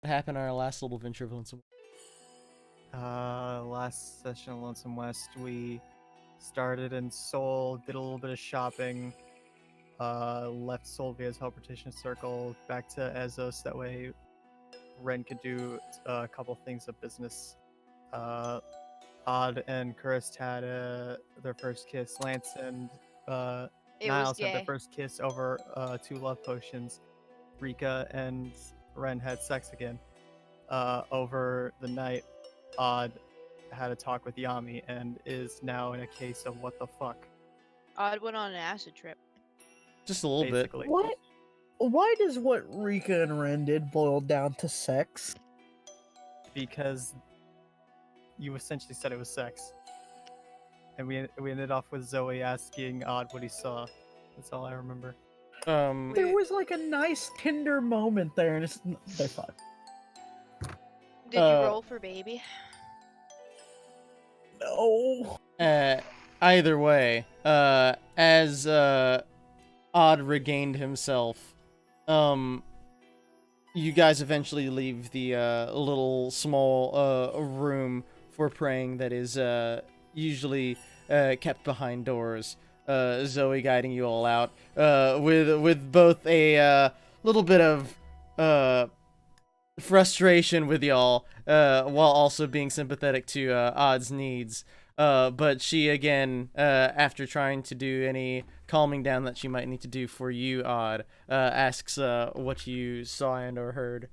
What happened on our last little venture of Lonesome? Last session of Lonesome West, we started in Seoul, did a little bit of shopping, left Solvia's Helpertition Circle, back to Ezos. That way, Ren could do a couple things of business. Odd and Kurist had their first kiss. Lance and It was Niles had their gay. first kiss over 2 love potions. Rika and Ren had sex again over the night. Odd had a talk with Yami and is now in a case of what the fuck, Odd went on an acid trip. Just a little bit. basically. What? Why does what Rika and Ren did boil down to sex? Because you essentially said it was sex. And we ended off with Zoe asking Odd what he saw. That's all I remember. There was like a nice tender moment there, and they're fine. Did you roll for baby? No. Either way, as Odd regained himself, you guys eventually leave the little small room for praying that is usually kept behind doors. Zoe guiding you all out with both a little bit of frustration with y'all while also being sympathetic to Odd's needs. But she again, after trying to do any calming down that she might need to do for you, Odd, asks what you saw and or heard.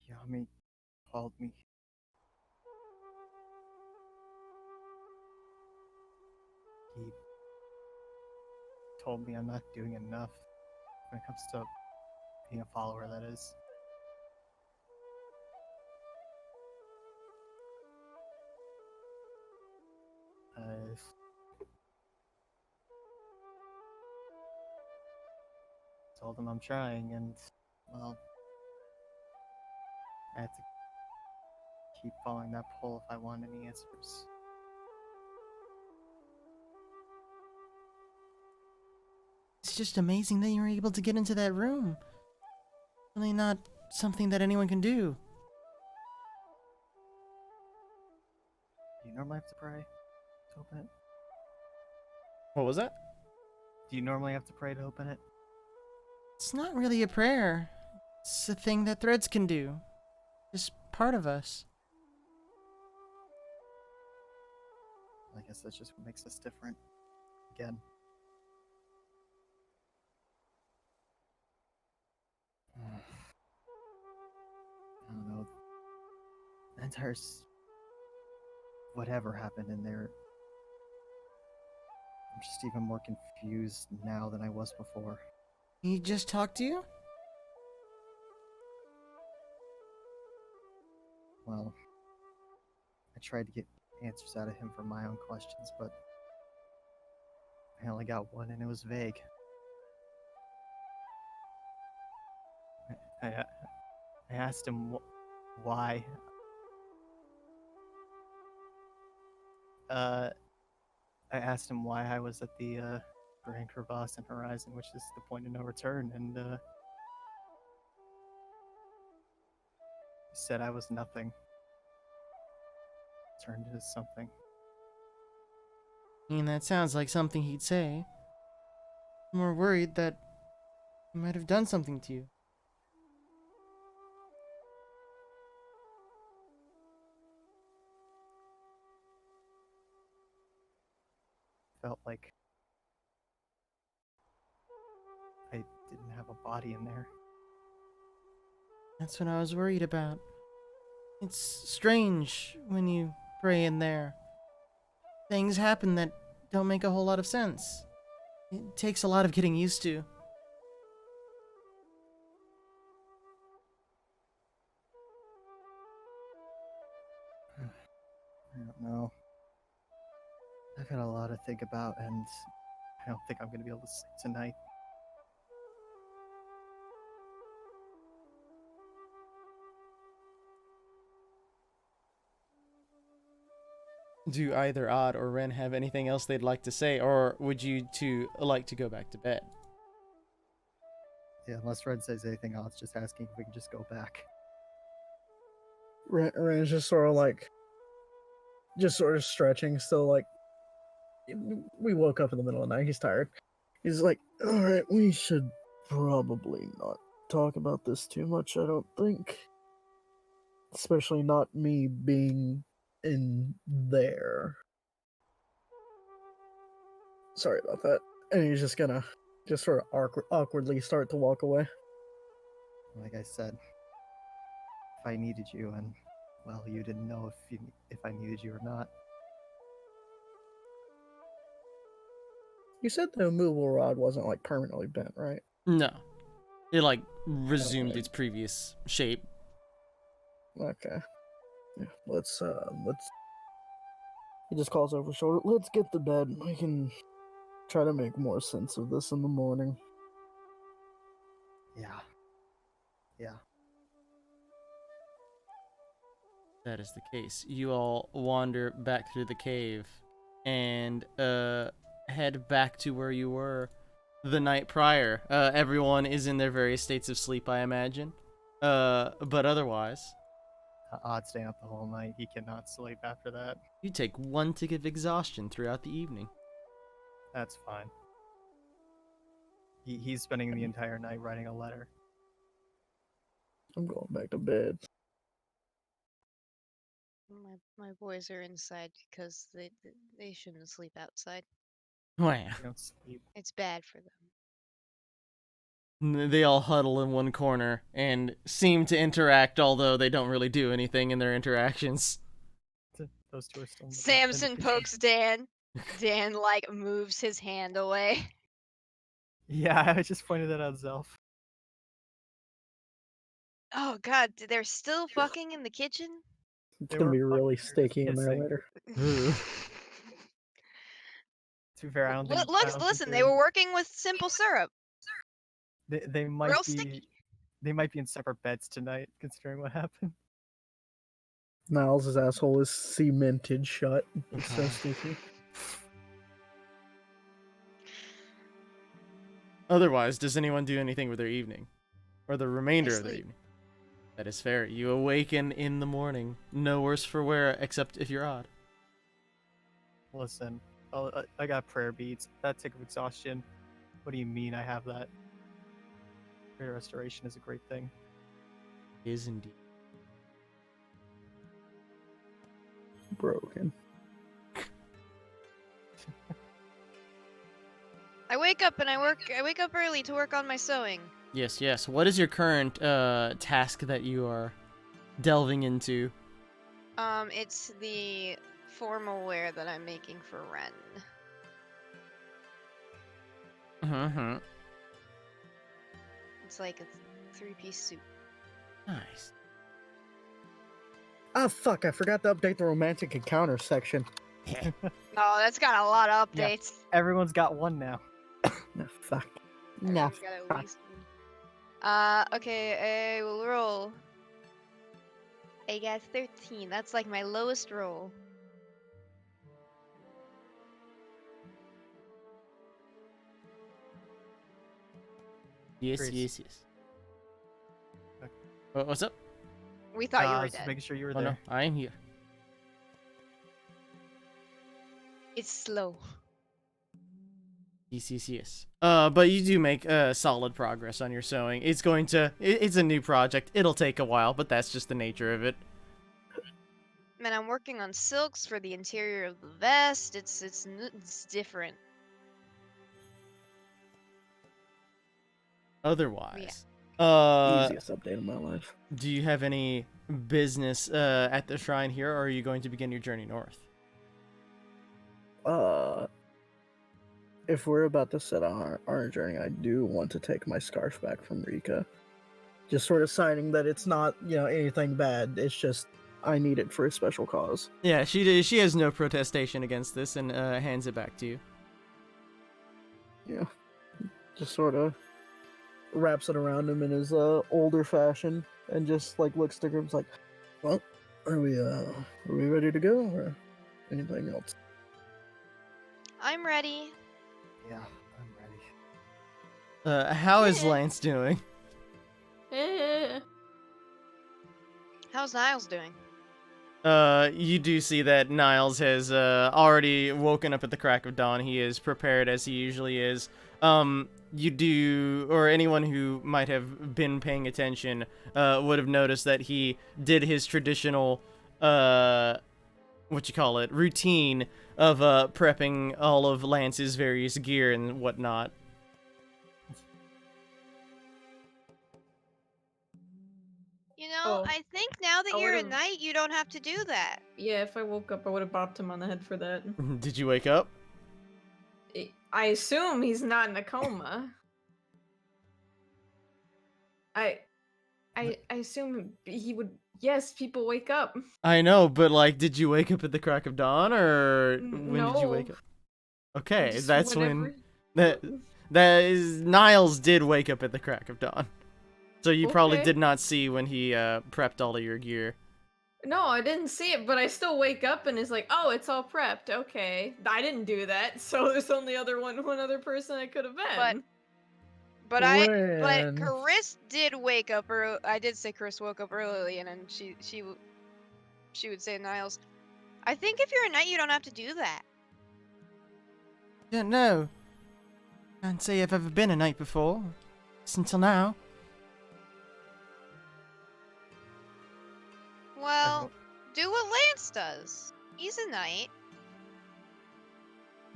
Yami called me. He told me I'm not doing enough when it comes to being a follower, that is. I told him I'm trying, and, well, I had to keep following that pull if I want any answers. It's just amazing that you were able to get into that room. Really not something that anyone can do. Do you normally have to pray to open it? What was that? Do you normally have to pray to open it? It's not really a prayer. It's a thing that threads can do. Just part of us. I guess that's just what makes us different. Again. I don't know. The entire whatever happened in there. I'm just even more confused now than I was before. He just talked to you? Well, I tried to get answers out of him for my own questions, but I only got one, and it was vague. I asked him why. I asked him why I was at the Grand Crevasse and Horizon, which is the point of no return, and he said I was nothing. Turned into something. I mean, that sounds like something he'd say. I'm more worried that he might have done something to you. Felt like I didn't have a body in there. That's what I was worried about. It's strange when you pray in there. Things happen that don't make a whole lot of sense. It takes a lot of getting used to. I don't know. I've got a lot to think about, and I don't think I'm going to be able to sleep tonight. Do either Odd or Ren have anything else they'd like to say, or would you two like to go back to bed? Yeah, unless Red says anything else, just asking if we can just go back. Ren's just sort of stretching, so like we woke up in the middle of the night, he's tired. He's like, alright, we should probably not talk about this too much, I don't think. Especially not me being in there. Sorry about that. And he's just gonna sort of awkwardly start to walk away. Like I said, if I needed you, and well, you didn't know if I needed you or not. You said the immovable rod wasn't like permanently bent, right? No. It like resumed its previous shape. Okay. Yeah, let's he just calls over his shoulder. Let's get to bed. We can try to make more sense of this in the morning. Yeah. Yeah. That is the case. You all wander back through the cave and head back to where you were the night prior. Everyone is in their various states of sleep, I imagine. But otherwise, Odd staying up the whole night. He cannot sleep after that. you take 1 tick of exhaustion throughout the evening. That's fine. He's spending the entire night writing a letter. I'm going back to bed. My boys are inside because they shouldn't sleep outside. Wow. They don't sleep. It's bad for them. They all huddle in one corner and seem to interact, although they don't really do anything in their interactions. Those two are still in the Samson kitchen. pokes Dan. Dan like moves his hand away. Yeah, I just pointed that out, Zelf. Oh god, they're still fucking in the kitchen? It's They gonna were be really fucking sticky in there kissing. later. Ugh. To be fair, I don't think. Listen, they were working with simple syrup. They might Real be. sticky. They might be in separate beds tonight, considering what happened. Niles' asshole is cemented shut. It's so sticky. Otherwise, does anyone do anything with their evening? Or the remainder of their sleep. evening? That is fair. You awaken in the morning. No worse for wear, except if you're odd. Listen, I got prayer beads. That tick of exhaustion. What do you mean I have that? Prayer restoration is a great thing. Is indeed. Broken. I wake up and I wake up early to work on my sewing. Yes, yes. What is your current task that you are delving into? It's the formal wear that I'm making for Ren. Mm-hmm. It's like a 3-piece suit. Nice. Ah, fuck, I forgot to update the romantic encounter section. Oh, that's got a lot of Yeah. updates. Everyone's got one now. Nah, fuck. Nah, Everyone's got at fuck. least one. Okay, I will roll. I got 13. That's like my lowest roll. Yes, Chris. yes, yes. Okay. What's up? We thought you I were was just dead. making sure you were Oh there. no, I am here. It's slow. Yes, yes, yes. But you do make solid progress on your sewing. It's it's a new project. It'll take a while, but that's just the nature of it. Man, I'm working on silks for the interior of the vest. It's different. Otherwise, Easiest update of my life. do you have any business at the shrine here, or are you going to begin your journey north? If we're about to set on our journey, I do want to take my scarf back from Rika. Just sort of citing that it's not, anything bad. It's just I need it for a special cause. Yeah, she has no protestation against this and hands it back to you. Yeah. Just sort of wraps it around him in his older fashion and just like looks to Grimm's like, well, are we ready to go or anything else? I'm ready. Yeah, I'm ready. How is Yeah. Lance doing? How's Niles doing? You do see that Niles has already woken up at the crack of dawn. He is prepared as he usually is. You do, or anyone who might have been paying attention, would have noticed that he did his traditional, routine of prepping all of Lance's various gear and whatnot. You know, Oh. I think now that I you're a would've- knight, you don't have to do that. Yeah, if I woke up, I would have bopped him on the head for that. Did you wake up? I assume he's not in a coma. I assume he would. Yes, people wake up. I know, but like, did you wake up at the crack of dawn, or when did you No. wake up? Okay, Just that's whenever- when that is Niles did wake up at the crack of dawn. So you probably Okay. did not see when he prepped all of your gear. No, I didn't see it, but I still wake up and it's like, oh, it's all prepped. Okay, I didn't do that, so there's only one other person I could have been. But When- Chris did wake up early. I did say Chris woke up early, and then she would say Niles. I think if you're a knight, you don't have to do that. Don't know. Can't say I've ever been a knight before. Until now. Well, do what Lance does. He's a knight.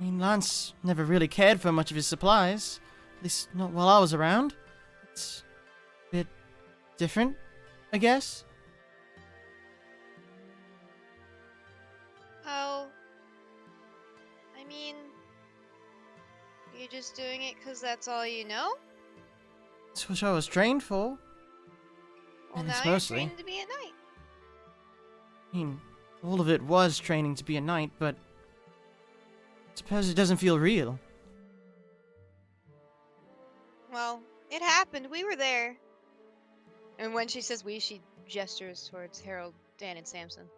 I mean, Lance never really cared for much of his supplies. At least not while I was around. It's a bit different, I guess. How? I mean, you're just doing it because that's all you know? It's what I was trained for. Well, And now it's you're mostly- trained to be a knight. I mean, all of it was training to be a knight, but I suppose it doesn't feel real. Well, it happened. We were there. And when she says we, she gestures towards Harold, Dan, and Samson.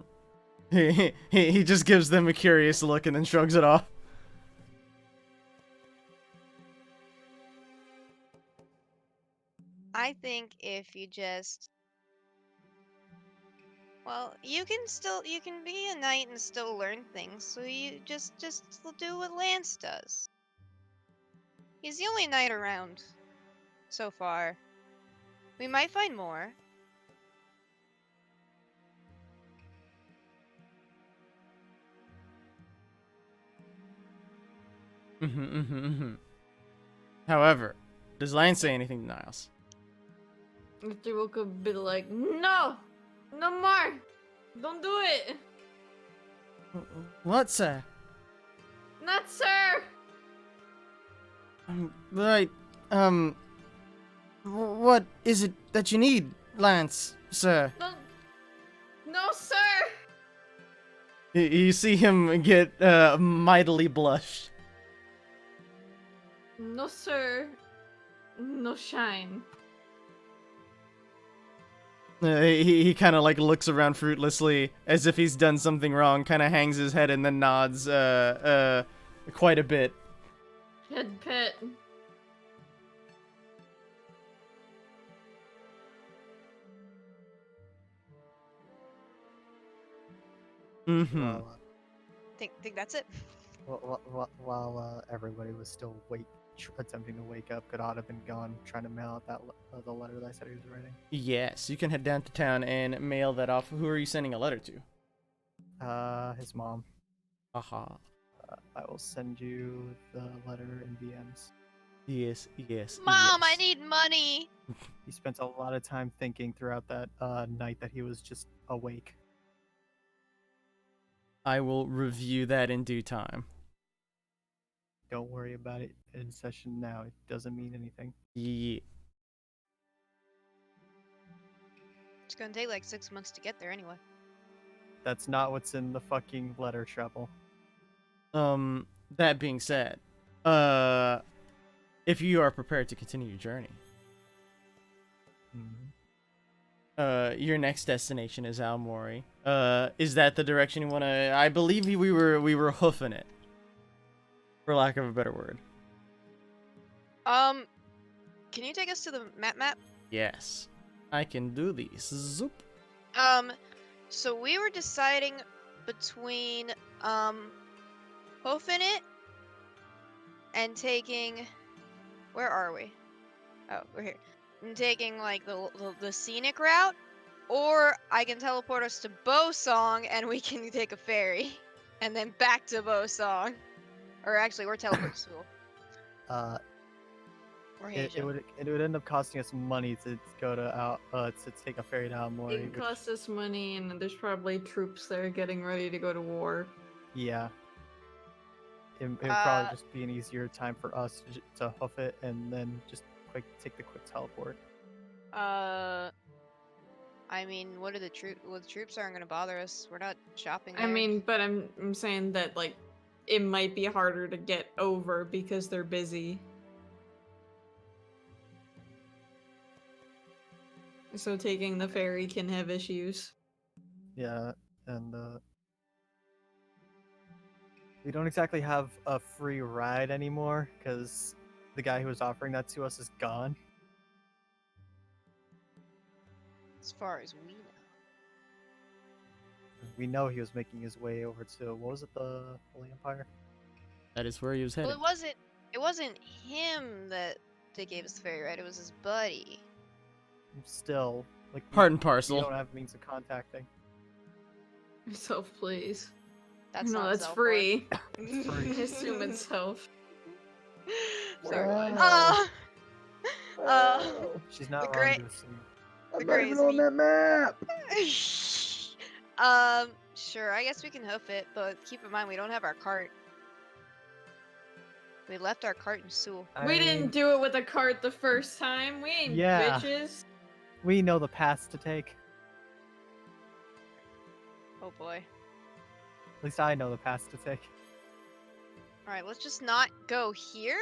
He just gives them a curious look and then shrugs it off. I think if you just... Well, you can be a knight and still learn things, so you just do what Lance does. He's the only knight around so far. We might find more. However, does Lance say anything to Niles? If they woke up, be like, no, no more, don't do it, What, sir? not sir. Right, what is it that you need, Lance, sir? No, sir. You see him get mightily blushed. No, sir. No shine. He kind of like looks around fruitlessly as if he's done something wrong, kind of hangs his head and then nods quite a bit. Head pet. While, Think that's it? while everybody was still attempting to wake up, Godot had been gone trying to mail out the letter that I said he was writing. Yes, you can head down to town and mail that off. Who are you sending a letter to? His mom. Aha. I will send you the letter in DMs. Yes, yes. Mom, I yes. need money. He spent a lot of time thinking throughout that night that he was just awake. I will review that in due time. Don't worry about it in session now. It doesn't mean anything. Yeah. It's gonna take like 6 months to get there anyway. That's not what's in the fucking letter, Treble. That being said, if you are prepared to continue your journey, your next destination is Aomori. Is that the direction you want to? I believe we were hoofing it, for lack of a better word. can you take us to the map? Yes, I can do this. Zoop. So we were deciding between hoofing it and taking. Where are we? Oh, we're here. And taking like the scenic route, or I can teleport us to Bosong and we can take a ferry, and then back to Bosong. Or actually, we're teleporting to school. Or It Asia. would end up costing us money to go to take a ferry to Aomori. It costs us money, and there's probably troops there getting ready to go to war. Yeah. It would probably just be an easier time for us to hoof it and then just take the quick teleport. I mean, what are the troops? Well, the troops aren't gonna bother us. We're not shopping there. I mean, but I'm saying that like it might be harder to get over because they're busy. So taking the ferry can have issues. Yeah, and we don't exactly have a free ride anymore because the guy who was offering that to us is gone. as far as we know. We know he was making his way over to what was it, the Holy Empire? That is where he was Well, headed. it wasn't him that they gave us the ferry ride. It was his buddy. Still, like Part and we parcel. don't have means of contacting. Self, please. That's no, not that's Zelford. free. Free. I assume it's self. Sorry. Wow. She's not The wrong great- to assume. I'm the not even on crazy- that map. Sure. I guess we can hoof it, but keep in mind we don't have our cart. We left our cart in Seoul. We didn't do it with a cart the first time. We ain't Yeah. bitches. We know the paths to take. Oh boy. At least I know the paths to take. All right, let's just not go here.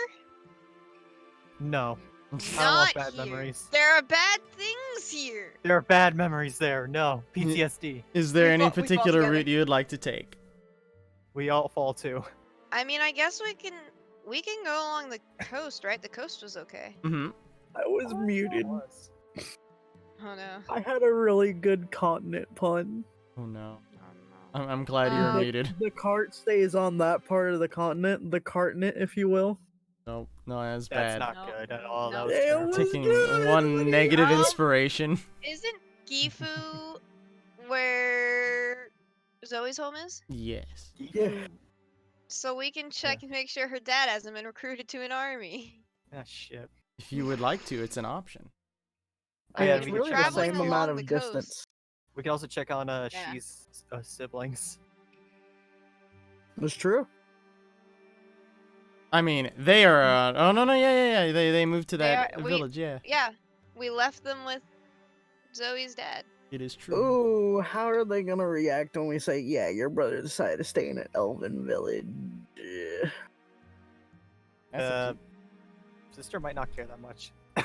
No, I don't Not want bad here. memories. There are bad things here. There are bad memories there. No, PTSD. Is there We any fall particular together. route you'd like to take? We all fall too. I mean, I guess we can go along the coast, right? The coast was okay. Mm-hmm. I was muted. Oh no. I had a really good continent pun. Oh no. Oh no. I'm glad you were Um, muted. The cart stays on that part of the continent, the cartnet, if you will. No, that's That's bad. not No, good at all. no. That was It terrible. was Taking good, one look at negative it. inspiration. Isn't Gifu where Zoe's home is? Yes. Yeah. So we can check and make sure her dad hasn't been recruited to an army. Ah, shit. If you would like to, it's an option. I Yeah, mean, it's we we're could really the check on traveling same the- amount along of the distance. coast. We can also check on Yeah. She's siblings. That's true. I mean, they are. Oh no, yeah. They moved to They that are- we- village. Yeah, Yeah, we left them with Zoe's dad. it is true. Ooh, how are they gonna react when we say, yeah, your brother decided to stay in an elven village? That's up to- Sister might not care that much. She'd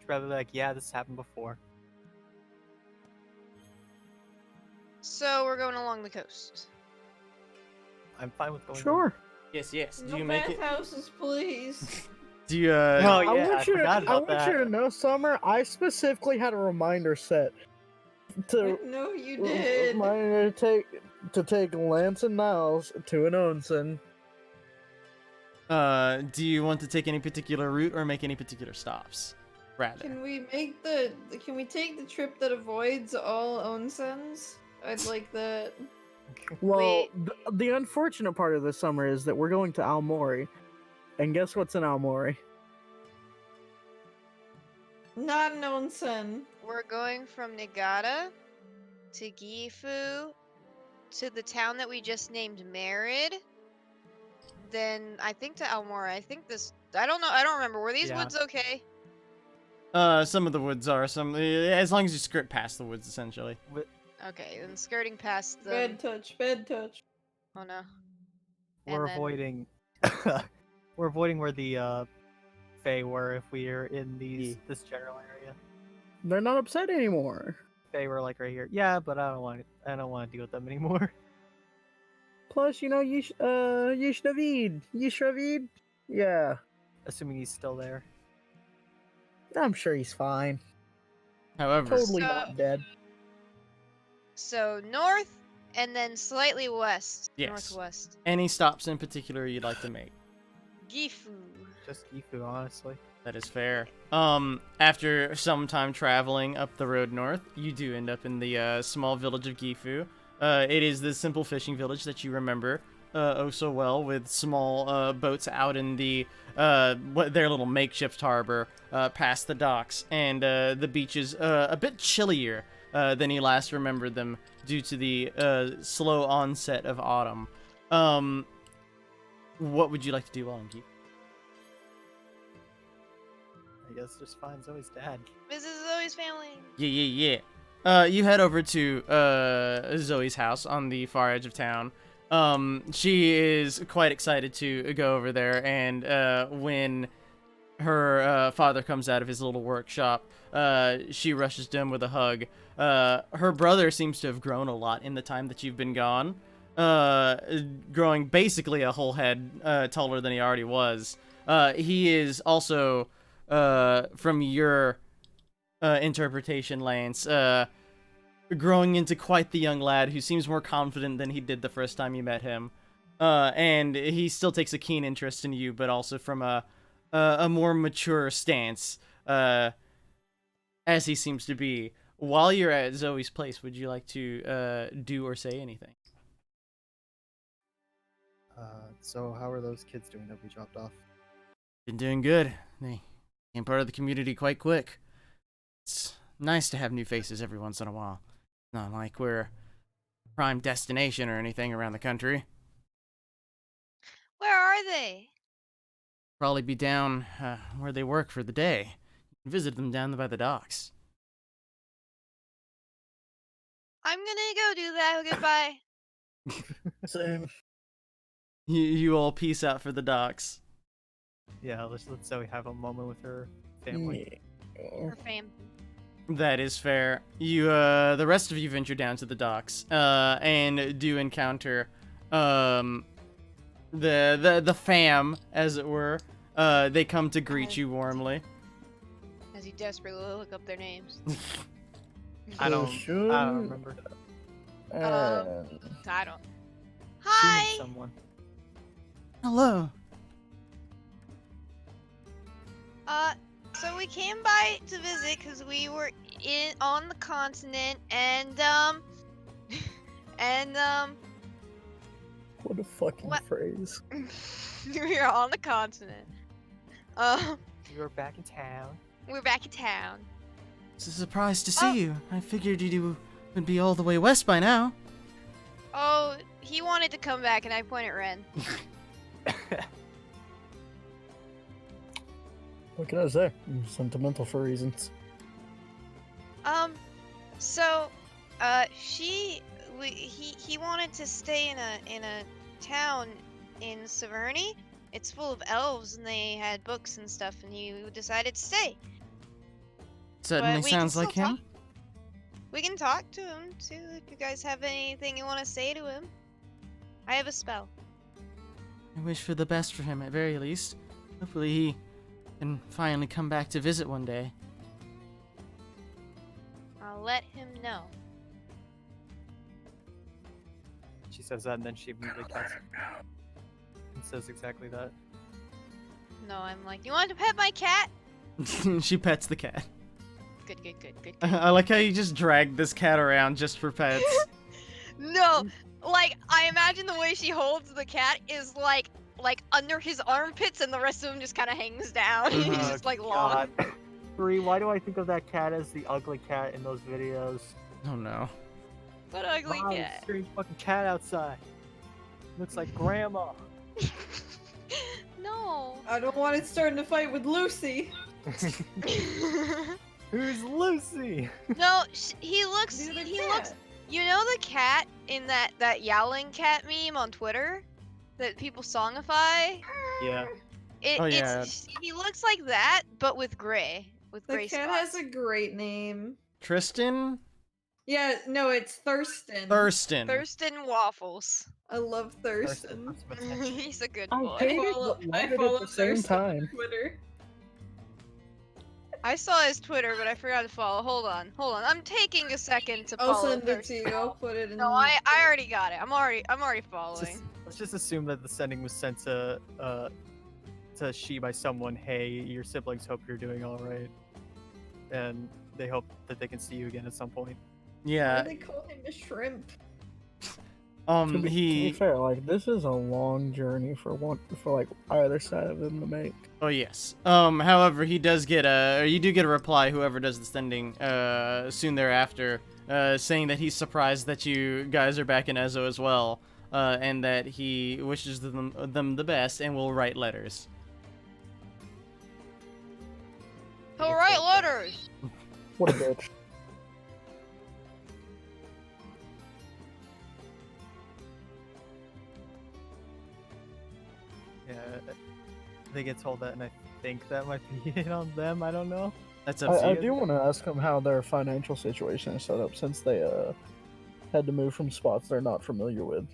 rather be like, yeah, this happened before. So we're going along the coast. I'm fine with going. Sure. Yes. Do No you make it? bathhouses, please. Do you? Oh, yeah, I want I you forgot to, about that. to know, Summer. I specifically had a reminder set to No, you did. reminder to take Lance and Niles to an onsen. Do you want to take any particular route or make any particular stops? Rather. Can we take the trip that avoids all onsens? I'd like that. Well, Wait. the unfortunate part of this summer is that we're going to Aomori, and guess what's in Aomori? Not an onsen. We're going from Nagata to Gifu to the town that we just named Merid. Then I think to Almora. I don't know. I don't remember. Were these Yeah. woods okay? Some of the woods are as long as you skirt past the woods, essentially. Okay, then skirting past the. Bad touch. Oh no. We're And then- avoiding. We're avoiding where the Fae were if we are in this general area. They're not upset anymore. Fae were like right here. Yeah, but I don't want to deal with them anymore. Plus, Yishnavid. Yeah. assuming he's still there. I'm sure he's fine. However, Totally So- not dead. So north, and then slightly west. Yes. Northwest. any stops in particular you'd like to make? Gifu. Just Gifu, honestly. That is fair. After some time traveling up the road north, you do end up in the small village of Gifu. It is the simple fishing village that you remember oh so well, with small boats out in the their little makeshift harbor past the docks, and the beach is a bit chillier than you last remembered them due to the slow onset of autumn. What would you like to do while in Gifu? I guess just find Zoe's dad. This is Zoe's family. Yeah. You head over to Zoe's house on the far edge of town. She is quite excited to go over there, and when her father comes out of his little workshop, she rushes to him with a hug. Her brother seems to have grown a lot in the time that you've been gone, growing basically a whole head taller than he already was. He is also, from your interpretation, Lance, growing into quite the young lad who seems more confident than he did the first time you met him. And he still takes a keen interest in you, but also from a more mature stance, as he seems to be. While you're at Zoe's place, would you like to do or say anything? So how are those kids doing that we dropped off? Been doing good. They became part of the community quite quick. It's nice to have new faces every once in a while. Not like we're a prime destination or anything around the country. Where are they? Probably be down where they work for the day. Visit them down by the docks. I'm gonna go do that. Goodbye. Same. You all peace out for the docks. Yeah, let's let Zoe have a moment with her family. Yeah. Her fam. That is fair. You, the rest of you venture down to the docks, and do encounter, the fam, as it were. They come to greet you warmly. As you desperately look up their names. I don't Sure. remember. I don't. She Hi. means someone. Hello. So we came by to visit because we were on the continent, and What a fucking What? phrase. we were on the continent. We were back in town. We're back in town. It's a surprise to see Oh. you. I figured you would be all the way west by now. Oh, he wanted to come back, and I point at Ren. What can I say? I'm sentimental for reasons. So, he wanted to stay in a town in Severny. It's full of elves, and they had books and stuff, and he decided to stay. Certainly we can sounds like still him. talk. We can talk to him too if you guys have anything you want to say to him. I have a spell. I wish for the best for him at very least. Hopefully he can finally come back to visit one day. I'll let him know. She says that, and then she immediately casts and says exactly that. No, I'm like, you want to pet my cat? She pets the cat. Good. I like how you just dragged this cat around just for pets. No, like I imagine the way she holds the cat is like under his armpits, and the rest of him just kind of hangs down. He's Mhm. just like long. Bree, why do I think of that cat as the ugly cat in those videos? Oh no. What ugly Wow, cat? strange fucking cat outside. Looks like grandma. No. I don't want it starting to fight with Lucy. Who's Lucy? No, he looks. The other He cat. looks. You know the cat in that yowling cat meme on Twitter that people songify? Yeah. Oh, yeah. He looks like that, but with gray. With The gray cat spots. has a great name. Tristan? Yeah, no, it's Thurston. Thurston. Thurston Waffles. I love Thurston Thurston. for some attention. He's a good I boy. hate it, but I love it at follow the same Thurston time. on Twitter. I saw his Twitter, but I forgot to follow. Hold on. I'm taking a second to I'll follow send it to Thurston. you. I'll put it in. No, I already got it. I'm already following. Let's just assume that the sending was sent to she by someone. Hey, your siblings hope you're doing all right, and they hope that they can see you again at some point. Why Yeah. do they call him a shrimp? To be He. fair, like this is a long journey for like either side of them to make. Oh yes. However, he does get you do get a reply, whoever does the sending, soon thereafter, saying that he's surprised that you guys are back in Ezo as well, and that he wishes them the best and will write letters. He'll write letters. What a bitch. Yeah, they get told that, and I think that might be it on them. I don't know. That's up to I you. do want to ask them how their financial situation is set up since they had to move from spots they're not familiar with.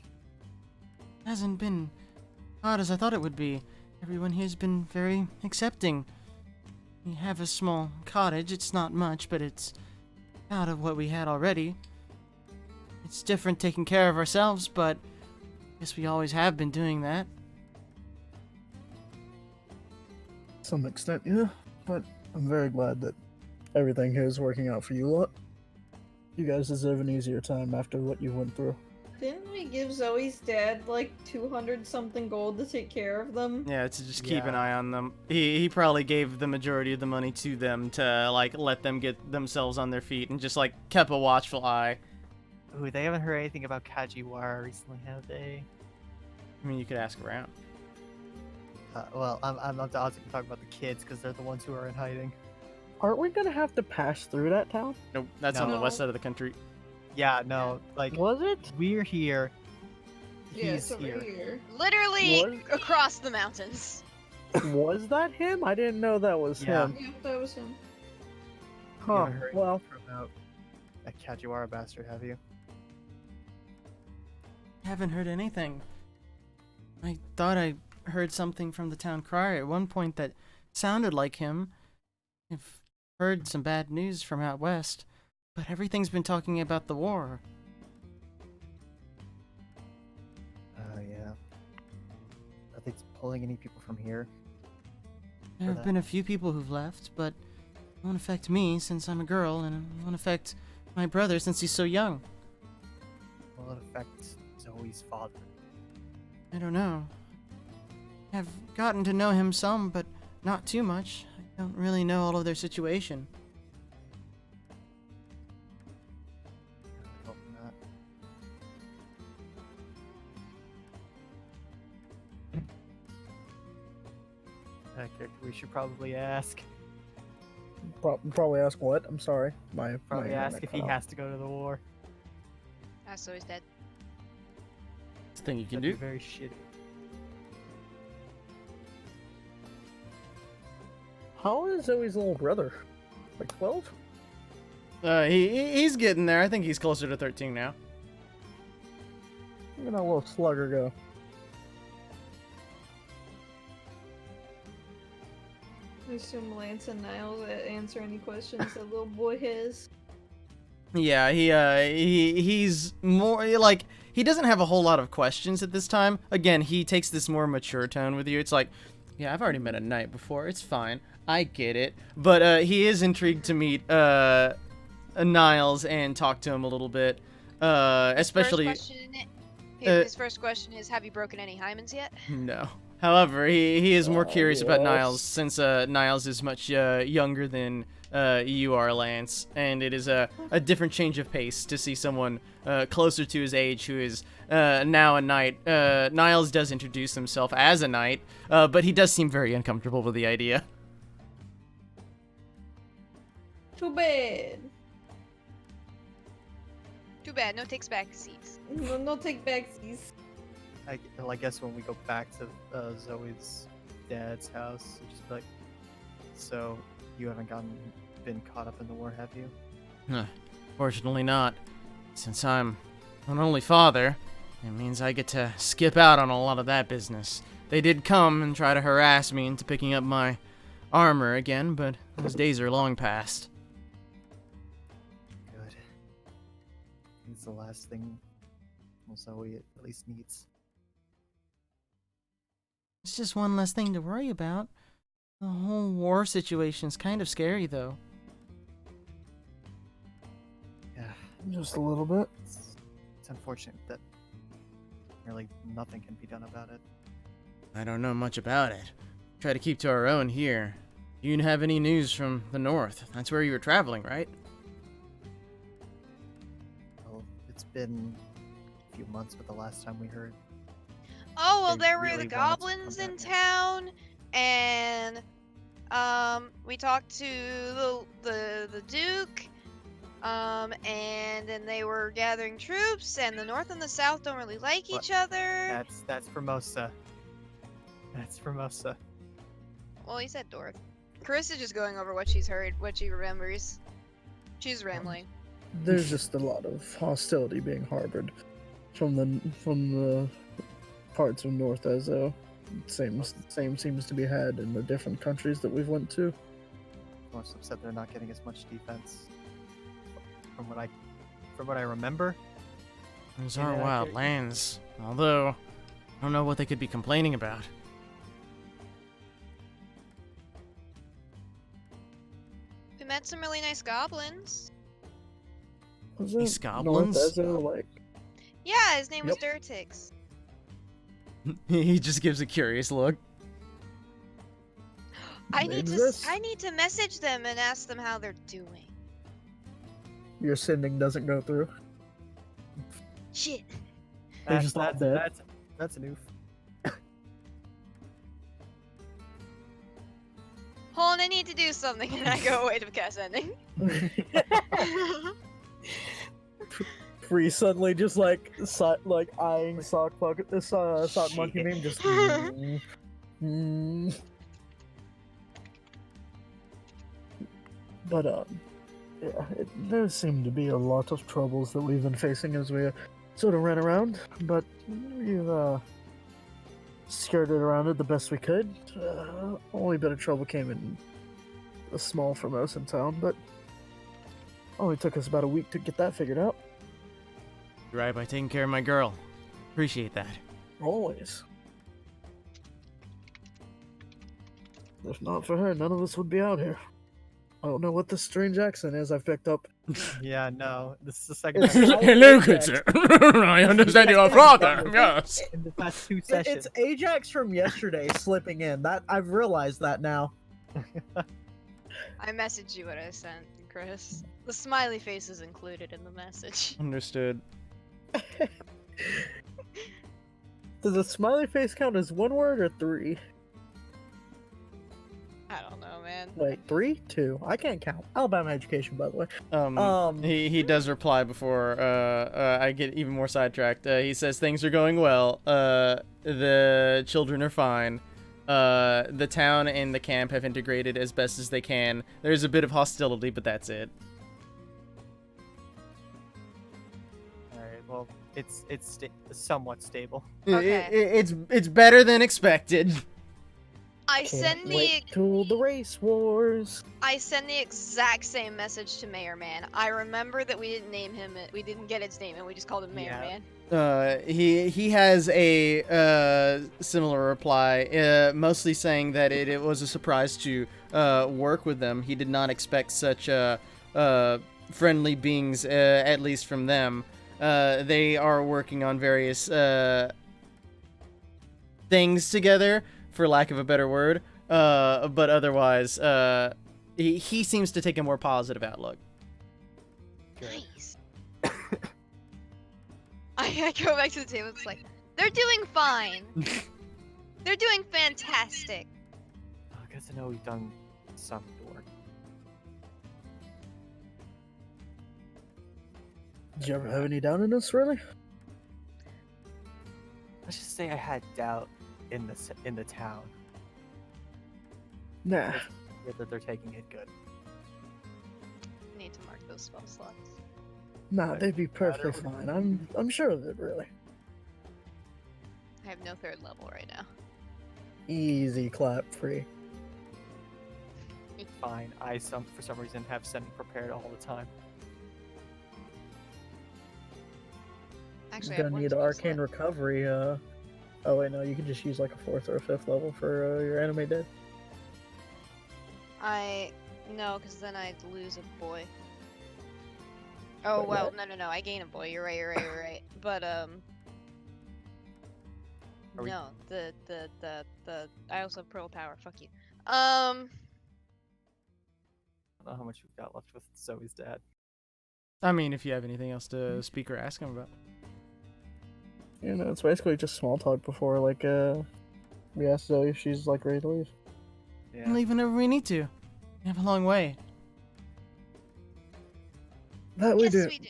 Hasn't been hard as I thought it would be. Everyone here's been very accepting. We have a small cottage. It's not much, but it's out of what we had already. It's different taking care of ourselves, but I guess we always have been doing that. To some extent, yeah. But I'm very glad that everything here is working out for you lot. You guys deserve an easier time after what you went through. Didn't we give Zoe's dad like 200 something gold to take care of them? Yeah, to just keep an Yeah. eye on them. He probably gave the majority of the money to them to like let them get themselves on their feet and just like kept a watchful eye. Ooh, they haven't heard anything about Kajiwara recently, have they? I mean, you could ask around. Well, I'm not talking about the kids because they're the ones who are in hiding. Aren't we gonna have to pass through that town? Nope, that's on the No. west side of the country. Yeah, no, like Was it? we're here. Yeah, He's it's over here. here. Literally What? across the mountains. Was that him? I didn't know that was Yeah. him. Yep, that was him. You Huh. haven't heard Well, about that Kajiwara bastard, have you? Haven't heard anything. I thought I heard something from the town crier at one point that sounded like him. I've heard some bad news from out west, but everything's been talking about the war. Yeah. Are they pulling any people from here? There have that. been a few people who've left, but it won't affect me since I'm a girl, and it won't affect my brother since he's so young. Will it affect Zoe's father? I don't know. I've gotten to know him some, but not too much. I don't really know all of their situation. I hope not. We should probably ask. probably ask what? I'm sorry. My Probably ask internet if he cut out. has to go to the war. So he's dead. It's a thing you can That'd do. be very shitty. How old is Zoe's little brother? Like 12? He's getting there. I think he's closer to 13 now. Look at that little slugger go. I assume Lance and Niles answer any questions that little boy has. Yeah, he's more like he doesn't have a whole lot of questions at this time. Again, he takes this more mature tone with you. It's like, yeah, I've already met a knight before. It's fine. I get it. But he is intrigued to meet Niles and talk to him a little bit. Especially First question, his first question is, have you broken any hymens yet? no. However, he is more curious about yes. Niles since Niles is much younger than you are, Lance, and it is a different change of pace to see someone closer to his age who is now a knight. Niles does introduce himself as a knight, but he does seem very uncomfortable with the idea. Too bad. Too bad, no takes back seats. No take backsies. I guess when we go back to Zoe's dad's house, we'll just be like, so you haven't been caught up in the war, have you? Fortunately not. Since I'm an only father, it means I get to skip out on a lot of that business. They did come and try to harass me into picking up my armor again, but those days are long past. Good. It's the last thing Zoe at least needs. It's just one less thing to worry about. The whole war situation's kind of scary, though. Yeah, Just a little bit. it's unfortunate that really nothing can be done about it. I don't know much about it. Try to keep to our own here. You have any news from the north? That's where you were traveling, right? Well, it's been a few months, but the last time we heard, Oh, well, They there were really the wanted to come goblins in back. town, and we talked to the Duke, and then they were gathering troops, and the North and the South don't really like What? each other. that's Formosa. That's Formosa. Well, he said North. Chris is just going over what she's heard, what she remembers. She's rambling. There's just a lot of hostility being harbored from the parts of North Ezo. Same seems to be had in the different countries that we've went to. Most upset they're not getting as much defense. From what I remember, Those Yeah, are I wild get- lands. Although, I don't know what they could be complaining about. We met some really nice goblins. Was These it goblins? North Ezo, like Yeah, his name was Yep. Durtix. He just gives a curious look. I They need exist. I need to message them and ask them how they're doing. your sending doesn't go through? Shit. They're just all dead. That's an oof. Hold on, I need to do something, and I go away to cast ending. Free suddenly just like eyeing sock monkey meme just. But yeah, there seem to be a lot of troubles that we've been facing as we sort of ran around, but we've skirted around it the best we could. Only bit of trouble came in a small Formosan town, but only took us about a week to get that figured out. You're right by taking care of my girl. Appreciate that. Always. If not for her, none of us would be out here. I don't know what this strange accent is I've picked up. Yeah, no. This is the second It's- time Hello, good sir. I understand you're father. Yes. in the past 2 It's sessions. Ajax from yesterday slipping in. That I've realized that now. I messaged you what I sent, Chris. The smiley face is included in the message. Understood. Does a smiley face count as one word or three? I don't know, man. Wait, 3? 2? I can't count. Alabama education, by the way. He does reply before I get even more sidetracked. He says things are going well. The children are fine. The town and the camp have integrated as best as they can. There's a bit of hostility, but that's it. Alright, well, it's somewhat stable. Okay. It's better than expected. I Can't send wait till the race wars. I send the exact same message to Mayor Man. I remember that we didn't name him. We didn't get his name, and we just called him Mayor Yeah. Man. He has a similar reply, mostly saying that it was a surprise to work with them. He did not expect such friendly beings, at least from them. They are working on various things together, for lack of a better word. But otherwise, he seems to take a more positive outlook. Nice. I go back to the table. It's like they're doing fine. They're doing fantastic. I guess I know we've done some work. Did you ever have any doubt in us, really? Let's just say I had doubt in the town. Nah. That they're taking it good. Need to mark those spell slots. Nah, they'd be perfectly fine. I'm sure of it, really. I have no third level right now. Easy clap free. Fine. I for some reason have sent prepared all the time. Actually, I You're have gonna one need spell arcane slot. recovery. Oh wait, no, you can just use like a 4th or a 5th level for your anime dead. No, because then I'd lose a boy. Oh Wait, well, what? no. I gain a boy. You're right. But Are we- no, the I also have pearl power. Fuck you. I don't know how much we've got left with Zoe's dad. I mean, if you have anything else to speak or ask him about. You know, it's basically just small talk before like we ask Zoe if she's like ready to leave. Yeah. Leave whenever we need to. We have a long way. That we yes, do. we do.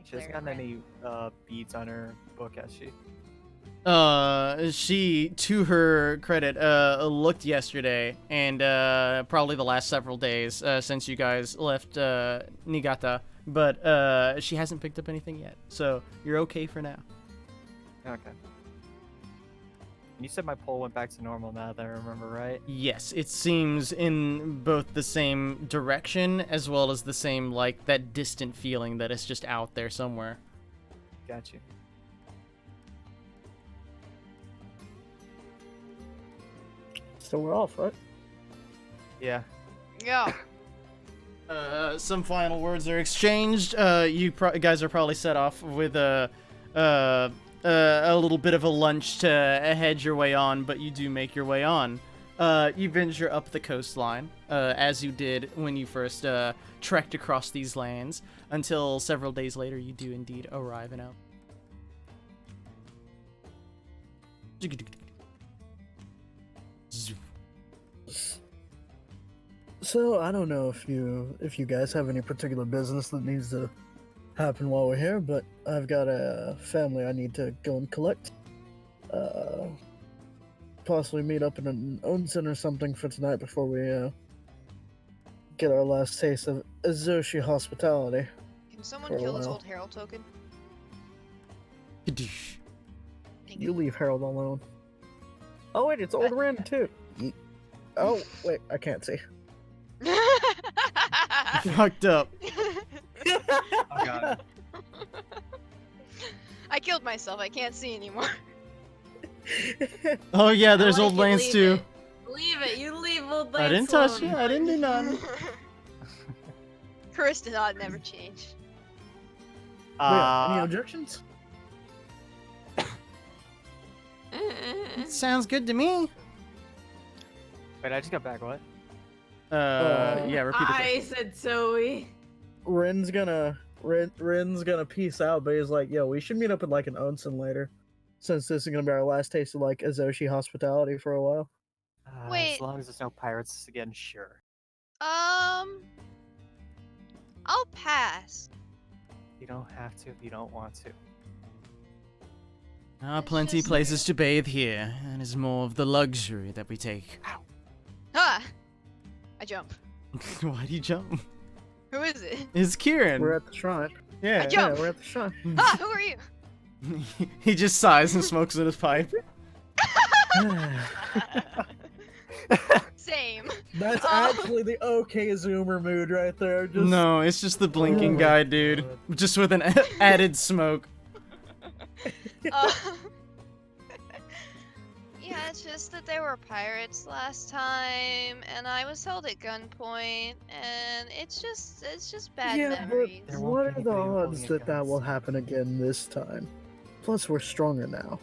She hasn't gotten any beads on her book, has she? She, to her credit, looked yesterday and probably the last several days since you guys left Niigata, but she hasn't picked up anything yet, so you're okay for now. Okay. And you said my pole went back to normal now that I remember, right? Yes, it seems in both the same direction as well as the same, like, that distant feeling that it's just out there somewhere. Got you. So we're off, right? Yeah. Yeah. Some final words are exchanged. You guys are probably set off with a little bit of a lunch to head your way on, but you do make your way on. You venture up the coastline, as you did when you first trekked across these lands, until several days later you do indeed arrive in El. So I don't know if you guys have any particular business that needs to happen while we're here, but I've got a family I need to go and collect. Possibly meet up in an onsen or something for tonight before we get our last taste of Azoshi hospitality. Can someone For a kill this while. old Herald token? Thank You leave Harold alone. Oh wait, it's old Ren too. Oh wait, I can't see. Fucked up. Oh god. I killed myself. I can't see anymore. Oh yeah, there's I like old it, lands leave too. it. Leave it. You leave old I lands didn't touch alone. you. I didn't do nothing. Chris did not never change. Any objections? Sounds good to me. Wait, I just got back. What? Yeah, repeat the I said Zoe. Ren's gonna peace out, but he's like, yo, we should meet up at like an onsen later, since this is gonna be our last taste of like Azoshi hospitality for a while. Wait. As long as there's no pirates again, sure. I'll pass. You don't have to if you don't want to. Plenty just- places to bathe here, and it's more of the luxury that we take. Ah! I jump. Why do you jump? Who is it? It's Kieran. We're at the shrine. Yeah. I jump. Yeah, we're at the shrine. Ah! Who are you? He just sighs and smokes in his pipe. Same. That's Oh. actually the okay zoomer mood right there. Just No, it's just the blinking Oh guy, dude. Just with an added smoke. Uh, yeah, it's just that there were pirates last time, and I was held at gunpoint, and it's just bad yeah, memories. but There won't what be are the anybody odds holding a that that gun. will happen again this time? Plus, we're stronger now.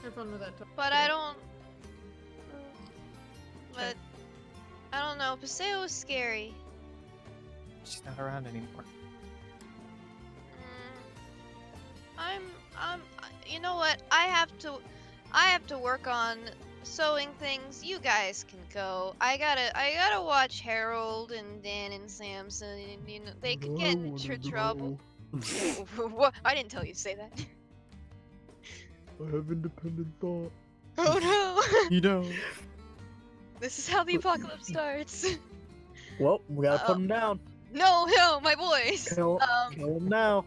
Have fun with that. But I don't. But I don't know. Paseo was scary. She's not around anymore. You know what? I have to work on sewing things. You guys can go. I gotta watch Harold and Dan and Samson. And, you know, they could get into trouble. What? I didn't tell you to say that. I have independent thought. Oh no! You know. This is how the apocalypse starts. Well, we gotta put Oh. him down. No, my boys. Kill them now,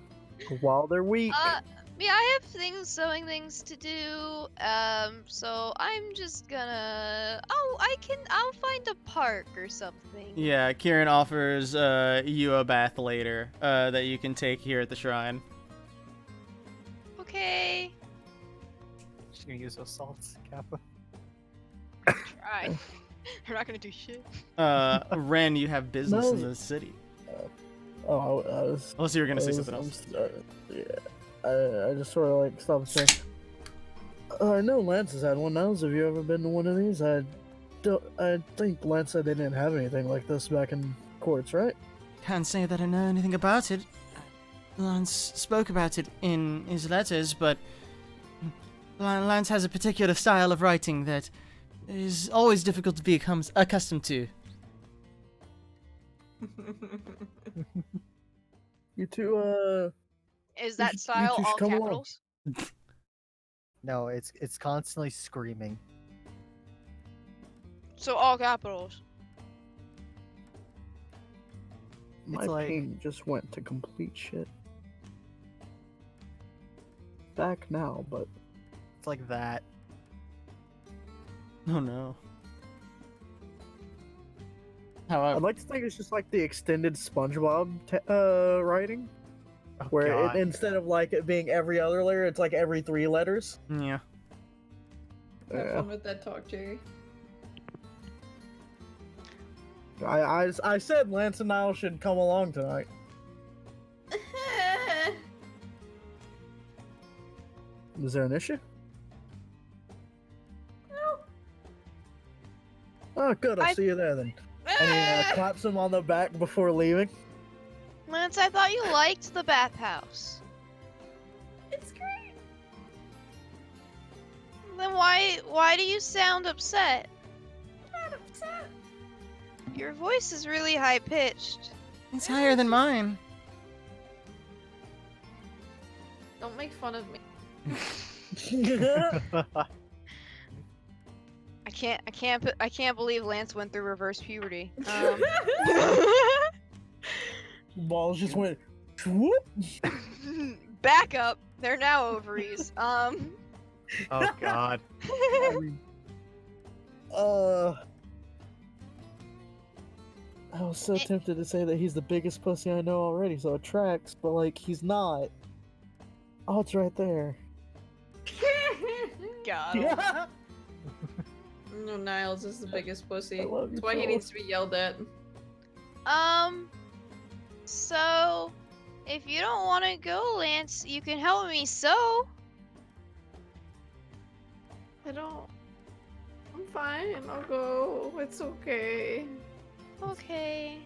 while they're weak. Yeah, I have sewing things to do. So I'm just gonna. Oh, I'll find a park or something. Yeah, Kieran offers you a bath later that you can take here at the shrine. Okay. Just gonna use those salts, Kappa. Try. We're not gonna do shit. Ren, you have business No. in the city. I was. Unless you were gonna say I was- something else. I'm sorry. Yeah, I just sort of like stopped saying. I know Lance has had one of those. Have you ever been to one of these? I think Lance said they didn't have anything like this back in courts, right? Can't say that I know anything about it. Lance spoke about it in his letters, but Lance has a particular style of writing that is always difficult to be accustomed to. You two, Is You that should- you style two should all come along. capitals? No, it's constantly screaming. So all capitals. my like- ping just went to complete shit. Back now, but It's like that. Oh no. I'd However, like to think it's just like the extended SpongeBob writing, Oh, where God. instead of like it being every other letter, it's like every 3 letters. yeah. Have Yeah. fun with that talk, Jerry. I said Lance and Niall should come along tonight. Is there an issue? No. Oh, good. I'll I- see you there then. And he claps him on the back before leaving. Lance, I thought you liked the bathhouse. It's great. Then why do you sound upset? I'm not upset. Your voice is really high pitched. It's higher than mine. Don't make fun of me. I can't believe Lance went through reverse puberty. Balls just went. Whoop. Back up. They're now ovaries. Oh God. I was so tempted to say that he's the biggest pussy I know already, so it tracks, but like he's not. Oh, it's right there. God. Yeah. No, Niles is the biggest pussy. I love you, That's why he Paul. needs to be yelled at. So if you don't want to go, Lance, you can help me sew. I don't. I'm fine. I'll go. It's okay. Okay.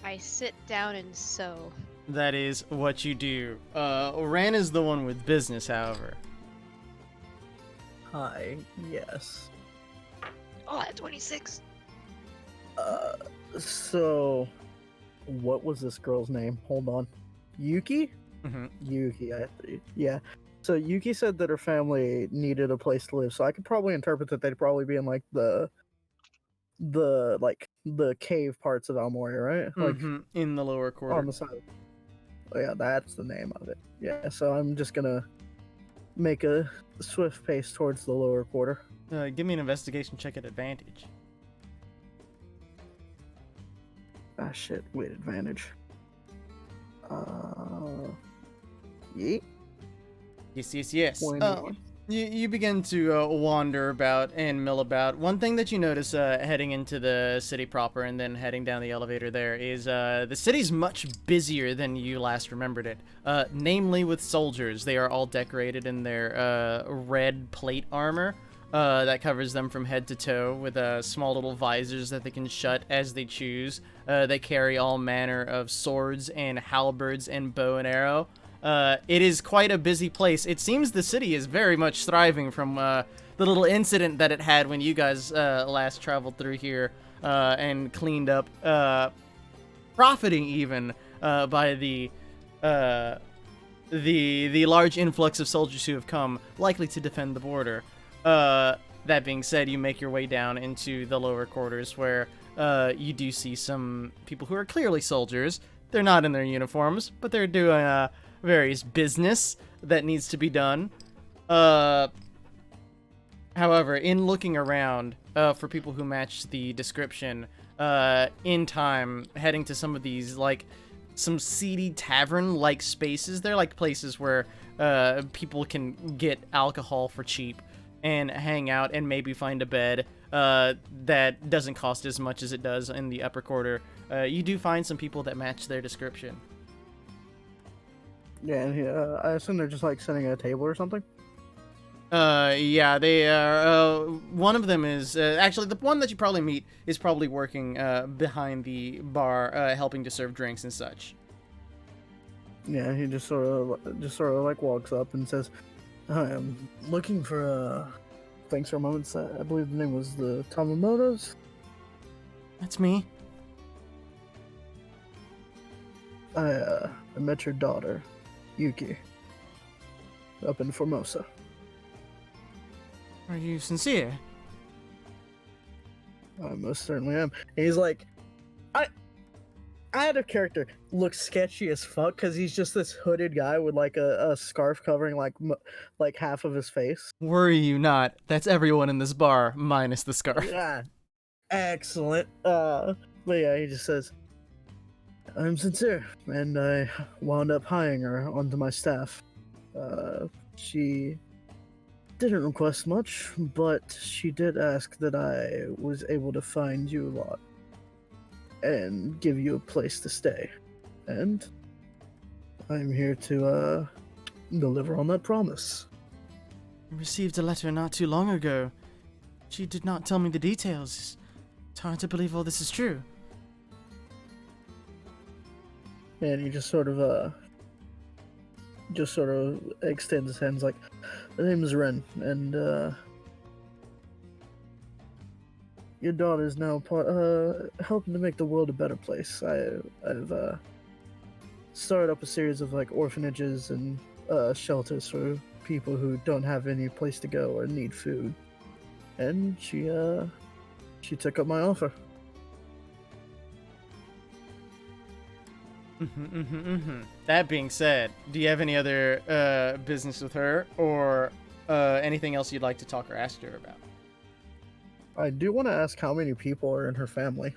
I sit down and sew. That is what you do. Ran is the one with business, however. Hi. Yes. Oh, at 26. So, what was this girl's name? Hold on. Yuki? Mm-hmm. Yuki, yeah. So Yuki said that her family needed a place to live, so I could probably interpret that they'd probably be in like the cave parts of Almoria, right? Like In the lower on quarter. the side. Oh, yeah, that's the name of it. Yeah, so I'm just gonna make a swift pace towards the lower quarter. Give me an investigation check at advantage. Ah, shit, wait, advantage. Yeet. Yes. 20. You begin to wander about and mill about. One thing that you notice heading into the city proper and then heading down the elevator there is the city's much busier than you last remembered it. Namely with soldiers. They are all decorated in their red plate armor that covers them from head to toe with small little visors that they can shut as they choose. They carry all manner of swords and halberds and bow and arrow. It is quite a busy place. It seems the city is very much thriving from the little incident that it had when you guys last traveled through here and cleaned up, profiting even by the large influx of soldiers who have come, likely to defend the border. That being said, you make your way down into the lower quarters where you do see some people who are clearly soldiers. They're not in their uniforms, but they're doing various business that needs to be done. However, in looking around for people who match the description, in time, heading to some of these, like, some seedy tavern-like spaces. They're like places where people can get alcohol for cheap and hang out and maybe find a bed that doesn't cost as much as it does in the upper quarter. You do find some people that match their description. Yeah, and I assume they're just like sitting at a table or something. Yeah, they are. One of them is actually the one that you probably meet is probably working behind the bar, helping to serve drinks and such. Yeah, he just sort of like walks up and says, "Hi, I'm looking for Thanks for a moment. I believe the name was the Tamamotos." That's me. I met your daughter, Yuki, up in Formosa. Are you sincere? I most certainly am. And he's like, I had a character look sketchy as fuck because he's just this hooded guy with like a scarf covering like half of his face. Worry you not. That's everyone in this bar, minus the scarf. Yeah, excellent. But yeah, he just says, "I'm sincere," and I wound up hiring her onto my staff. She didn't request much, but she did ask that I was able to find you a lot and give you a place to stay. And I'm here to deliver on that promise. I received a letter not too long ago. She did not tell me the details. It's hard to believe all this is true. And he just sort of extends his hands like, "The name is Ren, and your daughter's now helping to make the world a better place. I've started up a series of like orphanages and shelters for people who don't have any place to go or need food, and she took up my offer." That being said, do you have any other business with her or anything else you'd like to talk or ask her about? I do want to ask how many people are in her family.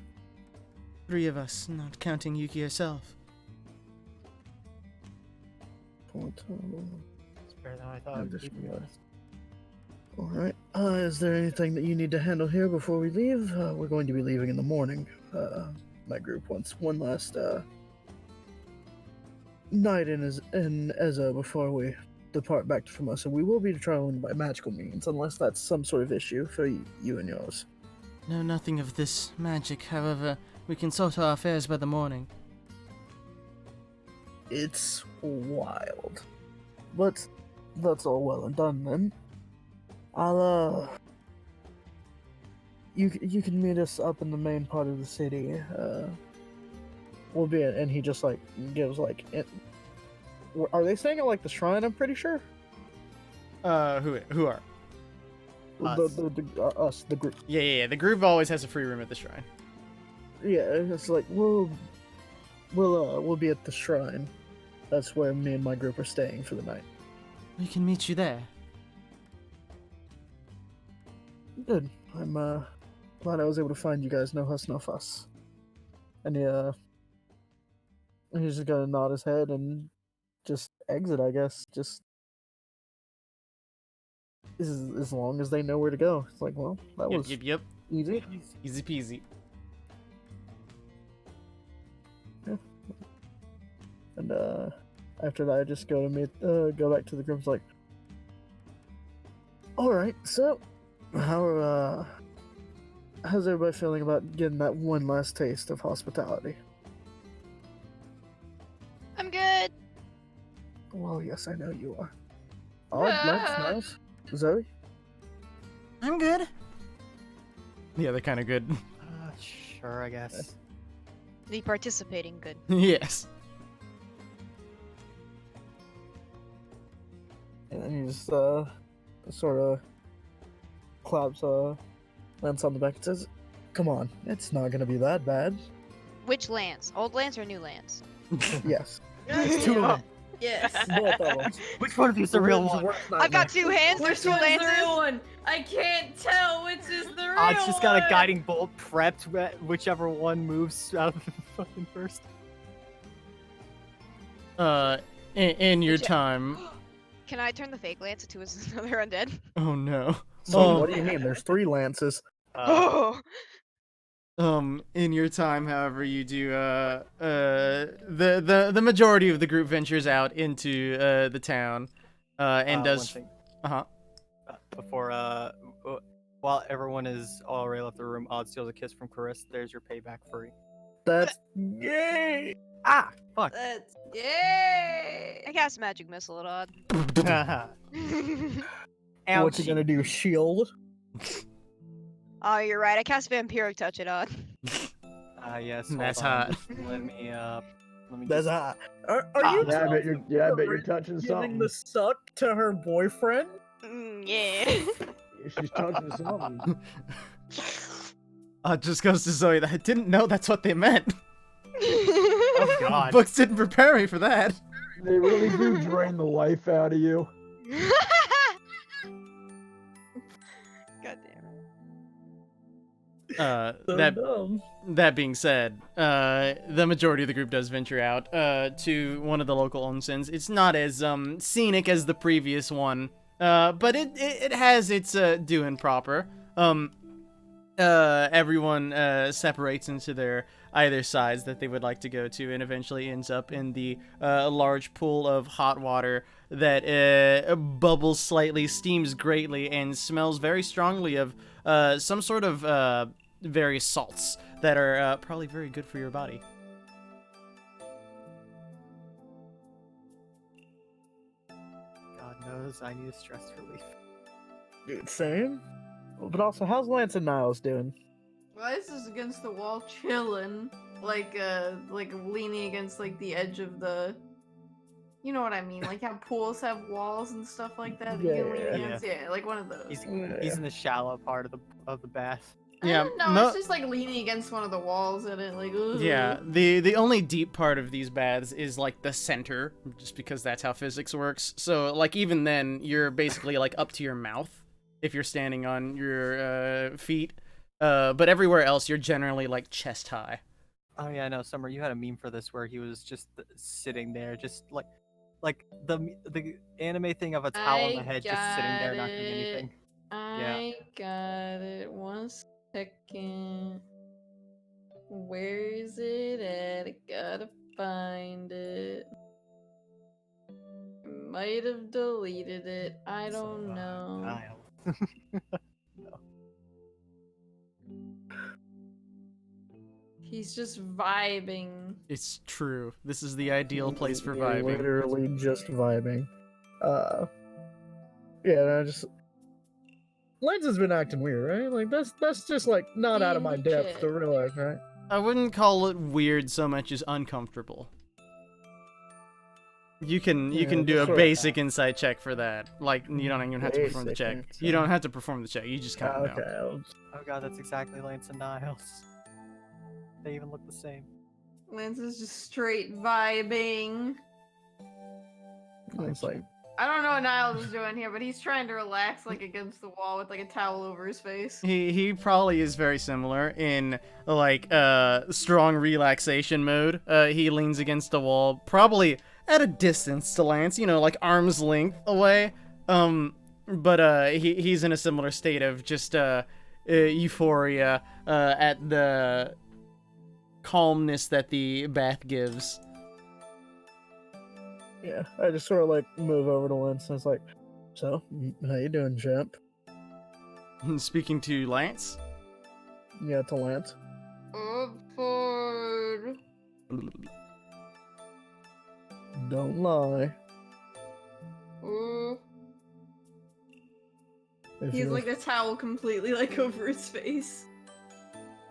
3 of us, not counting Yuki herself. It's better than I thought it would be, to be honest. Alright, is there anything that you need to handle here before we leave? We're going to be leaving in the morning. My group wants one last night in Ezzo before we depart back to Formosa. We will be traveling by magical means, unless that's some sort of issue for you and yours. No, nothing of this magic. However, we can sort our affairs by the morning. It's wild. But that's all well and done then. I'll you can meet us up in the main part of the city. We'll be and he just like gives like are they staying at like the shrine? I'm pretty sure. Who are? Us. Us, the group. Yeah. The group always has a free room at the shrine. Yeah, it's like we'll be at the shrine. That's where me and my group are staying for the night. We can meet you there. Good. I'm glad I was able to find you guys. No huss, no fuss. And he's just gonna nod his head and just exit, I guess. Just as long as they know where to go. It's like, well, that was Yep. easy. Easy peasy. Yeah. And after that, I just go back to the group. It's like, all right, so how's everybody feeling about getting that one last taste of hospitality? I'm good. Well, yes, I know you are. Odd, Lex, Niles, Zoe? I'm good. Yeah, they're kind of good. Sure, I guess. The participating good. Yes. And then he just sort of claps Lance on the back and says, "Come on, it's not gonna be that bad." Which Lance? Old Lance or new Lance? Yes, Yes. two of them. Yes. Both of them. Which one of you is the real Lynn's one? worst I've got nightmare. two hands. There's Which two one's the real Lances. one? I can't tell which is the real Odds just got a one. guiding bolt prepped, whichever one moves out of the fucking first. In your Which- time. Can I turn the fake Lance into another undead? Oh no. So what do you mean? There's 3 Lances. Oh. In your time, however, you do the majority of the group ventures out into the town, and One does thing, uh-huh. before while everyone is already left the room, Odd steals a kiss from Chris. There's your payback free. That's yay. Ah, fuck. That's yay. I cast magic missile at Odd. What you gonna do? Shield? Oh, you're right. I cast vampiric touch at Odd. Yes. That's hold on. hot. Let me That's just- hot. Are Ah, you Yeah, I bet telling you're me Corinne touching giving something. the suck to her boyfriend? Yeah. She's touching something. Just goes to Zoe. I didn't know that's what they meant. Oh god. Books didn't prepare me for that. They really do drain the life out of you. God damn it. So That dumb. That being said, the majority of the group does venture out to one of the local onsens. It's not as scenic as the previous one, but it has its due and proper. Everyone separates into their either sides that they would like to go to, and eventually ends up in the large pool of hot water that bubbles slightly, steams greatly, and smells very strongly of some sort of various salts that are probably very good for your body. God knows I need a stress relief. Dude, same. But also, how's Lance and Niles doing? Why is this against the wall chilling? Like leaning against like the edge of the. You know what I mean? Like how pools have walls and stuff like that. That you can lean Yeah. against. Yeah, like one of those. He's in the shallow part of the bath. Yeah, No, it's just like leaning against one of the walls in it, like. Ugh. Yeah, the only deep part of these baths is like the center, just because that's how physics works. So like even then, you're basically like up to your mouth if you're standing on your feet. But everywhere else, you're generally like chest high. Oh yeah, no, Summer, you had a meme for this where he was just sitting there, just like the anime thing of a towel on the I head, just sitting there, not got doing anything. I got it. 1 second. Where is it at? I gotta find it. Might have deleted it. I don't know. Niall. He's just vibing. It's true. This is the ideal place for You're vibing. Literally just vibing. Yeah, I just. Lance has been acting weird, right? Like that's just like not out of my depth to realize, right? I wouldn't call it weird so much as uncomfortable. You can Yeah, do a that's what- basic insight check for that. Like you don't even have to perform the Basic check. insight. You don't have to perform the check. You just kind of know. Okay. Oh god, that's exactly Lance and Niles. They even look the same. Lance is just straight vibing. It's like I don't know what Niles is doing here, but he's trying to relax like against the wall with like a towel over his face. He probably is very similar in like strong relaxation mode. He leans against the wall, probably at a distance to Lance, like arm's length away. But he's in a similar state of just euphoria at the calmness that the bath gives. yeah, I just sort of like move over to Lance and it's like, so how you doing, champ? Speaking to Lance. Yeah, to Lance. Bored. Don't lie. Ooh. If He's you were, like the towel completely like over his face.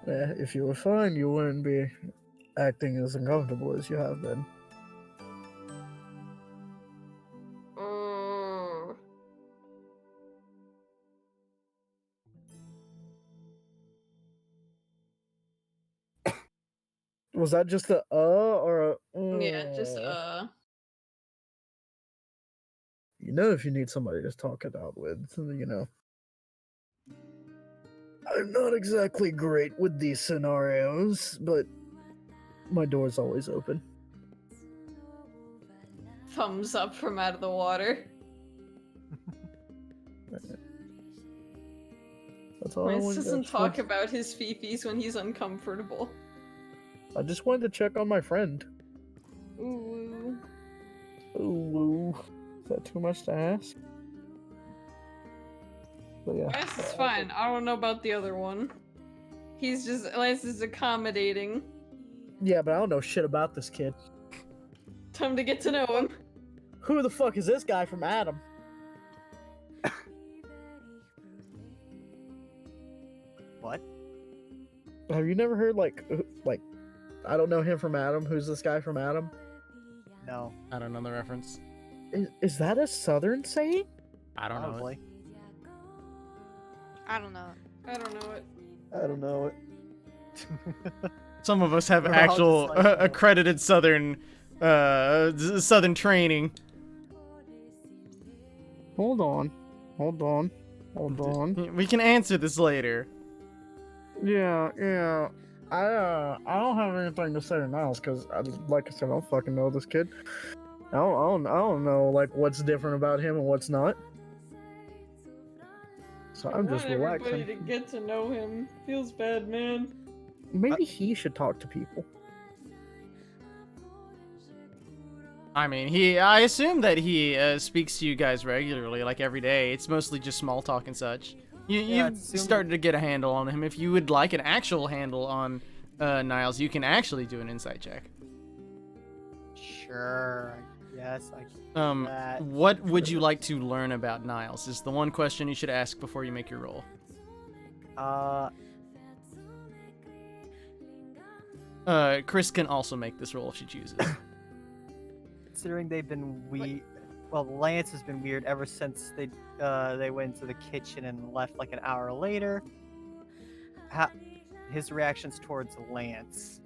yeah, if you were fine, you wouldn't be acting as uncomfortable as you have been. Was that just a or a? Yeah, just You know, if you need somebody to talk it out with, you know. I'm not exactly great with these scenarios, but my door's always open. thumbs up from out of the water. That's all I Lance wanted. doesn't talk about his fifis when he's uncomfortable. I just wanted to check on my friend. Ooh. Ooh, is that too much to ask? But yeah. Lance is fine. I don't know about the other one. Lance is accommodating. Yeah, but I don't know shit about this kid. Time to get to know him. Who the fuck is this guy from Adam? What? Have you never heard like I don't know him from Adam. Who's this guy from Adam? No. I don't know the reference. Is that a Southern saying? I don't know it. Probably. I don't know. I don't know it. I don't know it. Some of us have We're all actual just like, accredited Southern training. Hold on. We can answer this later. Yeah. I don't have anything to say to Niles because, like I said, I don't fucking know this kid. I don't know like what's different about him and what's not. So I'm just everybody relaxing. to get to know him. Feels bad, man. Maybe he should talk to people. I mean, I assume that he speaks to you guys regularly, like every day. It's mostly just small talk and such. You've started to get a handle on him. If you would like an actual handle on Niles, you can actually do an insight check. Sure. Yes, I can do that. What would you like to learn about Niles? Is the one question you should ask before you make your roll. Chris can also make this roll if she chooses. Considering they've been well, Lance has been weird ever since they went into the kitchen and left like an hour later. His reactions towards Lance.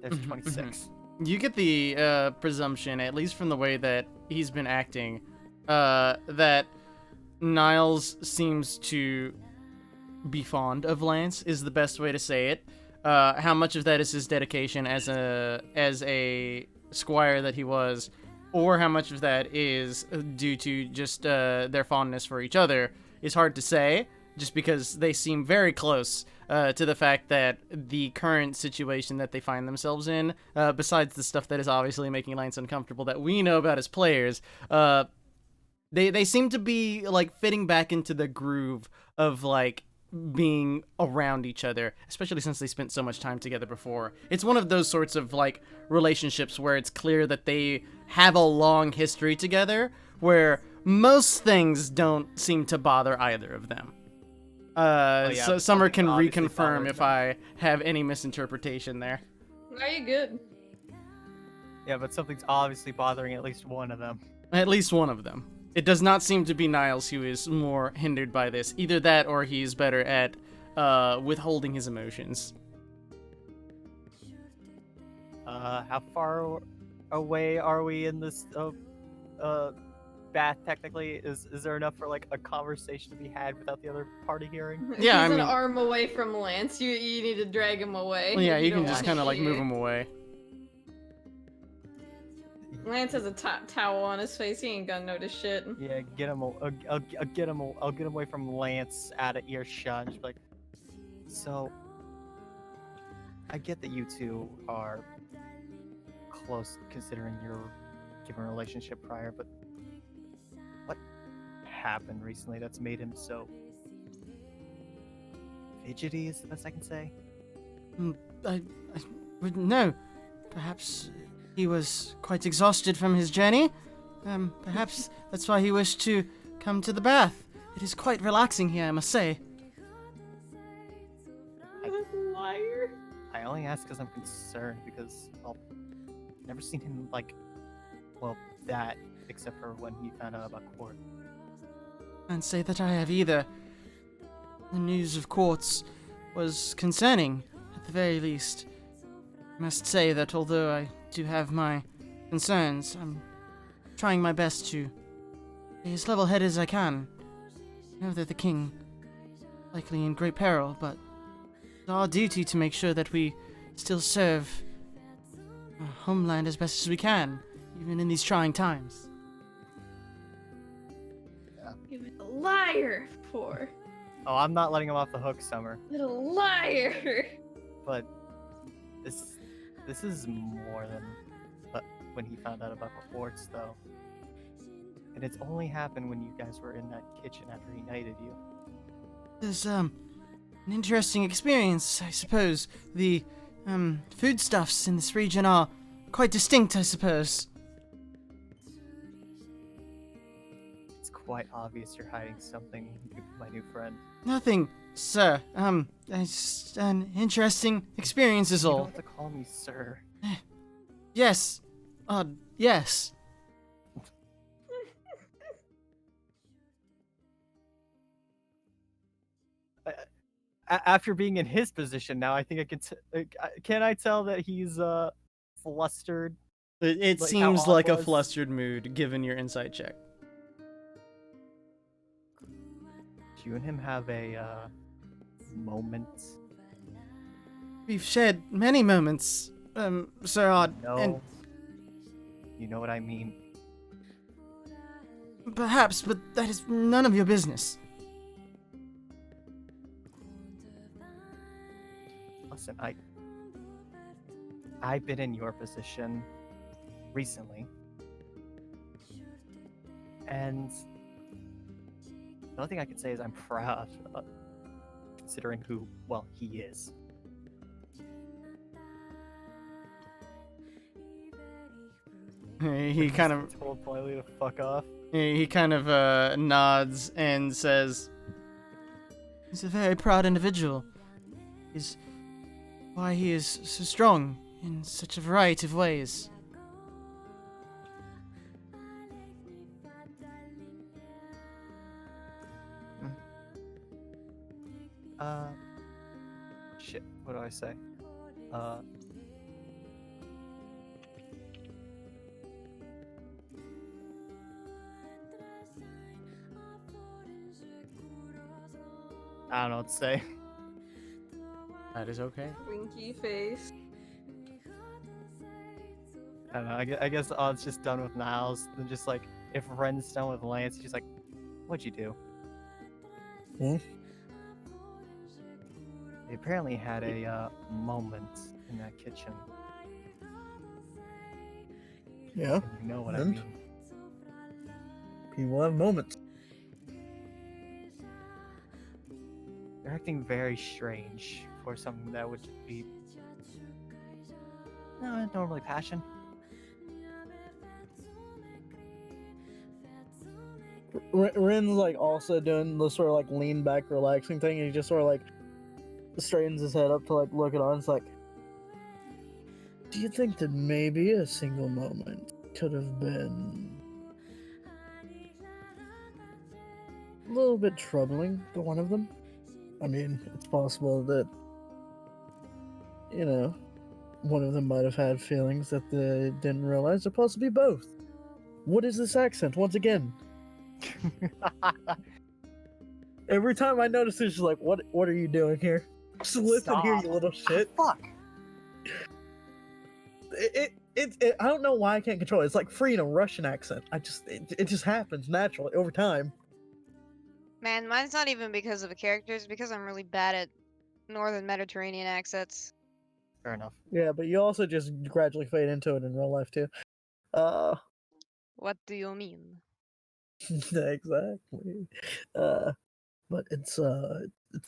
There's 26. You get the presumption, at least from the way that he's been acting, that Niles seems to be fond of Lance, is the best way to say it. How much of that is his dedication as a squire that he was, or how much of that is due to just their fondness for each other is hard to say, just because they seem very close to the fact that the current situation that they find themselves in, besides the stuff that is obviously making Lance uncomfortable that we know about as players, they seem to be like fitting back into the groove of like being around each other, especially since they spent so much time together before. It's one of those sorts of like relationships where it's clear that they have a long history together, where most things don't seem to bother either of them. So Summer can reconfirm if I have any misinterpretation there. Are you good? Yeah, but something's obviously bothering at least one of them. At least one of them. It does not seem to be Niles who is more hindered by this. Either that or he's better at withholding his emotions. How far away are we in this bath technically? Is there enough for like a conversation to be had without the other party hearing? Yeah, He's I mean, an arm away from Lance. You need to drag him away. well, yeah, you don't can just want kind of like to. move him away. Lance has a towel on his face. He ain't gonna notice shit. Yeah, get him. I'll get him. I'll get him away from Lance out of earshot. And just be like, so I get that you two are close considering your given relationship prior, but what happened recently that's made him so fidgety is the best I can say? I would know. Perhaps he was quite exhausted from his journey. Perhaps that's why he wished to come to the bath. It is quite relaxing here, I must say. Liar. I only ask because I'm concerned because I've never seen him like, well, that except for when he found out about court. Can't say that I have either. The news of courts was concerning at at the very least, I must say that although I do have my concerns, I'm trying my best to be as level-headed as I can. I know that the king is likely in great peril, but it's our duty to make sure that we still serve our homeland as best as we can, even in these trying times. You're a liar, poor Oh, I'm not letting him off the hook, Summer. little liar. But this is more than when he found out about the forts, though. And it's only happened when you guys were in that kitchen after he knighted you. There's an interesting experience, I suppose. The foodstuffs in this region are quite distinct, I suppose. It's quite obvious you're hiding something, my new friend. Nothing, sir. It's just an interesting experience is You all. don't have to call me sir. Yes. Yes. After being in his position now, I think I can. Can I tell that he's flustered? It Like how seems Odd like a was? flustered mood, given your insight check. Do you and him have a moment? We've shared many moments, Sir Odd, No. and You know what I mean. perhaps, but that is none of your business. Listen, I've been in your position recently, and the only thing I can say is I'm proud, considering who, well, he is. He kind of told politely to fuck off. he kind of nods and says, "He's a very proud individual. Is why he is so strong in such a variety of ways." Shit, what do I say? I don't know what to say. That is okay. Winky face. I don't know, I guess Odd's just done with Niles, then just like, if Ren's done with Lance, she's like, what'd you do? Hmm? They apparently had a moment in that kitchen. Yeah, And you know what I And? mean. people have moments. You're acting very strange for something that would be normally passion. Rin's like also doing the sort of like lean back, relaxing thing. And he just sort of like straightens his head up to like look it on. It's like, do you think that maybe a single moment could have been a little bit troubling to one of them? I mean, it's possible that, you know, one of them might have had feelings that they didn't realize, or possibly both. What is this accent? Once again, every time I notice this, she's like, "What are you doing here? Just listen here, you little shit." Fuck. I don't know why I can't control it. It's like freeing a Russian accent. It just happens naturally over time. Man, mine's not even because of the characters, because I'm really bad at Northern Mediterranean accents. Fair enough. Yeah, but you also just gradually fade into it in real life too. What do you mean? Exactly. But it's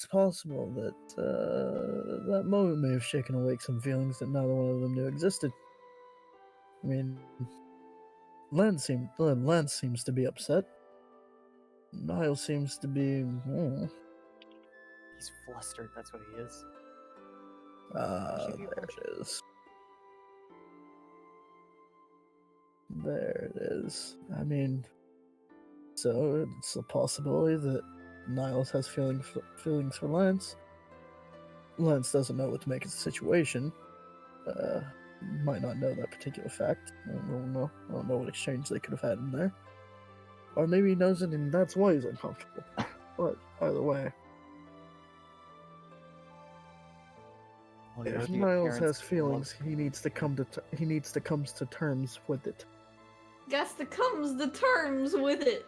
possible that that moment may have shaken awake some feelings that neither one of them knew existed. I mean, Lance seems to be upset. Niall seems to be. He's flustered, that's what he is. There it is. There it is. I mean, so it's a possibility that Niles has feelings for Lance. Lance doesn't know what to make of the situation. Might not know that particular fact. I don't know. I don't know what exchange they could have had in there. Or maybe he knows it and that's why he's uncomfortable. But either way, Well, you know, if the Niles appearance has of feelings, he needs to come to terms with it. Guess the comes the terms with it.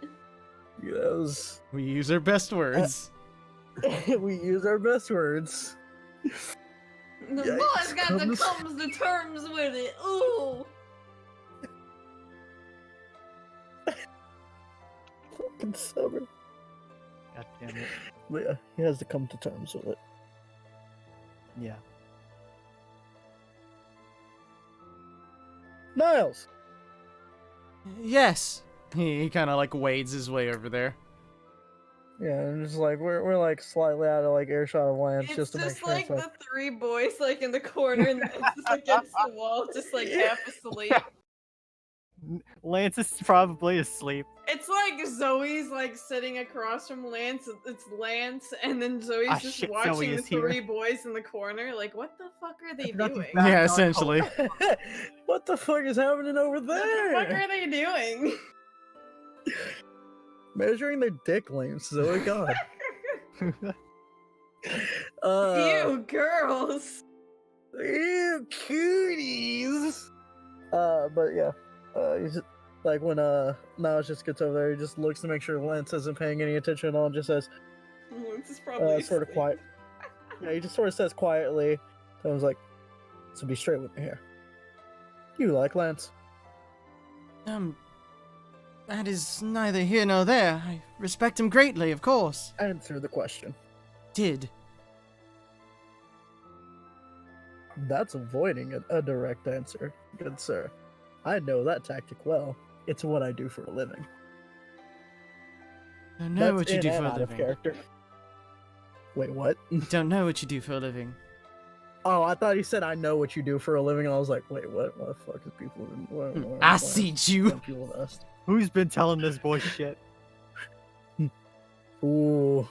Yes. We use our best words. We use our best words. The Yikes, boss got the comes- comes the terms with it. Ooh. Fucking summer. God damn it. But yeah, he has to come to terms with it. Yeah. Niles! Yes. He kind of like wades his way over there. Yeah, and just like we're like slightly out of like earshot of Lance It's just to make just sure like it's like the three boys like in the corner and it's just against the wall, just like half asleep. Lance is probably asleep. It's like Zoe's like sitting across from Lance. It's Lance, and then Zoe's Ah, just shit, watching Zoe the is here. three boys in the corner. Like, what the fuck are they forgot he's doing? back. Yeah, on essentially. what the fuck is happening over What the fuck there? are they doing? Measuring their dick lengths, Zoe, God. You girls. Ew, cuties. But yeah, he's just, like when Niles just gets over there, he just looks to make sure Lance isn't paying any attention at all, and just says, Lance is probably sort of asleep. quiet. Yeah, he just sort of says quietly. I was like, "So be straight with me here. You like Lance?" That is neither here nor there. I respect him greatly, of course. Answer the question. Did. That's avoiding a direct answer, good sir. I know that tactic well. It's what I do for a living. Don't know what you in do and for a out of living. character. Wait, what? Don't know what you do for a living. Oh, I thought he said I know what you do for a living, and I was like, wait, what? What the fuck is people? What I see you. People asked. Who's been telling this boy shit? Ooh.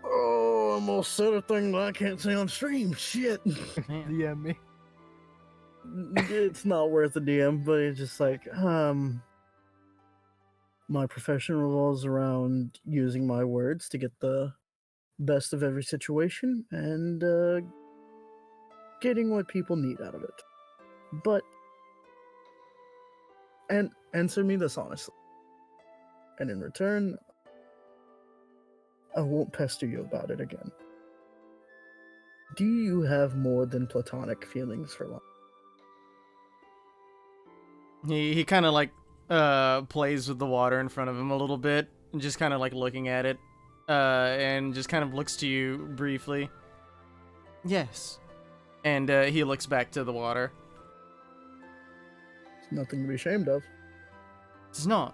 Oh, almost said a thing that I can't say on stream. Shit. Man. Yeah, me. It's not worth a DM, but it's just like, my profession revolves around using my words to get the best of every situation and getting what people need out of it. But, and answer me this honestly. And in return, I won't pester you about it again. Do you have more than platonic feelings for Lance? He kind of like plays with the water in front of him a little bit, and just kind of like looking at it, and just kind of looks to you briefly. Yes. And he looks back to the water. It's nothing to be ashamed of. It's not.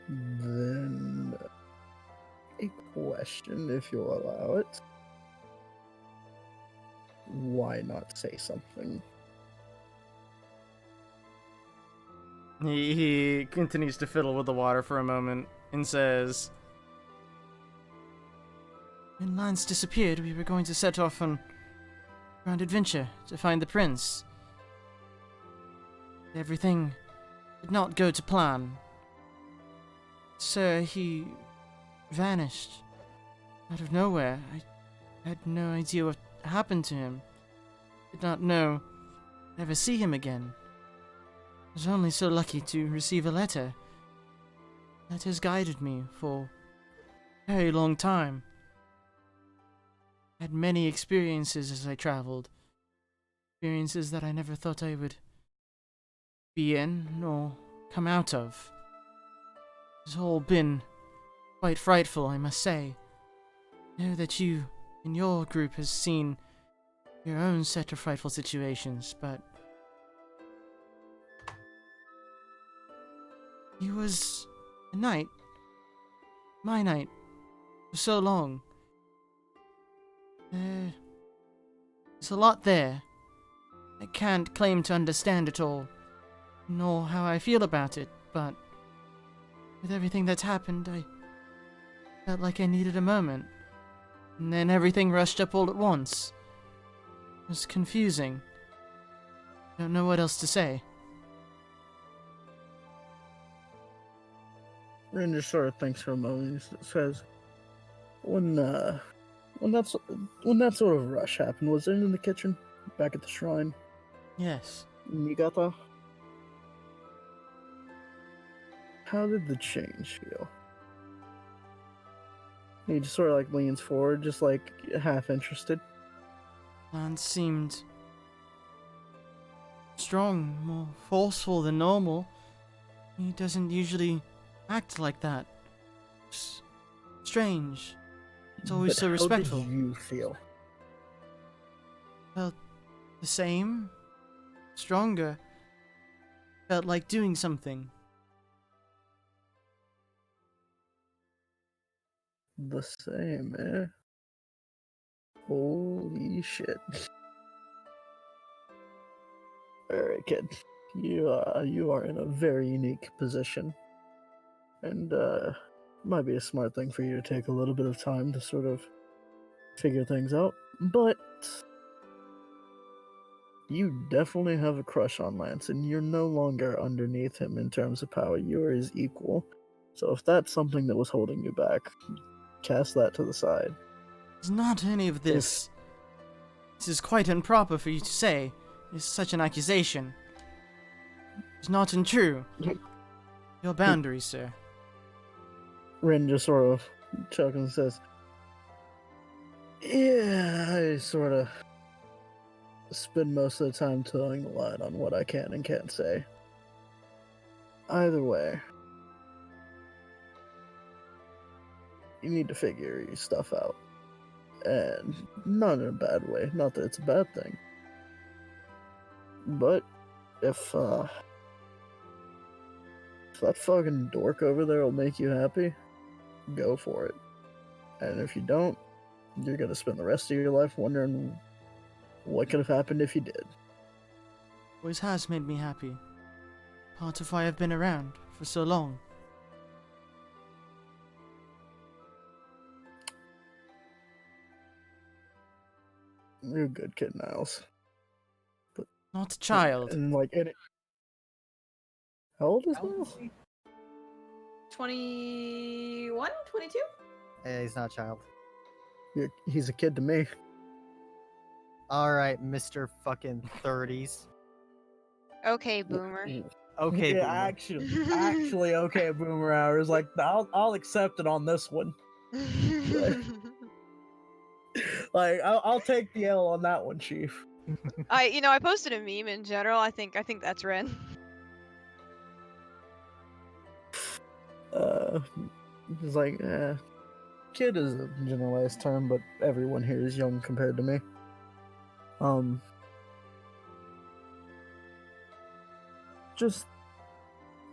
Then a question, if you'll allow it. Why not say something? He continues to fiddle with the water for a moment and says, when Lance disappeared, we were going to set off on a grand adventure to find the prince. Everything did not go to plan. Sir, he vanished out of nowhere. I had no idea what happened to him. Did not know I'd ever see him again. I was only so lucky to receive a letter. Letters guided me for a very long time. I had many experiences as I traveled. Experiences that I never thought I would be in nor come out of. It's all been quite frightful, I must say. I know that you in your group has seen your own set of frightful situations, but he was a knight. My knight. For so long. There's a lot there. I can't claim to understand it all, nor how I feel about it, but with everything that's happened, Felt like I needed a moment. And then everything rushed up all at once. It was confusing. Don't know what else to say. Rin just sort of thinks for a moment. He says, when that sort of rush happened, was it in the kitchen, back at the shrine? Yes. Niigata? How did the change feel? He just sort of like leans forward, just like half interested. Lance seemed strong, more forceful than normal. He doesn't usually act like that. It's strange. It's always But so respectful. How did you feel? Felt the same. Stronger. Felt like doing something. The same, eh? Holy shit. Alright, kid. You are in a very unique position. And, might be a smart thing for you to take a little bit of time to sort of figure things out. But you definitely have a crush on Lance, and you're no longer underneath him in terms of power. You are his equal. So if that's something that was holding you back, cast that to the side. It's not any of this. This is quite improper for you to say. It's such an accusation. It's not untrue. Your boundaries, sir. Rin just sort of chuckles and says, yeah, I sort of spend most of the time towing the line on what I can and can't say. Either way, you need to figure your stuff out. And not in a bad way. Not that it's a bad thing. But if that fucking dork over there will make you happy, go for it. And if you don't, you're gonna spend the rest of your life wondering what could have happened if you did. Always has made me happy. Part of why I've been around for so long. You're a good kid, Niles. Not a child. And like, how old is Niles? 21? 22? Hey, he's not a child. He's a kid to me. Alright, Mr. fucking 30s. Okay, boomer. Okay, Yeah, boomer. actually, okay, boomer hours. Like, I'll accept it on this one. Like, I'll take the L on that one, Chief. I posted a meme in general. I think that's Ren. It's like, kid is a generalized term, but everyone here is young compared to me. Just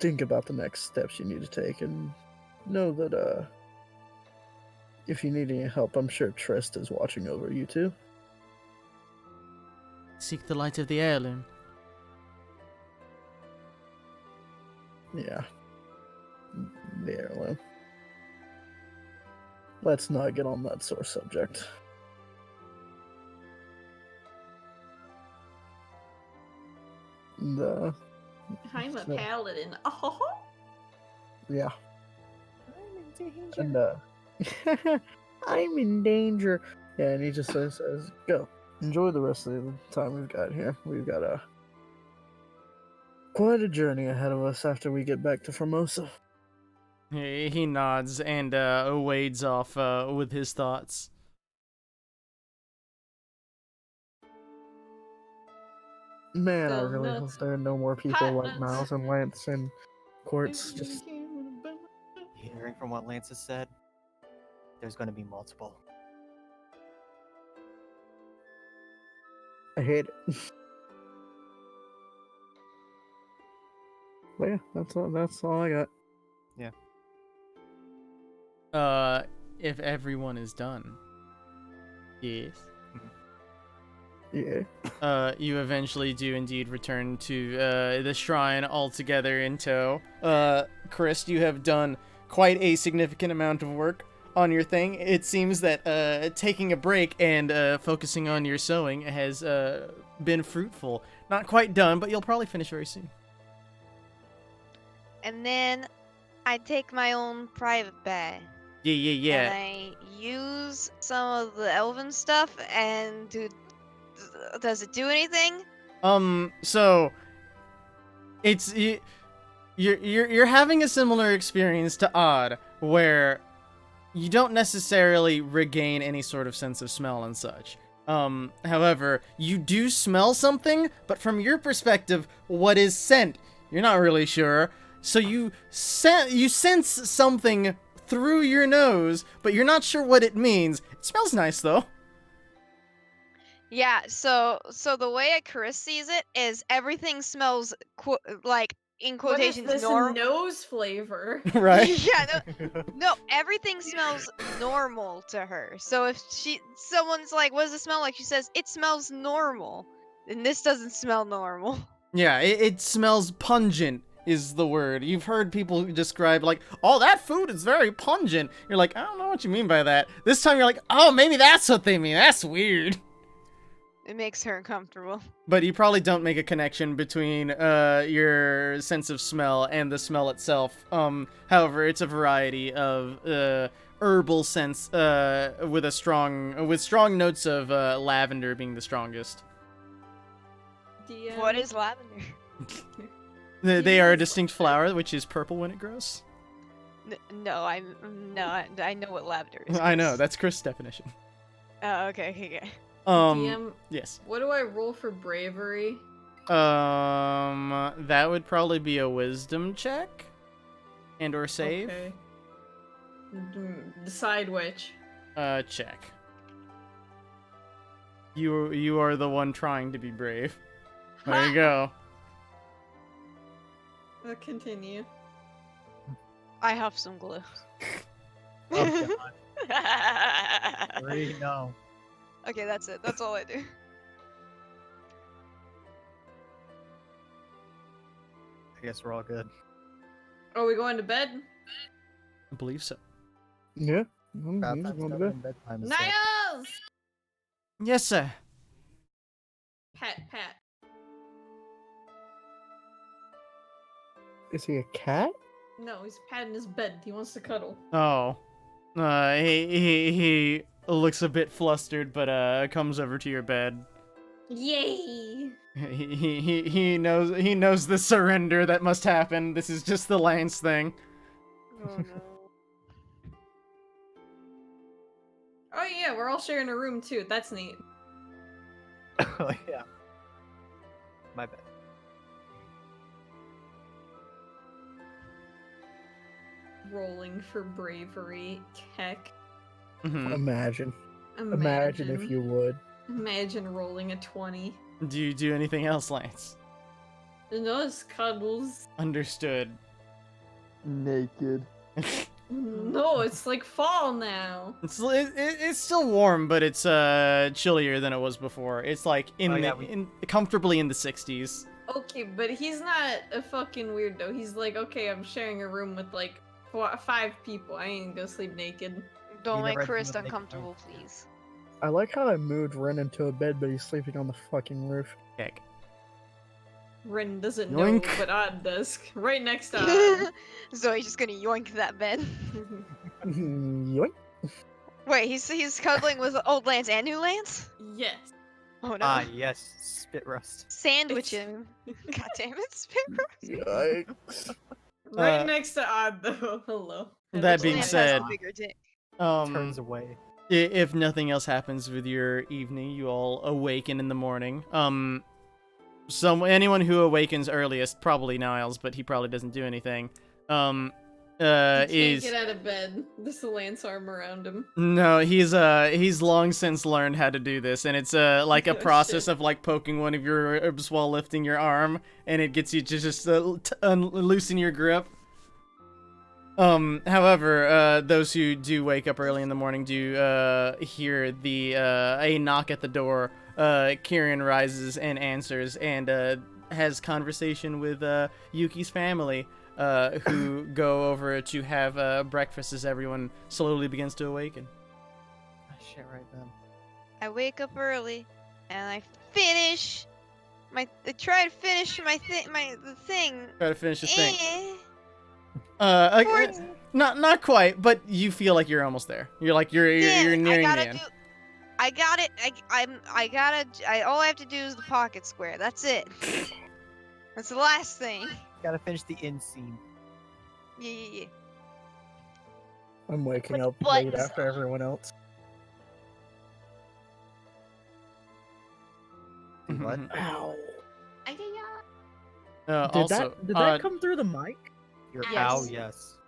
think about the next steps you need to take, and know that, if you need any help, I'm sure Trist is watching over you too. Seek the light of the heirloom. Yeah. The heirloom. Let's not get on that sore subject. And, I'm a So- paladin. Oh, yeah. And, I'm in danger. Yeah, and he just says, go. Enjoy the rest of the time we've got here. We've got quite a journey ahead of us after we get back to Formosa. He nods and wades off with his thoughts. Man, I Go really nuts. hope there are no more people Hot like nuts. Miles and Lance in courts. Just Hearing from what Lance has said, there's going to be multiple. I hate it. But yeah, that's all I got. If everyone is done. Yes. Yeah. You eventually do indeed return to the shrine all together in tow. Chris, you have done quite a significant amount of work. on your thing, it seems that taking a break and focusing on your sewing has been fruitful. Not quite done, but you'll probably finish very soon. And then I take my own private bag. Yeah. And I use some of the elven stuff, and does it do anything? So it's you're having a similar experience to Odd, where you don't necessarily regain any sort of sense of smell and such. However, you do smell something, but from your perspective, what is scent? You're not really sure. So you sense something through your nose, but you're not sure what it means. It smells nice though. Yeah, so the way a Chris sees it is everything smells like in What is quotations this normal. nose flavor? Right? Yeah, no, everything smells normal to her. So if someone's like, "What does it smell like?" She says, "It smells normal," and this doesn't smell normal. Yeah, it smells pungent is the word. You've heard people describe like, "Oh, that food is very pungent." You're like, "I don't know what you mean by that." This time you're like, "Oh, maybe that's what they mean. That's weird." It makes her uncomfortable. But you probably don't make a connection between your sense of smell and the smell itself. However, it's a variety of herbal scents with strong notes of lavender being the strongest. What is lavender? They are a distinct flower, which is purple when it grows. No, I know what lavender is. I know, Chris. that's Chris' definition. Oh, okay. DM, Yes. what do I roll for bravery? That would probably be a wisdom check and or save. Okay. Decide which. Check. You are the one trying to be brave. There you go. Continue. I have some glue. Oh, God. 3, no. Okay, that's it. That's all I do. I guess we're all good. Are we going to bed? I believe so. Yeah. About He's time going to stuff bed. and bedtime is Niles! Yes, sir. Pat. Is he a cat? No, he's patting his bed. He wants to cuddle. Oh. He looks a bit flustered, but comes over to your bed. Yay! He knows the surrender that must happen. This is just the Lance thing. Oh no. Oh yeah, we're all sharing a room too. That's neat. Oh, yeah. My bad. Rolling for bravery. Heck. Mhm. Imagine if you would. Imagine rolling a 20. Do you do anything else, Lance? Those cuddles. Understood. Naked. No, it's like fall now. It's still warm, but it's chillier than it was before. It's like comfortably in the 60s. Okay, but he's not a fucking weirdo. He's like, okay, I'm sharing a room with like 5 people. I ain't gonna sleep naked. Don't You make never Chris do make uncomfortable, please. I like how I moved Ren into a bed, but he's sleeping on the fucking roof. Heck. Ren doesn't Yoink. know, but Odd does. Right next to Odd. Zoe's just gonna yoink that bed. Yoink. Wait, he's cuddling with old Lance and new Lance? Yes. Oh no. Ah, yes. Spit rust. Sandwich him. God damn it, Spit. Yikes. Right next to Odd, though. Hello. That being Lance has said, a bigger dick. Turns away. If nothing else happens with your evening, you all awaken in the morning. Anyone who awakens earliest, probably Niles, but he probably doesn't do anything. He can't Is get out of bed. This lance arm around him. no, he's long since learned how to do this, and it's like a Oh, process shit. of like poking one of your ribs while lifting your arm, and it gets you to just loosen your grip. However, those who do wake up early in the morning do hear a knock at the door. Kieran rises and answers and has conversation with Yuki's family. who go over to have breakfast as everyone slowly begins to awaken. Ah, shit, right then. I wake up early, and I finish I try to finish the thing. Try to finish the thing. Eh. Not quite, but you feel like you're almost there. You're Damn, nearing the end. I got it. All I have to do is the pocket square. That's it. That's the last thing. Gotta finish the end scene. Yeah. I'm waking Put up late buttons after everyone else. Do what? Ow. Also, Did that come through the mic? Your Yes. ow, yes.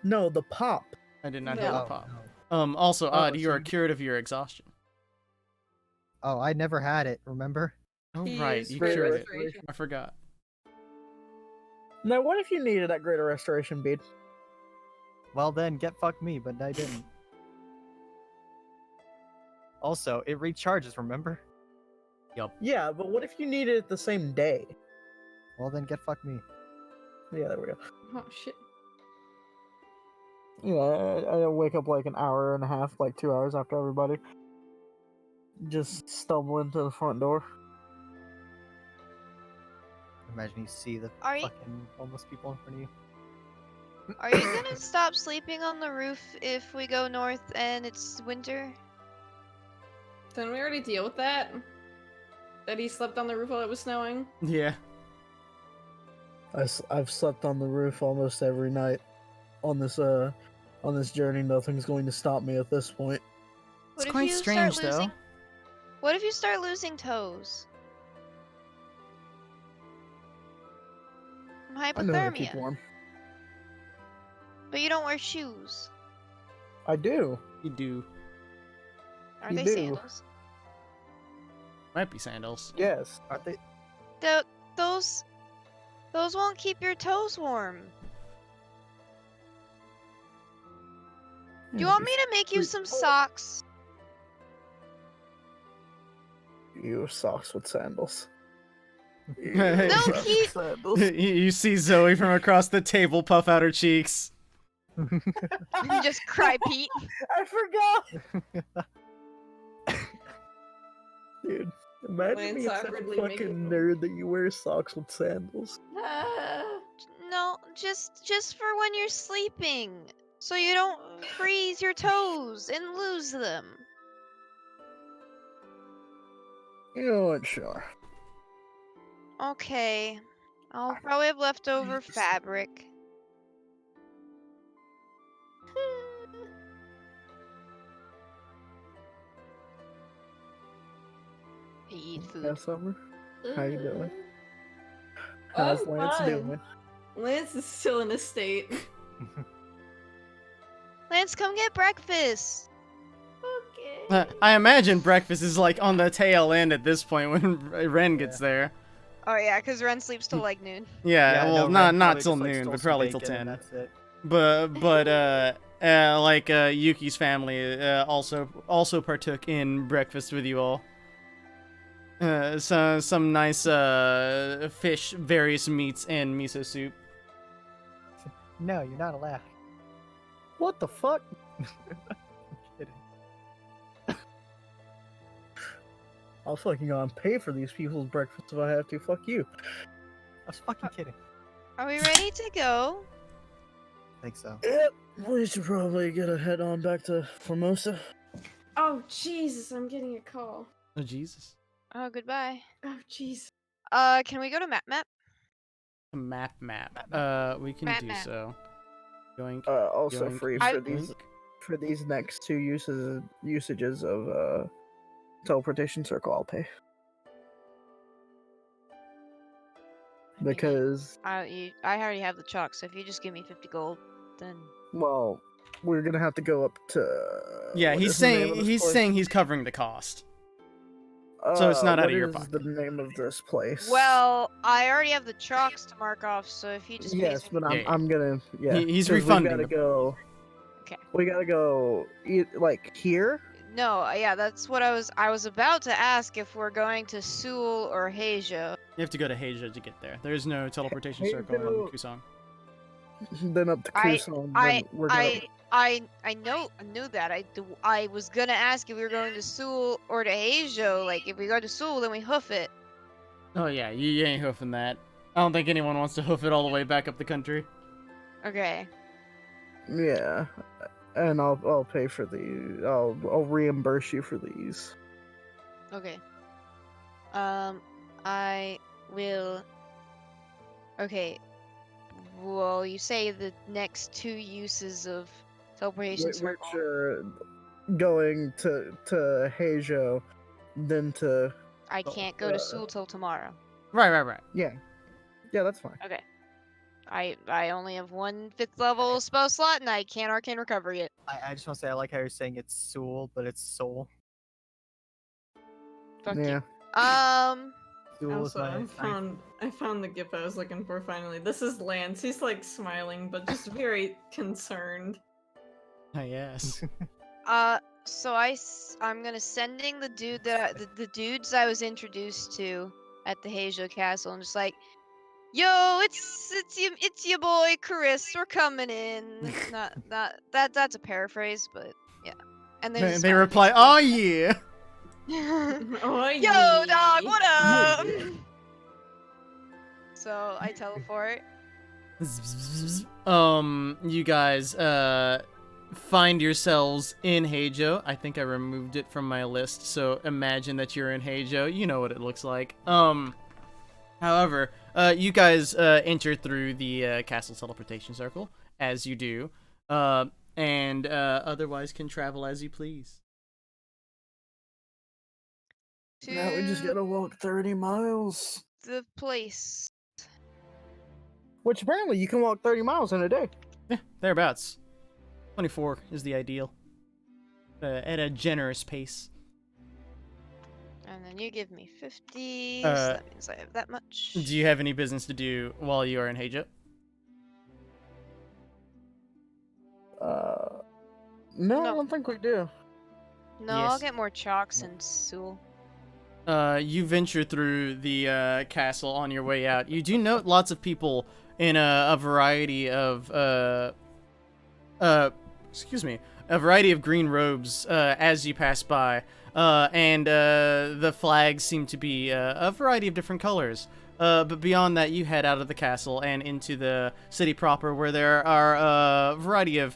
No, the pop. I did not No. hear the Oh, pop. no. Also, Oh, Odd, you so are you- cured of your exhaustion. Oh, I never had it, remember? Oh, He right, is you great cured it. restoration. I forgot. Now, what if you needed that greater restoration bead? Well then, get fuck me, but I didn't. Also, it recharges, remember? Yeah, but what if you needed it the same day? Well then, get fuck me. Yeah, there we go. Oh shit. Yeah, I wake up like an hour and a half, like 2 hours after everybody. Just stumble into the front door. Imagine you see the Are you- fucking homeless people in front of you. Are you gonna stop sleeping on the roof if we go north and it's winter? Didn't we already deal with that? That he slept on the roof while it was snowing? Yeah. I've slept on the roof almost every night on this journey. Nothing's going to stop me at this point. What if quite you strange, start losing? What if you start losing toes? From I know how to keep hypothermia. warm. But you don't wear shoes. I do. You do. Are You they do. sandals? Might be sandals. Yes. Aren't they? Those won't keep your toes warm. Do you want me to make you some socks? You socks with sandals. No, Socks he- with sandals. You see Zoe from across the table puff out her cheeks. Just cry, Pete. I forgot. Dude, imagine Lance being such a awkwardly fucking making- nerd that you wear socks with sandals. No, just for when you're sleeping, so you don't freeze your toes and lose them. You know what? Sure. Okay, I'll probably have leftover fabric. I eat Yeah, food. Summer. How you doing? How's I'm Lance fine. doing? Lance is still in a state. Lance, come get breakfast. Okay. I imagine breakfast is like on the tail end at this point when Ren gets there. Oh yeah, because Ren sleeps till like noon. Yeah, no, well, Ren not probably till just, like, noon, stole but some probably till bacon and 10. That's it. Like Yuki's family also partook in breakfast with you all. So some nice fish, various meats, and miso soup. No, you're not allowed. What the fuck? I'm kidding. I'll fucking go and pay for these people's breakfast if I have to. Fuck you. I was fucking kidding. Are we ready to go? I think so. Yep. We should probably get a head on back to Formosa. Oh Jesus, I'm getting a call. Oh Jesus. Oh, goodbye. Oh jeez. Can we go to Map? Map. We can Map, do map. so. Going. Also yoink, free yoink, for these next two usages of teleportation circle. I'll pay because I already have the chalk, so if you just give me 50 gold, then well, we're gonna have to go up to. Yeah, what he's is the name of saying this he's place? saying he's covering the cost. so it's not out what of your is pocket. the name of this place? well, I already have the chalks to mark off. So if you just yes, pays me- but Yeah, yeah. I'm gonna He's 'cause refunding We the- gotta go. Okay. We gotta go. Like here. No, yeah, that's what I was about to ask if we're going to Seoul or Heija. You have to go to Heija to get there. There is no teleportation circle in Heijo- Kusong. then up to I Kusan, I then we're gonna. I knew that. I was gonna ask if we were going to Seoul or to Asia. Like if we go to Seoul, then we hoof it. Oh yeah, you ain't hoofing that. I don't think anyone wants to hoof it all the way back up the country. Okay. Yeah, and I'll pay for the. I'll reimburse you for these. Okay. I will. Okay. Well, you say the next 2 uses of teleportation Which circle. are going to Heijo, then to I can't go to Seoul till tomorrow. Right. yeah, that's fine. Okay. I only have 1 5th level spell slot, and I can't arcane recovery it. I just want to say I like how you're saying it's Soul, but it's Soul. Fuck Yeah. you. Soul is Also, my. I found the gif I was looking for finally. This is Lance. He's like smiling, but just very concerned. Oh yes. So I'm gonna sending the dude that the dudes I was introduced to at the Heijo Castle, and just like, yo, it's your boy Chris. We're coming in. Not that's a paraphrase, but yeah. And then They reply, "Oh yeah." Oh, Yo, dog, what up? Yeah. So I teleport. You guys find yourselves in Heijo. I think I removed it from my list, so imagine that you're in Heijo. You know what it looks like. However, you guys enter through the castle teleportation circle, as you do, and otherwise can travel as you please. Now we just To gotta walk 30 miles. the place. Which apparently you can walk 30 miles in a day. Yeah, thereabouts. 24 is the ideal. At a generous pace. And then you give me 50, Uh, so that means I have that much. Do you have any business to do while you are in Heijo? No, I No. don't think we do. No, I'll Yes. get more chalks in Seoul. You venture through the castle on your way out. You do note lots of people in a variety of a variety of green robes as you pass by, and the flags seem to be a variety of different colors. But beyond that, you head out of the castle and into the city proper, where there are a variety of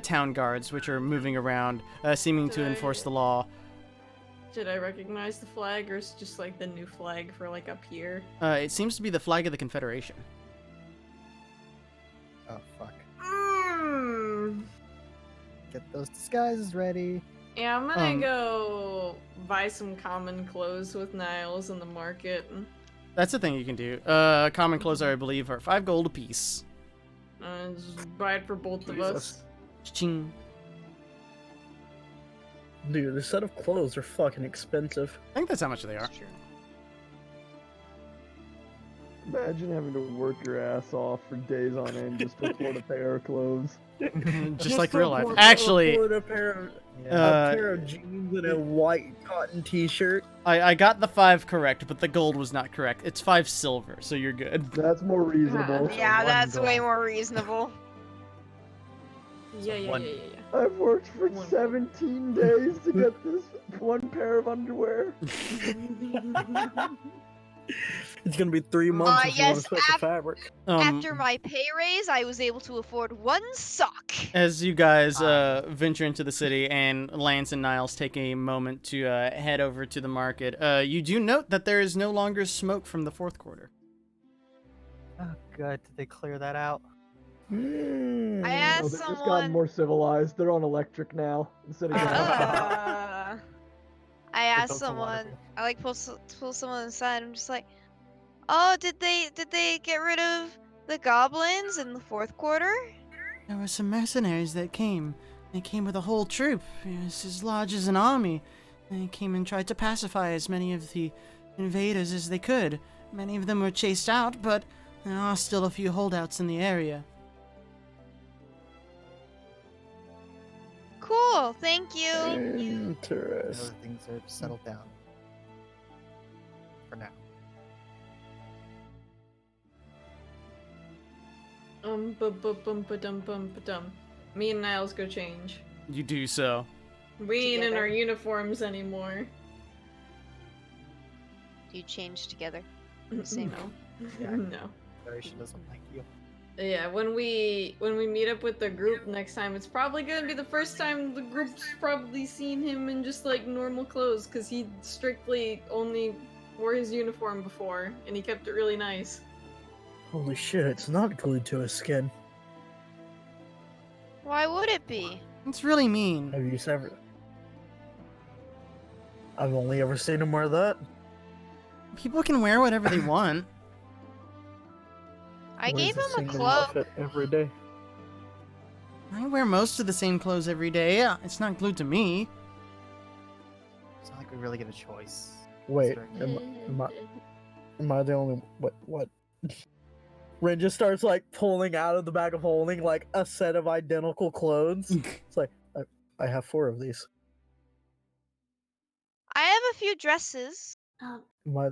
town guards which are moving around, seeming to enforce the law. Did I recognize the flag, or is it just like the new flag for like up here? It seems to be the flag of the Confederation. Oh fuck. Mm. Get those disguises ready. Yeah, I'm gonna Um, go buy some common clothes with Niles in the market. That's the thing you can do. Common clothes, I believe, are 5 gold apiece. Just buy it for both of Jesus. us. Ching. Dude, a set of clothes are fucking expensive. I think that's how much they are. That's true. Imagine having to work your ass off for days on end just to afford a pair of clothes. Just like real life. afford- Actually, afford a pair of jeans and a white cotton t-shirt. I got the 5 correct, but the gold was not correct. It's 5 silver, so you're good. That's more reasonable. Yeah, One that's way gold. more reasonable. Yeah. One- I've worked for One- 17 days to get this one pair of underwear. It's gonna be 3 months if you want yes, to switch the fabric. After my pay raise, I was able to afford 1 sock. As you guys venture into the city and Lance and Niles take a moment to head over to the market, you do note that there is no longer smoke from the 4th quarter. Oh, good. Did they clear that out? I Oh, asked they've just gotten someone. more civilized. They're on electric now instead of gas. I asked built a water someone. I like pull someone aside. I'm just like, oh, did they get rid of the goblins in the 4th quarter? There were some mercenaries that came. They came with a whole troop. It was as large as an army. They came and tried to pacify as many of the invaders as they could. Many of them were chased out, but there are still a few holdouts in the area. Cool, thank you. Interesting. Things are settled down. For now. Bum. Me and Niles go change. You do so. We ain't in Together? our uniforms anymore. Do you change together? In the same No. Yeah. No. Sorry, she doesn't like you. Yeah, when we meet up with the group next time, it's probably gonna be the first time the group's probably seen him in just like normal clothes, because he strictly only wore his uniform before, and he kept it really nice. Holy shit, it's not glued to his skin. Why would it be? It's really mean. Have you ever? I've only ever seen him wear that. People can wear whatever they want. I Wears gave the him a single cloak. outfit every day. I wear most of the same clothes every day. Yeah, it's not glued to me. It's not like we really get a choice. Wait, considering- am I the only? What? Ren just starts like pulling out of the bag of holding like a set of identical clothes. It's like I have 4 of these. I have a few dresses. My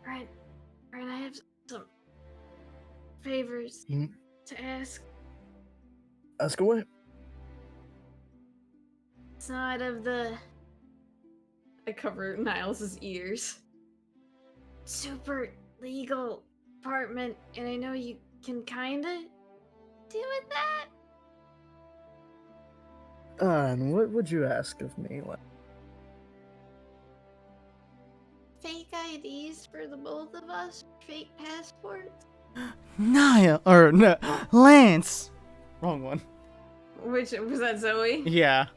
Right, I have some favors Hmm? to ask. ask away. It's not of the... I cover Niles' ears. Super legal department, and I know you can kinda do with that. And what would you ask of me? Like, Fake IDs for the both of us? Fake passports? Niall, or no, Lance. Wrong one. Which, was that Zoe? Yeah.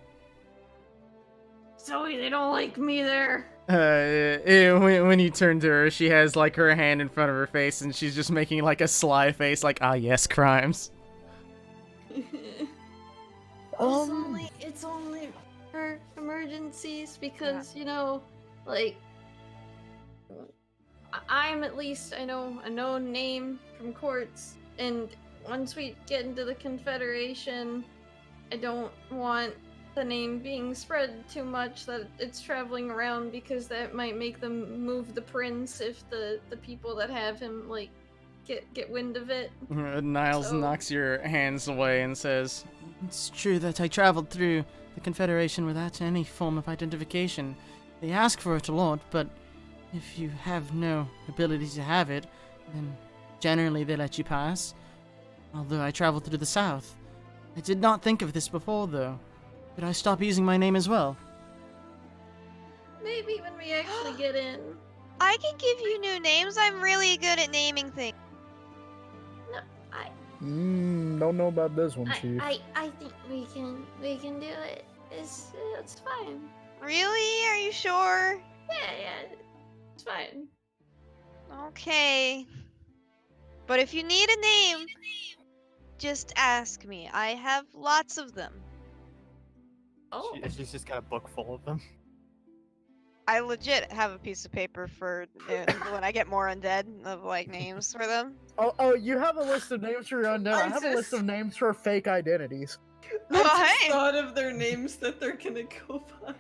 Zoe, they don't like me there. When you turn to her, she has like her hand in front of her face, and she's just making like a sly face, like, ah, yes, crimes. It's only for emergencies because, you know, like, I'm at least, I know a known name from courts, and once we get into the Confederation, I don't want the name being spread too much that it's traveling around, because that might make them move the prince if the people that have him, like, get wind of it. Niles So- knocks your hands away and says, "It's true that I traveled through the Confederation without any form of identification. They ask for it a lot, but if you have no ability to have it, then generally they let you pass. Although I traveled through the South. I did not think of this before, though. Could I stop using my name as well?" Maybe when we actually get in. I can give you new names. I'm really good at naming things. No, don't know about this one, Chief. I think we can do it. It's fine. Really? Are you sure? Yeah, it's fine. Okay. But if you need a name, just ask me. I have lots of them. Oh, She's just got a book full of them. I legit have a piece of paper for when I get more undead of like names for them. Oh, you have a list of names for your undead. I have a list of names for fake identities. I just thought of their names that they're gonna go by.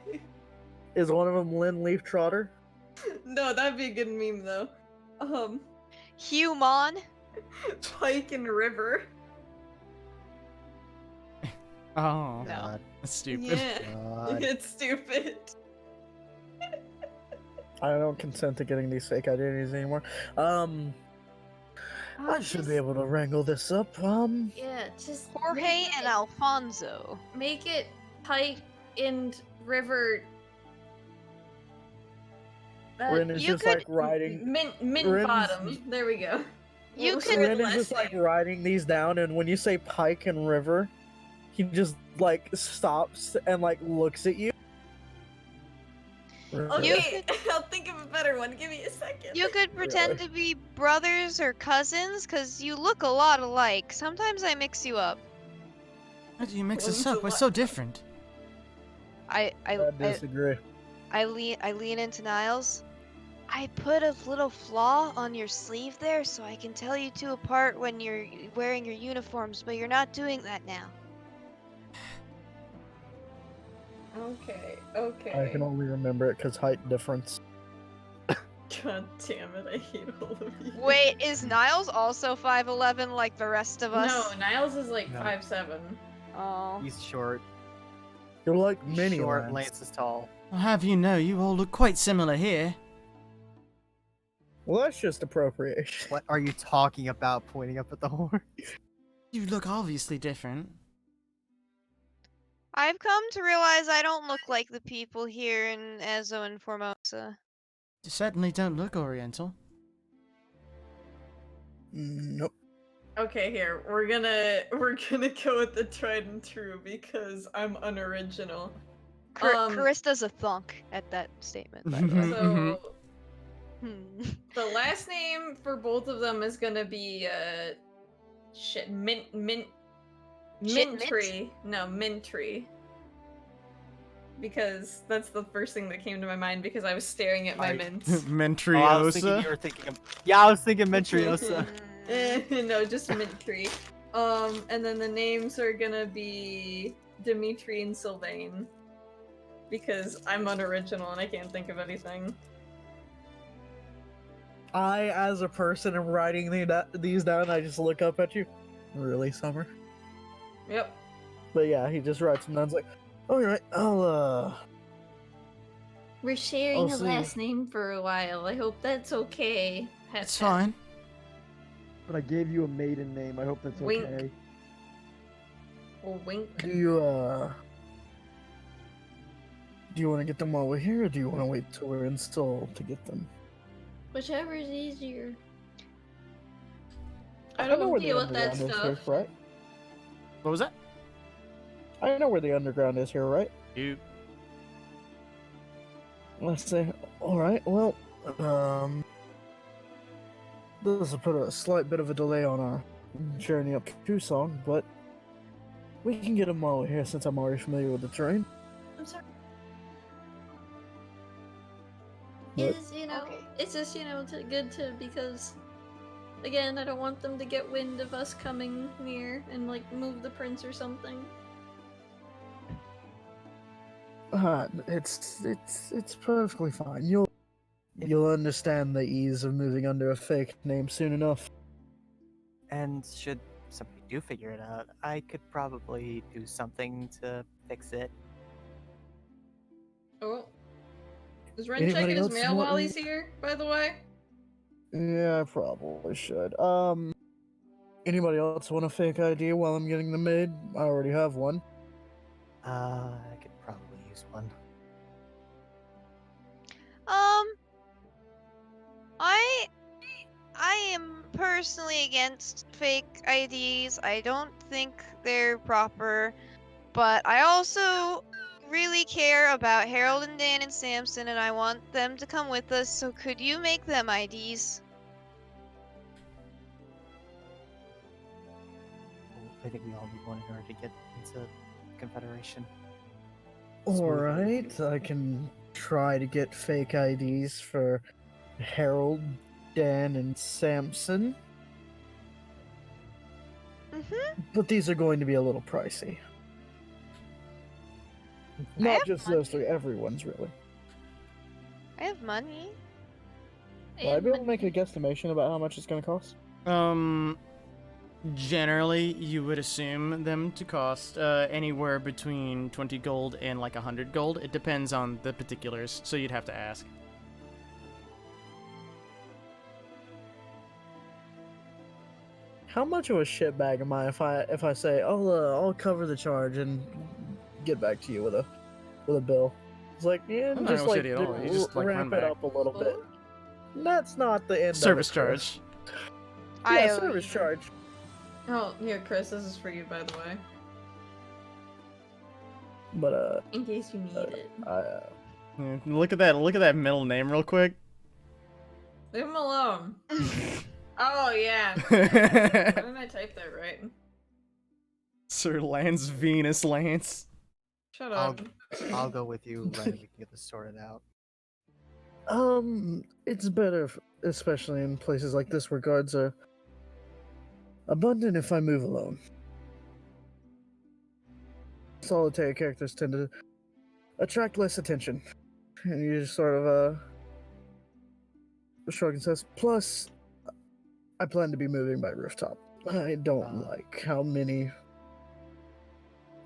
Is one of them Lynn Leaf Trotter? No, that'd be a good meme though. Human. Pike and River. Oh, No. that's stupid. Yeah, God. it's stupid. I don't consent to getting these fake identities anymore. I should be able to wrangle this up. Yeah, just Jorge and Alfonso. make it Pike and River. Ren is you just could- like writing. Mint Ren's- bottom. There we go. You What was could- the Ren is last just like name? writing these down, and when you say Pike and River, he just like stops and like looks at you. Okay, I'll think of a better one. Give me a second. You could pretend to be brothers or cousins, cause you look a lot alike. Sometimes I mix you up. How do you mix us One's up? a We're lot. so different. I disagree. I lean into Niles. I put a little flaw on your sleeve there so I can tell you two apart when you're wearing your uniforms, but you're not doing that now. Okay. I can only remember it because height difference. God damn it, I hate all of you. Wait, is Niles also 5'11" like the rest of us? No, Niles is like No. 5'7". Oh. He's short. You're like He's mini short. Lance. Lance is tall. I'll have you know, you all look quite similar here. Well, that's just appropriation. What are you talking about? Pointing up at the horn. You look obviously different. I've come to realize I don't look like the people here in Ezo and Formosa. You certainly don't look Oriental. Nope. Okay, here we're gonna go with the tried and true because I'm unoriginal. Carista's a thunk at that statement, by the way. So Hmm. the last name for both of them is gonna be shit Mintry. No, Mintry. Because that's the first thing that came to my mind because I was staring at my mints. Oh, I was thinking Mentriosa. you were thinking of... Yeah, I was thinking Mentriosa. No, just Mintry. And then the names are gonna be Dimitri and Sylvain. Because I'm unoriginal and I can't think of anything. I, as a person, am writing these down. I just look up at you. Really, Summer? Yep. But yeah, he just writes them down. It's like, all right, We're sharing I'll a see. last name for a while. I hope that's okay. It's fine. But I gave you a maiden name. I hope that's Wink. okay. Or Wink. do you want to get them while we're here, or do you want to wait till we're installed to get them? Whichever is easier. I I know don't where the deal with that underground is stuff. here, right? What was that? I know where the underground is here, right? You. Let's say, all right. Well, this will put a slight bit of a delay on our journey up to Tucson, but we can get them while we're here since I'm already familiar with the terrain. I'm sorry. What? It's, Okay. it's just, good to, because, again, I don't want them to get wind of us coming near and, like, move the prince or something. It's perfectly fine. You'll understand the ease of moving under a fake name soon enough. And should somebody do figure it out, I could probably do something to fix it. Oh. Is Ren Anybody checking his else mail want- while he's here, by the way? Yeah, I probably should. Anybody else want a fake ID while I'm getting them made? I already have one. I could probably use one. I am personally against fake IDs. I don't think they're proper, but I also really care about Harold and Dan and Samson, and I want them to come with us. So could you make them IDs? I think we all need one in order to get into Confederation. Alright, I can try to get fake IDs for Harold, Dan, and Samson, but these are going to be a little pricey. Not have just those three, everyone's really. I have money. Will I be able to make a guesstimation about how much it's going to cost? Generally, you would assume them to cost anywhere between 20 gold and like 100 gold. It depends on the particulars, so you'd have to ask. How much of a shitbag am I if I say I'll cover the charge and get back to you with a bill? It's like, yeah, I'm not just real like shitty at all. You just, like, ramp run it back. up a little bit. That's not the end Service of it, Chris. charge. I Yeah, owe service you. charge. Oh, here, Chris, this is for you, by the way. But In case you need it. Yeah, look at that middle name real quick. Leave him alone. Oh, yeah. Why didn't I type that right? Sir Lance Venus Lance. Shut up. I'll go with you, Ren, and we can get this sorted out. It's better, especially in places like this where guards are abundant, if I move alone. Solitary characters tend to attract less attention, and you just sort of shrugs and says, plus, I plan to be moving by rooftop. I don't like how many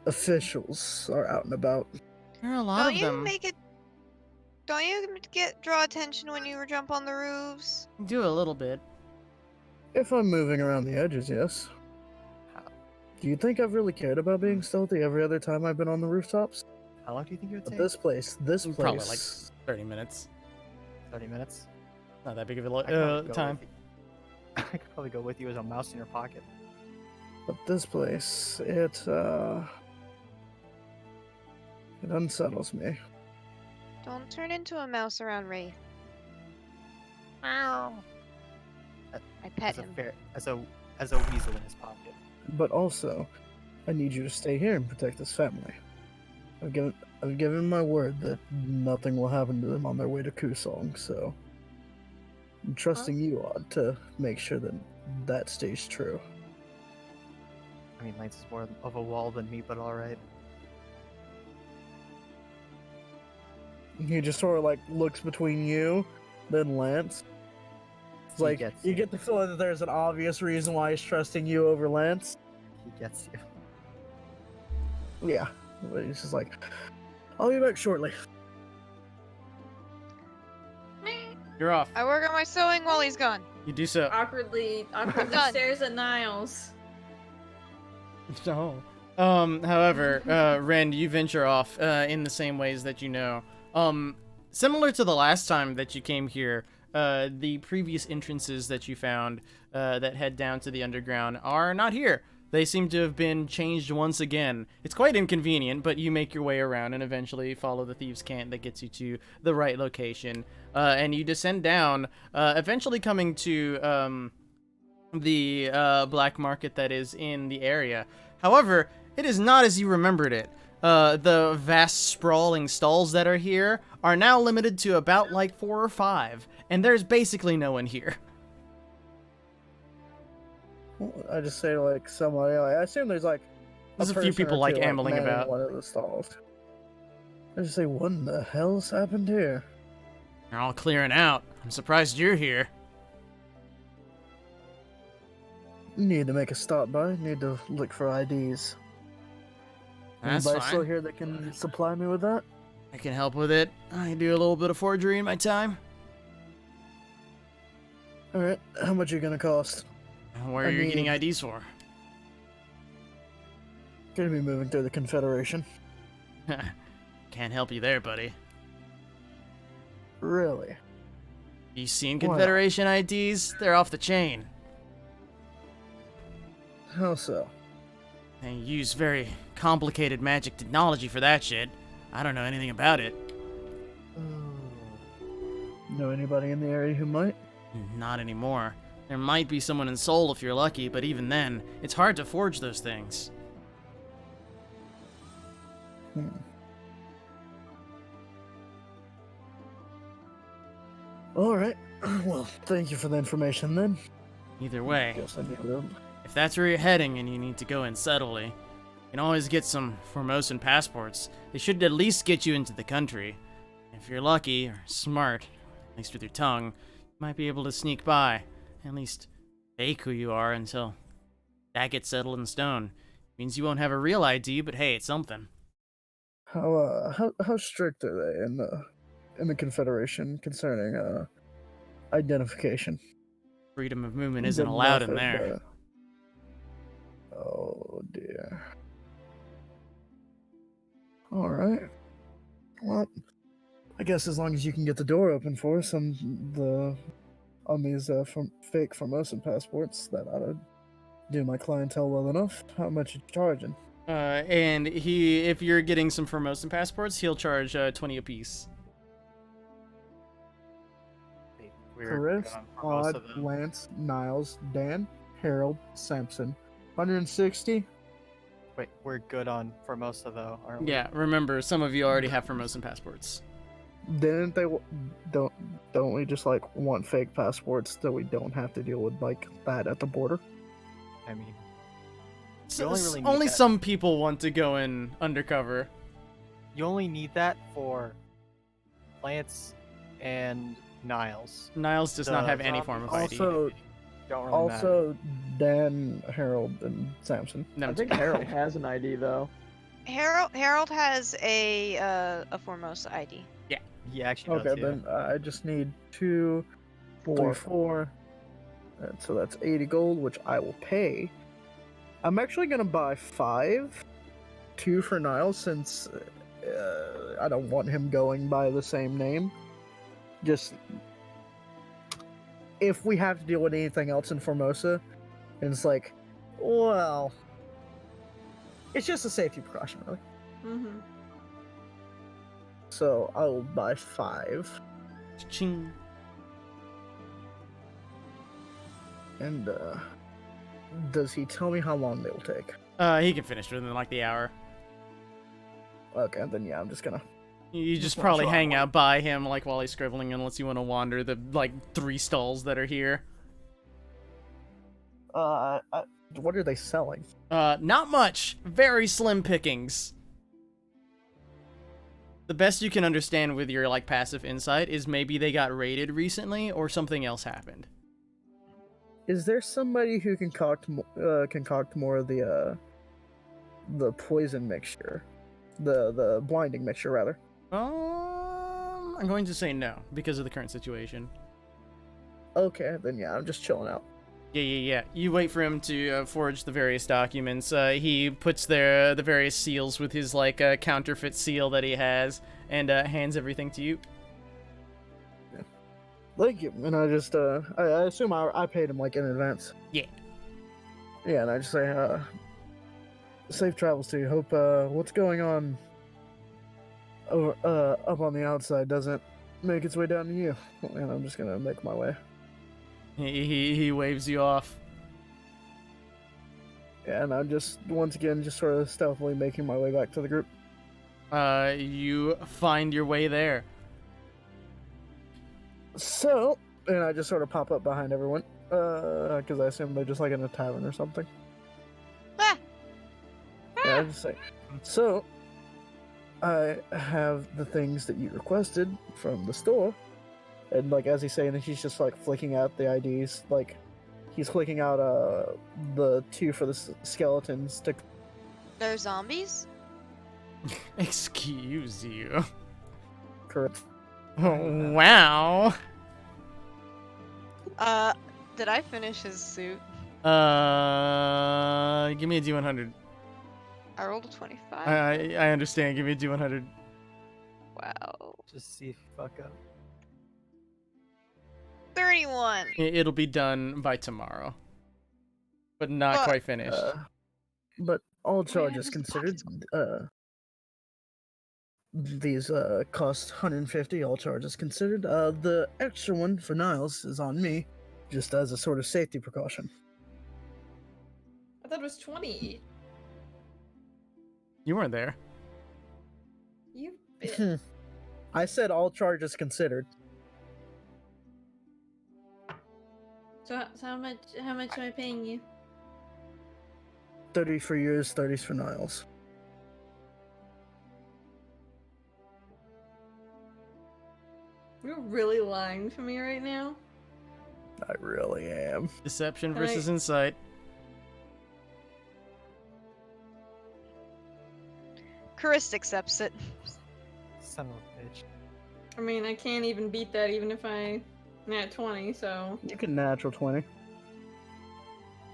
officials are out and about. There are a lot Don't of you them. make it? Don't you draw attention when you jump on the roofs? Do a little bit. If I'm moving around the edges, yes. Do you think I've really cared about being stealthy every other time I've been on the rooftops? How long do you think it would But take? this place, Probably like 30 minutes. 30 minutes. Not that big of a I could probably go time. with you. I could probably go with you as a mouse in your pocket. But this place, it unsettles me. Don't turn into a mouse around Ray. Meow. I pet As a him. as a weasel in his pocket. But also, I need you to stay here and protect this family. I've given my word that nothing will happen to them on their way to Kusong, so I'm trusting you on to make sure that that stays true. I mean, Lance is more of a wall than me, but alright. He just sort of like looks between you, then Lance. It's He like gets you you. get the feeling that there's an obvious reason why he's trusting you over Lance. He gets you. Yeah, but he's just like, I'll be back shortly. You're off. I work on my sewing while he's gone. You do so. Awkwardly Done. stares at Niles. No. However, Ren, you venture off in the same ways that you know. Similar to the last time that you came here, the previous entrances that you found that head down to the underground are not here. They seem to have been changed once again. It's quite inconvenient, but you make your way around and eventually follow the thieves' cant that gets you to the right location. And you descend down, eventually coming to the black market that is in the area. However, it is not as you remembered it. The vast sprawling stalls that are here are now limited to about like 4 or 5, and there's basically no one here. I just say to like somebody, like, I assume there's like There's a few person or people like two, ambling manning about. one of the stalls. I just say, what in the hell's happened here? They're all clearing out. I'm surprised you're here. Need to make a stop by. Need to look for IDs. That's Anybody still fine. here that can supply me with that? I can help with it. I do a little bit of forgery in my time. All right, how much are you gonna cost? Where are I you getting need- IDs for? Gonna be moving through the Confederation. Can't help you there, buddy. Really? You seen Why not? Confederation IDs? They're off the chain. How so? They use very complicated magic technology for that shit. I don't know anything about it. Know anybody in the area who might? Not anymore. There might be someone in Seoul if you're lucky, but even then, it's hard to forge those things. All right. Well, thank you for the information then. Either way, Guess I need to. if that's where you're heading and you need to go in subtly, you can always get some Formosan passports. They should at least get you into the country. If you're lucky or smart, at least with your tongue, you might be able to sneak by. At least fake who you are until that gets settled in stone. Means you won't have a real ID, but hey, it's something. How strict are they in the Confederation concerning identification? Freedom of movement isn't Good allowed in enough there. Oh dear. All right. Well, I guess as long as you can get the door open for us on these fake Formosan passports, that ought to do my clientele well enough. How much you charging? And if you're getting some Formosan passports, he'll charge 20 apiece. We're Chris, good on most Odd, of them. Lance, Niles, Dan, Harold, Sampson. 160? Wait, we're good on Formosa though, aren't we? Yeah, remember, some of you already have Formosan passports. Didn't they don't we just like want fake passports so we don't have to deal with like that at the border? I mean, So, only really need only that- some people want to go in undercover. you only need that for Lance and Niles. Niles does not The have any form of ID. Also, Don't really matter. also Dan, Harold, and Samson. I Them think two. Harold has an ID though. Harold has a Formosa ID. He actually does. Okay, Yeah. then I just need 2, 3, 4. 4. And so that's 80 gold, which I will pay. I'm actually gonna buy 5, 2 for Niles, since I don't want him going by the same name. Just if we have to deal with anything else in Formosa, and it's like, well, it's just a safety precaution, really. Mm-hmm. So I will buy 5, Ching. and does he tell me how long they will take? He can finish within like the hour. Okay, then yeah, I'm just gonna. You just Well, probably sure. hang out by him like while he's scribbling, unless you want to wander the like 3 stalls that are here. What are they selling? Not much. Very slim pickings. The best you can understand with your like passive insight is maybe they got raided recently or something else happened. Is there somebody who can concoct more of the poison mixture, the blinding mixture rather? I'm going to say no because of the current situation. Okay, then yeah, I'm just chilling out. Yeah. You wait for him to forge the various documents. He puts the various seals with his like counterfeit seal that he has, and hands everything to you. Thank you. And I just I assume I paid him like in advance. Yeah. Yeah, and I just say safe travels to you. Hope what's going on over up on the outside doesn't make its way down to you. And I'm just gonna make my way. He waves you off. Yeah, and I'm just once again just sort of stealthily making my way back to the group. You find your way there. So, and I just sort of pop up behind everyone, because I assume they're just like in a tavern or something. Ah! Yeah, I just say. So, I have the things that you requested from the store, and like as he's saying it, he's just like flicking out the IDs, like he's clicking out the 2 for the skeletons to. They're zombies? Excuse you. Correct. Oh, wow. Did I finish his suit? Give me a D100. I rolled a 25. I understand. Give me a D100. Wow. Just see if you fuck up. 31. It'll be done by tomorrow, but not But- quite finished. But all have charges his considered, pockets. these cost 150. All charges considered. The extra one for Niles is on me, just as a sort of safety precaution. I thought it was 20. You weren't there. You bitch. I said all charges considered. So how much am I paying you? 30 for yours, 30 for Niles. You're really lying to me right now? I really am. Deception Can I- versus insight. Chris accepts it. Son of a bitch. I mean, I can't even beat that even if I nat 20, so... You can natural 20.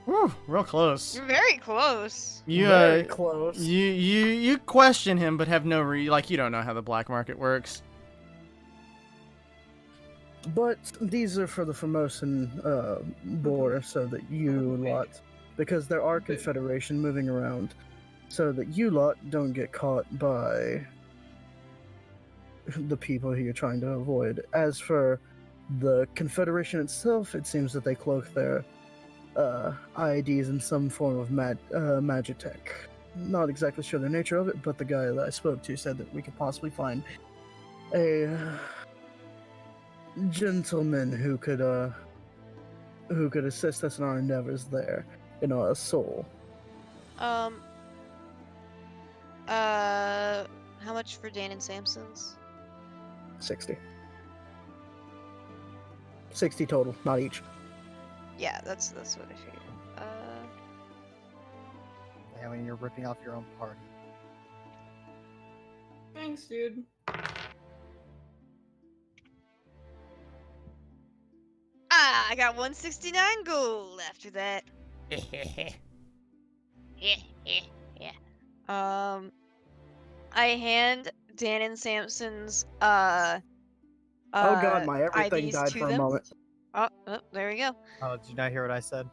Whew, real close. You're very close. You Very close. you question him, but have no like you don't know how the black market works. But these are for the Formosan border, so that you lot, because there are Confederation moving around, so that you lot don't get caught by the people who you're trying to avoid. As for the Confederation itself, it seems that they cloak their IEDs in some form of magitech. Not exactly sure the nature of it, but the guy that I spoke to said that we could possibly find a gentleman who could assist us in our endeavors there in our soul. How much for Dan and Samson's? 60. 60 total, not each. Yeah, that's what I figured. Yeah, when you're ripping off your own party. Thanks, dude. I got 169 gold after that. Yeah. I hand Dan and Samson's Oh god, my everything IDs died to for a them. moment. Oh, there we go. Oh, did you not hear what I said?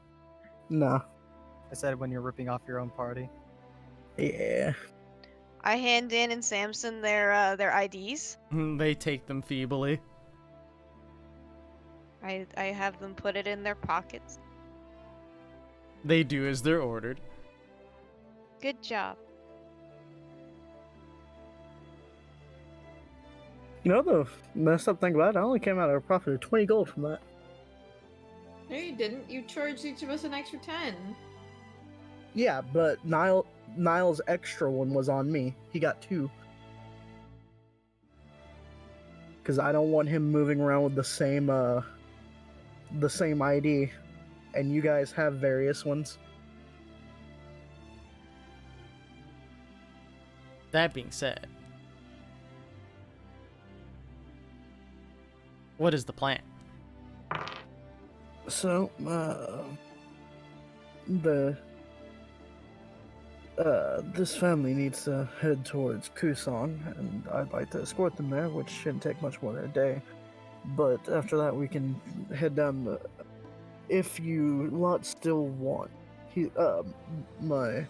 No. I said when you're ripping off your own party. Yeah. I hand Dan and Samson their IDs. They take them feebly. I have them put it in their pockets. They do as they're ordered. Good job. You know the messed up thing about it? I only came out at a profit of 20 gold from that. No, you didn't. You charged each of us an extra 10. Yeah, but Niall's extra one was on me. He got 2. Because I don't want him moving around with the same ID, and you guys have various ones. That being said, what is the plan? So, this family needs to head towards Kusong, and I'd like to escort them there, which shouldn't take much more than a day. But after that, we can head down if you lot still want. My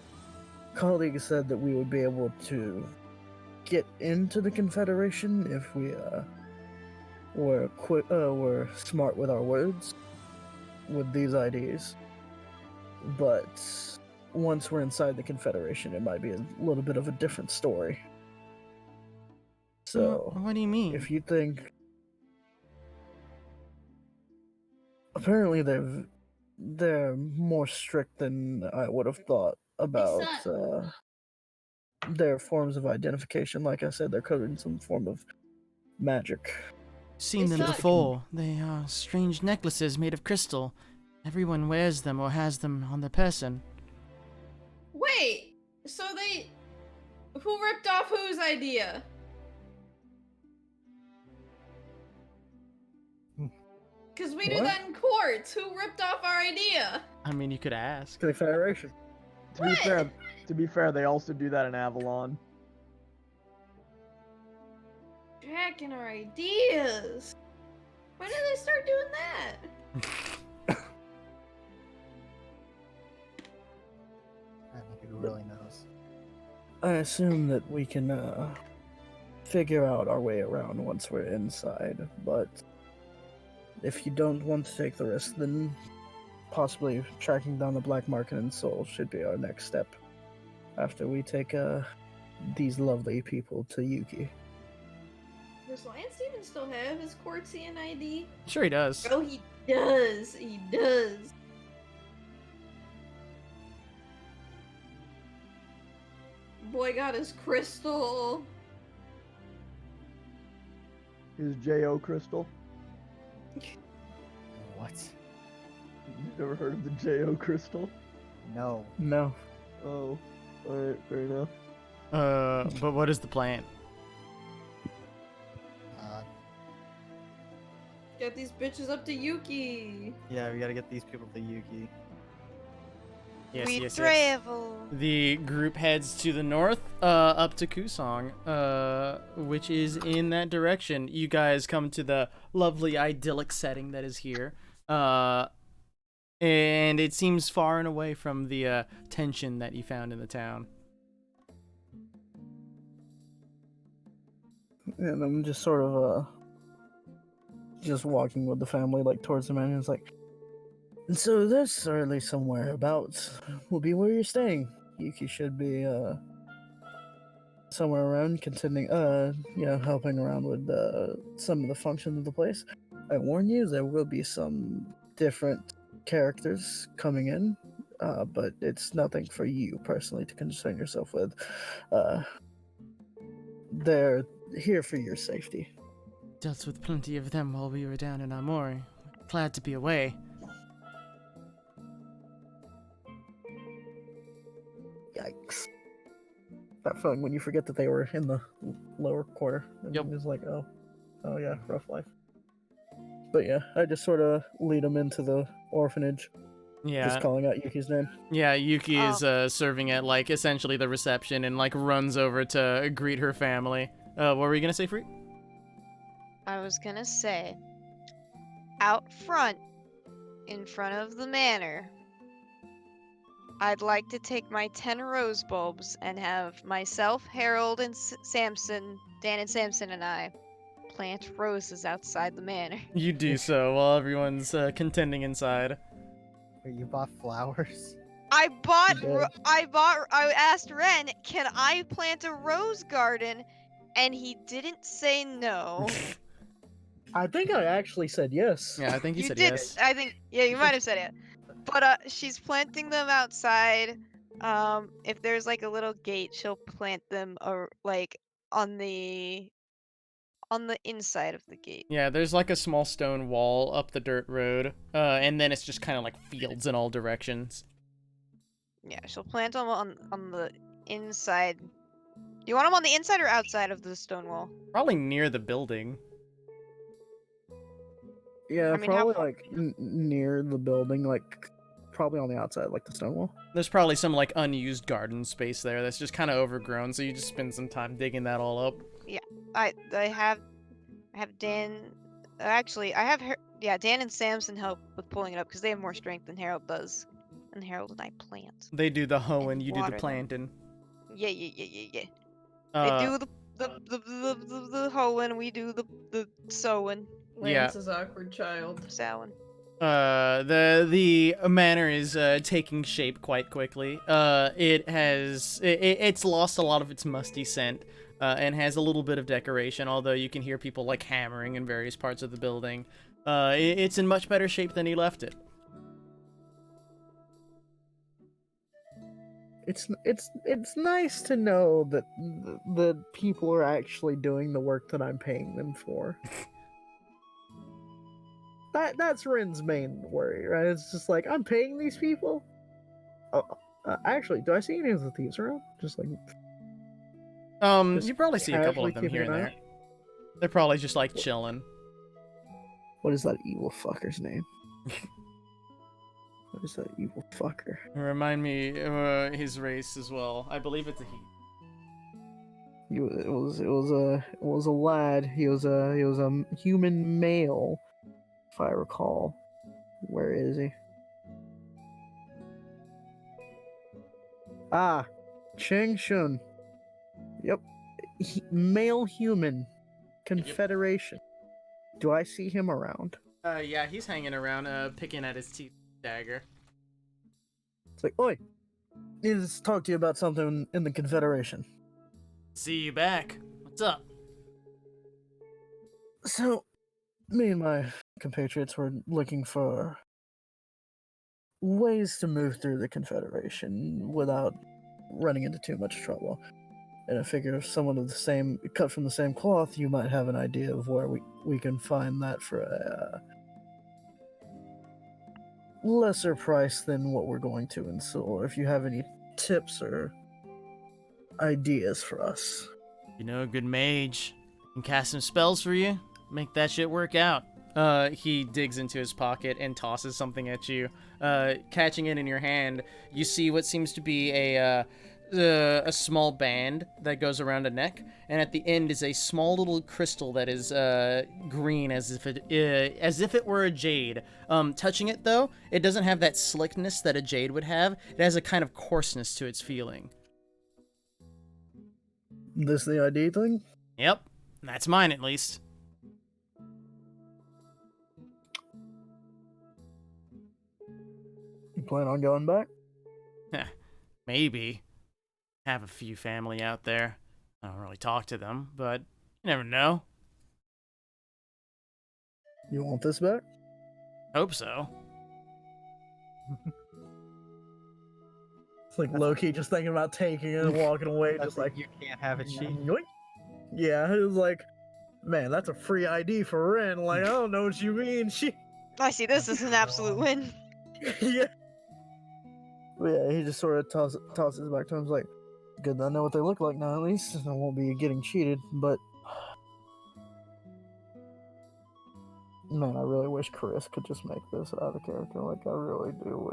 colleague said that we would be able to get into the Confederation if we, were smart with our words with these IDs. But once we're inside the Confederation, it might be a little bit of a different story. So, What do you mean? if you think... Apparently they're more strict than I would have thought about their forms of identification. Like I said, they're covered in some form of magic. Seen They them suck. before. They are strange necklaces made of crystal. Everyone wears them or has them on their person. Wait! So they... Who ripped off whose idea? Because we do What? that in courts. Who ripped off our idea? I mean, you could ask. Confederation. To be fair, they also do that in Avalon. Jacking our ideas. When did they start doing that? I think who really knows. I assume that we can figure out our way around once we're inside, but if you don't want to take the risk, then possibly tracking down the black market in Seoul should be our next step after we take these lovely people to Yuki. Does Lance even still have his Courtsian ID? Sure he does. Oh, he does. He does. Boy got his crystal. His J.O. Crystal. What? You never heard of the J.O. Crystal? No. No. Oh, alright, fair enough. But what is the plan? Get these bitches up to Yuki. Yeah, we gotta get these people to Yuki. We travel. The group heads to the north, up to Kusong, which is in that direction. You guys come to the lovely idyllic setting that is here, and it seems far and away from the tension that you found in the town. And I'm just sort of just walking with the family like towards the man, and it's like, and so this certainly somewhere about will be where you're staying. Yuki should be somewhere around, contending, helping around with some of the functions of the place. I warn you, there will be some different characters coming in, but it's nothing for you personally to concern yourself with. They're here for your safety. Dealt with plenty of them while we were down in Amori. glad to be away. Yikes. That fun when you forget that they were in the lower quarter. And Yep. it's like, oh yeah, rough life. But yeah, I just sort of lead them into the orphanage, Yeah. just calling out Yuki's name. Yeah, Yuki Oh. is serving at, like, essentially the reception and, like, runs over to greet her family. What were you gonna say, Free? I was gonna say, out front, in front of the manor, I'd like to take my 10 rose bulbs and have myself, Harold, and Samson, Dan and Samson and I, plant roses outside the manor. You do so while everyone's contending inside. Wait, you bought flowers? I did. asked Ren, can I plant a rose garden? And he didn't say no. I think I actually said yes. Yeah, I think you You said did. yes. I think, yeah, you might have said it. But she's planting them outside. If there's like a little gate, she'll plant them like on the inside of the gate. Yeah, there's like a small stone wall up the dirt road, and then it's just kind of like fields in all directions. Yeah, she'll plant them on the inside. You want them on the inside or outside of the stone wall? Probably near the building. Yeah, I mean, how probably far- like near the building, like probably on the outside, like the stone wall. There's probably some like unused garden space there that's just kind of overgrown, so you just spend some time digging that all up. I have Dan. Actually, I have Dan and Samson help with pulling it up because they have more strength than Harold does, and Harold and I plant. They do the hoeing, you do water the them. planting. Yeah. They do the hoeing, we do the sowing, Yeah. Lance's awkward child. sowing. The manor is taking shape quite quickly. It's lost a lot of its musty scent, and has a little bit of decoration, although you can hear people like hammering in various parts of the building. It's in much better shape than he left it. It's nice to know that the people are actually doing the work that I'm paying them for. That's Rin's main worry, right? It's just like, I'm paying these people. Oh, actually, do I see any of the thieves around? Just like, Just You probably see a couple casually of them keeping here and an eye there. They're probably just like chilling. what is that evil fucker's name? What is that evil fucker? Remind me his race as well. I believe it's a he. It was a lad. He was a human male, if I recall. Where is he? Ah, Cheng Shun. Yep, male human, Confederation. Do I see him around? Yeah, he's hanging around, picking at his teeth dagger. It's like, oi, need to talk to you about something in the Confederation. See you back. What's up? So, me and my compatriots were looking for ways to move through the Confederation without running into too much trouble. And I figure if someone of the same, cut from the same cloth, you might have an idea of where we can find that for a lesser price than what we're going to install. Or if you have any tips or ideas for us. You know, a good mage can cast some spells for you. Make that shit work out. He digs into his pocket and tosses something at you. Catching it in your hand, you see what seems to be a small band that goes around a neck, and at the end is a small little crystal that is green as if it were a jade. Touching it though, it doesn't have that slickness that a jade would have. It has a kind of coarseness to its feeling. This the ID thing? Yep, that's mine at least. You plan on going back? Maybe. Have a few family out there. I don't really talk to them, but you never know. You want this back? Hope so. It's like low-key just thinking about taking it and walking away, That's just like, you can't have it, she. yoink. Yeah, it was like, man, that's a free ID for Ren. Like, I don't know what you mean. I see this as an absolute win. Yeah. But yeah, he just sort of tosses it back to him. He's like, good that I know what they look like now, at least. I won't be getting cheated, but... Man, I really wish Chris could just make this out of character. Like, I really do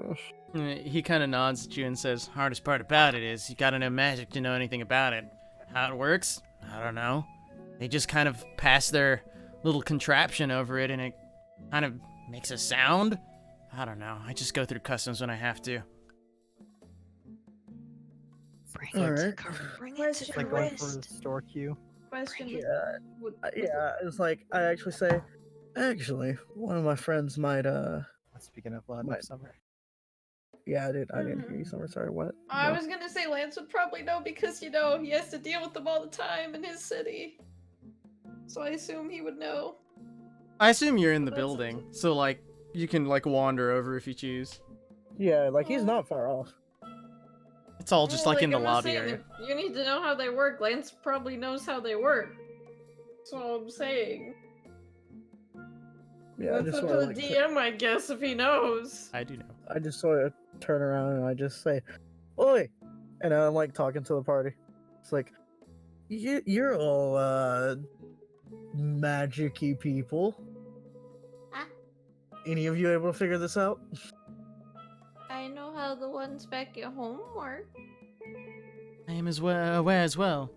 wish. He kind of nods at you and says, hardest part about it is you gotta know magic to know anything about it. How it works? I don't know. They just kind of pass their little contraption over it and it kind of makes a sound? I don't know. I just go through customs when I have to. Bring All it, right. bring it Question to It's like going for Chris. the store queue. Question. Yeah, Would, yeah, it's like, I actually say, actually, one of my friends might, Speaking of Blood Might- of Summer. yeah, I didn't hear you, Summer, sorry, what? I No. was gonna say Lance would probably know because, he has to deal with them all the time in his city. So I assume he would know. I assume you're in the That's building, so like you can like wander over if you choose. Yeah, like, he's not far off. It's all just Well, like in the I'm just lobby saying, area. if you need to know how they work. Lance probably knows how they work. That's all I'm saying. Yeah, I That's just up to sort of the like, DM, I guess, if he knows. I do know. I just sort of turn around and I just say, "Oi!" And I'm like talking to the party. It's like, you're all magic-y people. Huh? Any of you able to figure this out? I know how the ones back at home work. I am as well aware as well.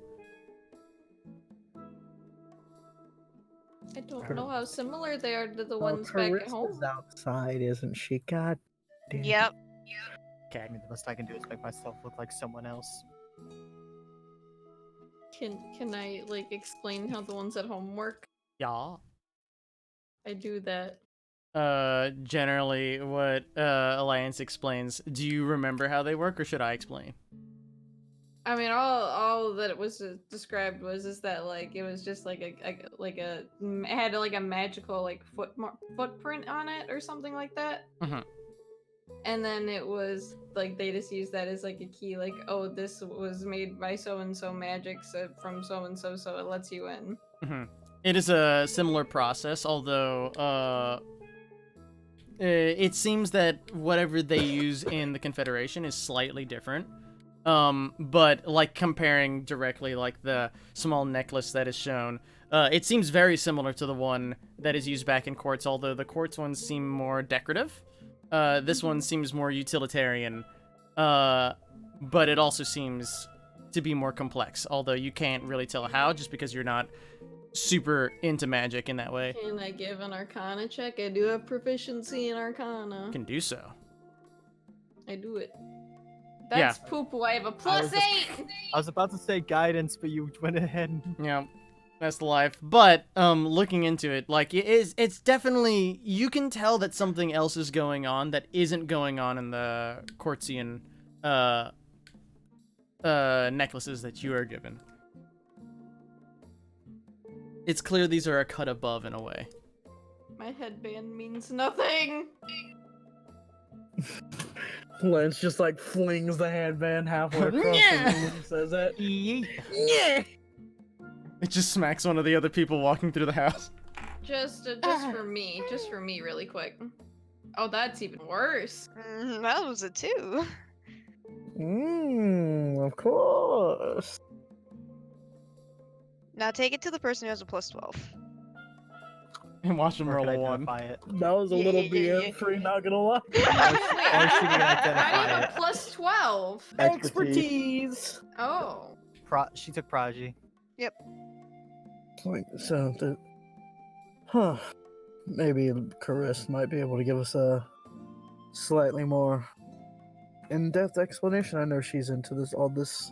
I don't know how similar they are to the Oh, ones back at home. Carissa's outside, isn't she? God damn. Yep. I mean, the best I can do is make myself look like someone else. Can I like explain how the ones at home work? Yeah. I do that. Generally what Alliance explains. Do you remember how they work or should I explain? I mean, all that it was described was that like it was just like it had like a magical like footprint on it or something like that. Mhm. And then it was like they just used that as like a key, like, oh, this was made by so and so magic from so and so, so it lets you in. Mhm. It is a similar process, although it seems that whatever they use in the Confederation is slightly different. But like comparing directly like the small necklace that is shown, it seems very similar to the one that is used back in Quartz, although the Quartz ones seem more decorative. This one seems more utilitarian, but it also seems to be more complex, although you can't really tell how just because you're not super into magic in that way. Can I give an Arcana check? I do have proficiency in Arcana. You can do so. I do it. Yeah. That's poo-poo. I have a plus was 8! I was about to say guidance, but you went ahead and... Yeah, that's the life. But looking into it, like it's definitely, you can tell that something else is going on that isn't going on in the Quartzian necklaces that you are given. It's clear these are a cut above in a way. My headband means nothing! Lance just like flings the headband halfway across the Yeah. room and says that. Yeah. It just smacks one of the other people walking through the house. Just for me. Just for me, really quick. Oh, that's even worse. That was a 2. Of course. Now take it to the person who has a plus 12. And watch them Or roll can a I 1. identify it? That was a Yeah, little yeah, yeah, BM free, not gonna lie. Wait, Or she can I identify need it. a plus 12. Expertise. Oh. She took Prodigy. Like, so, maybe Chris might be able to give us a slightly more in-depth explanation. I know she's into all this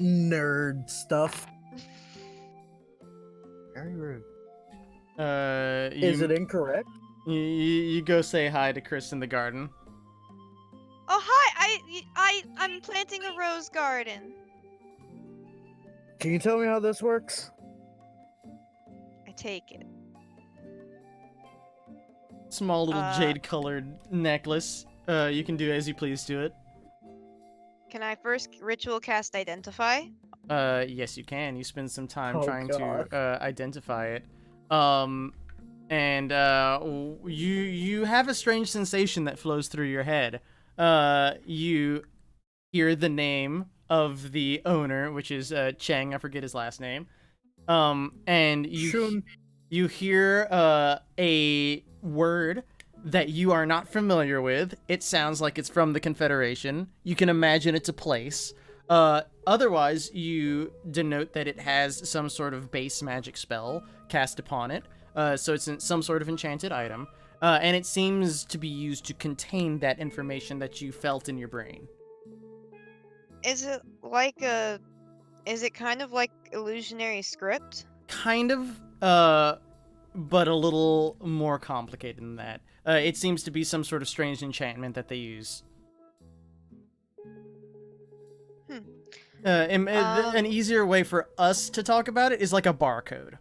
nerd stuff. Very rude. Is it incorrect? You go say hi to Chris in the garden. Oh hi! I'm planting a rose garden. Can you tell me how this works? I take it. Small little jade-colored necklace. You can do as you please to it. Can I first ritual cast identify? Yes, you can. You spend some time Oh, trying God. to identify it. and you have a strange sensation that flows through your head. You hear the name of the owner, which is Cheng. I forget his last name. And Shun. you hear a word that you are not familiar with. It sounds like it's from the Confederation. You can imagine it's a place. Otherwise, you denote that it has some sort of base magic spell cast upon it. So it's some sort of enchanted item. And it seems to be used to contain that information that you felt in your brain. Is it kind of like illusionary script? Kind of, but a little more complicated than that. It seems to be some sort of strange enchantment that they use. An easier way for us to talk about it is like a barcode.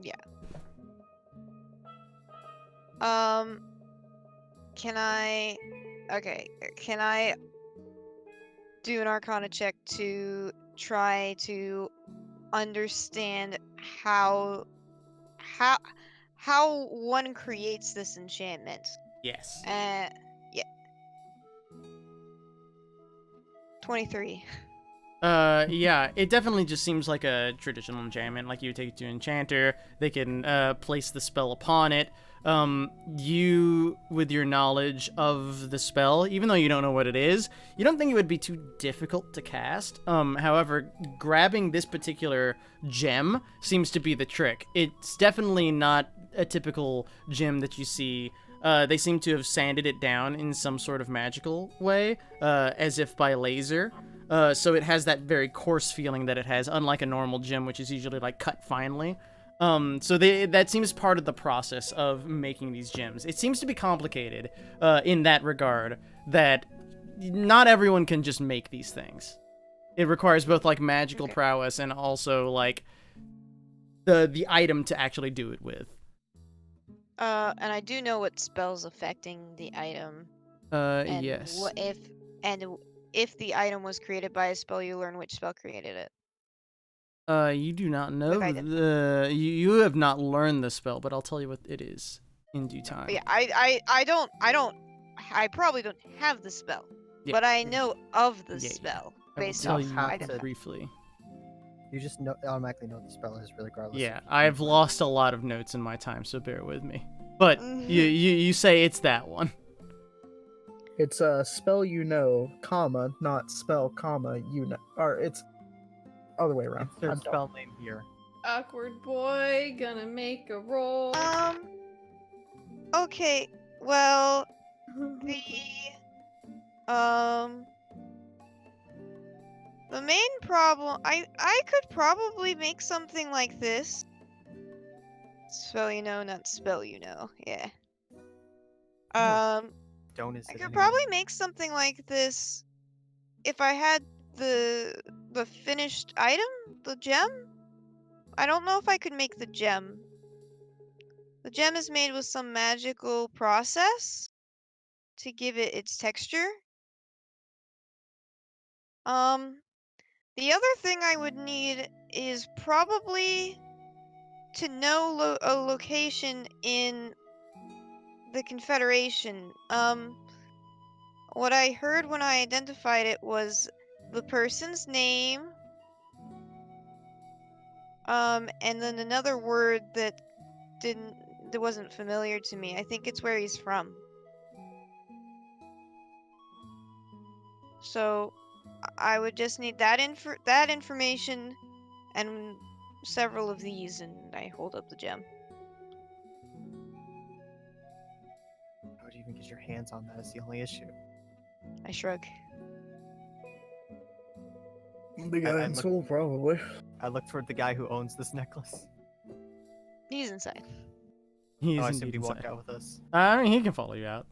Yeah. Can I do an Arcana check to try to understand how one creates this enchantment? Yes. Yeah. 23. Yeah, it definitely just seems like a traditional enchantment. Like you would take it to an enchanter, they can place the spell upon it. You, with your knowledge of the spell, even though you don't know what it is, you don't think it would be too difficult to cast. However, grabbing this particular gem seems to be the trick. It's definitely not a typical gem that you see. They seem to have sanded it down in some sort of magical way, as if by laser. So it has that very coarse feeling that it has, unlike a normal gem, which is usually like cut finely. So that seems part of the process of making these gems. It seems to be complicated in that regard, that not everyone can just make these things. It requires both like magical prowess and also like the item to actually do it with. And I do know what spell's affecting the item. And Yes. If the item was created by a spell, you learn which spell created it. You do not know. Look, I did. You have not learned the spell, but I'll tell you what it is in due time. Yeah, I probably don't have the spell, but I know of the spell based I will off tell you identify. briefly. You just automatically know what the spell is, regardless. Yeah, I've lost a lot of notes in my time, so bear with me. But you say it's that one. It's a spell you know, comma, not spell, comma, you know. Or it's other way around. It's their spell name here. Awkward boy, gonna make a roll. Okay, well, the main problem, I could probably make something like this. Spell you know, not spell you know. Yeah. Don't is I it could anyway? probably make something like this if I had the finished item, the gem. I don't know if I could make the gem. The gem is made with some magical process to give it its texture. The other thing I would need is probably to know a location in the Confederation. What I heard when I identified it was the person's name, and then another word that wasn't familiar to me. I think it's where he's from. So I would just need that information and several of these, and I hold up the gem. How do you even get your hands on that is the only issue. I shrug. The guy in Seoul, probably. I look toward the guy who owns this necklace. He's inside. He's I assumed indeed he walked inside. out with us. I mean, he can follow you out.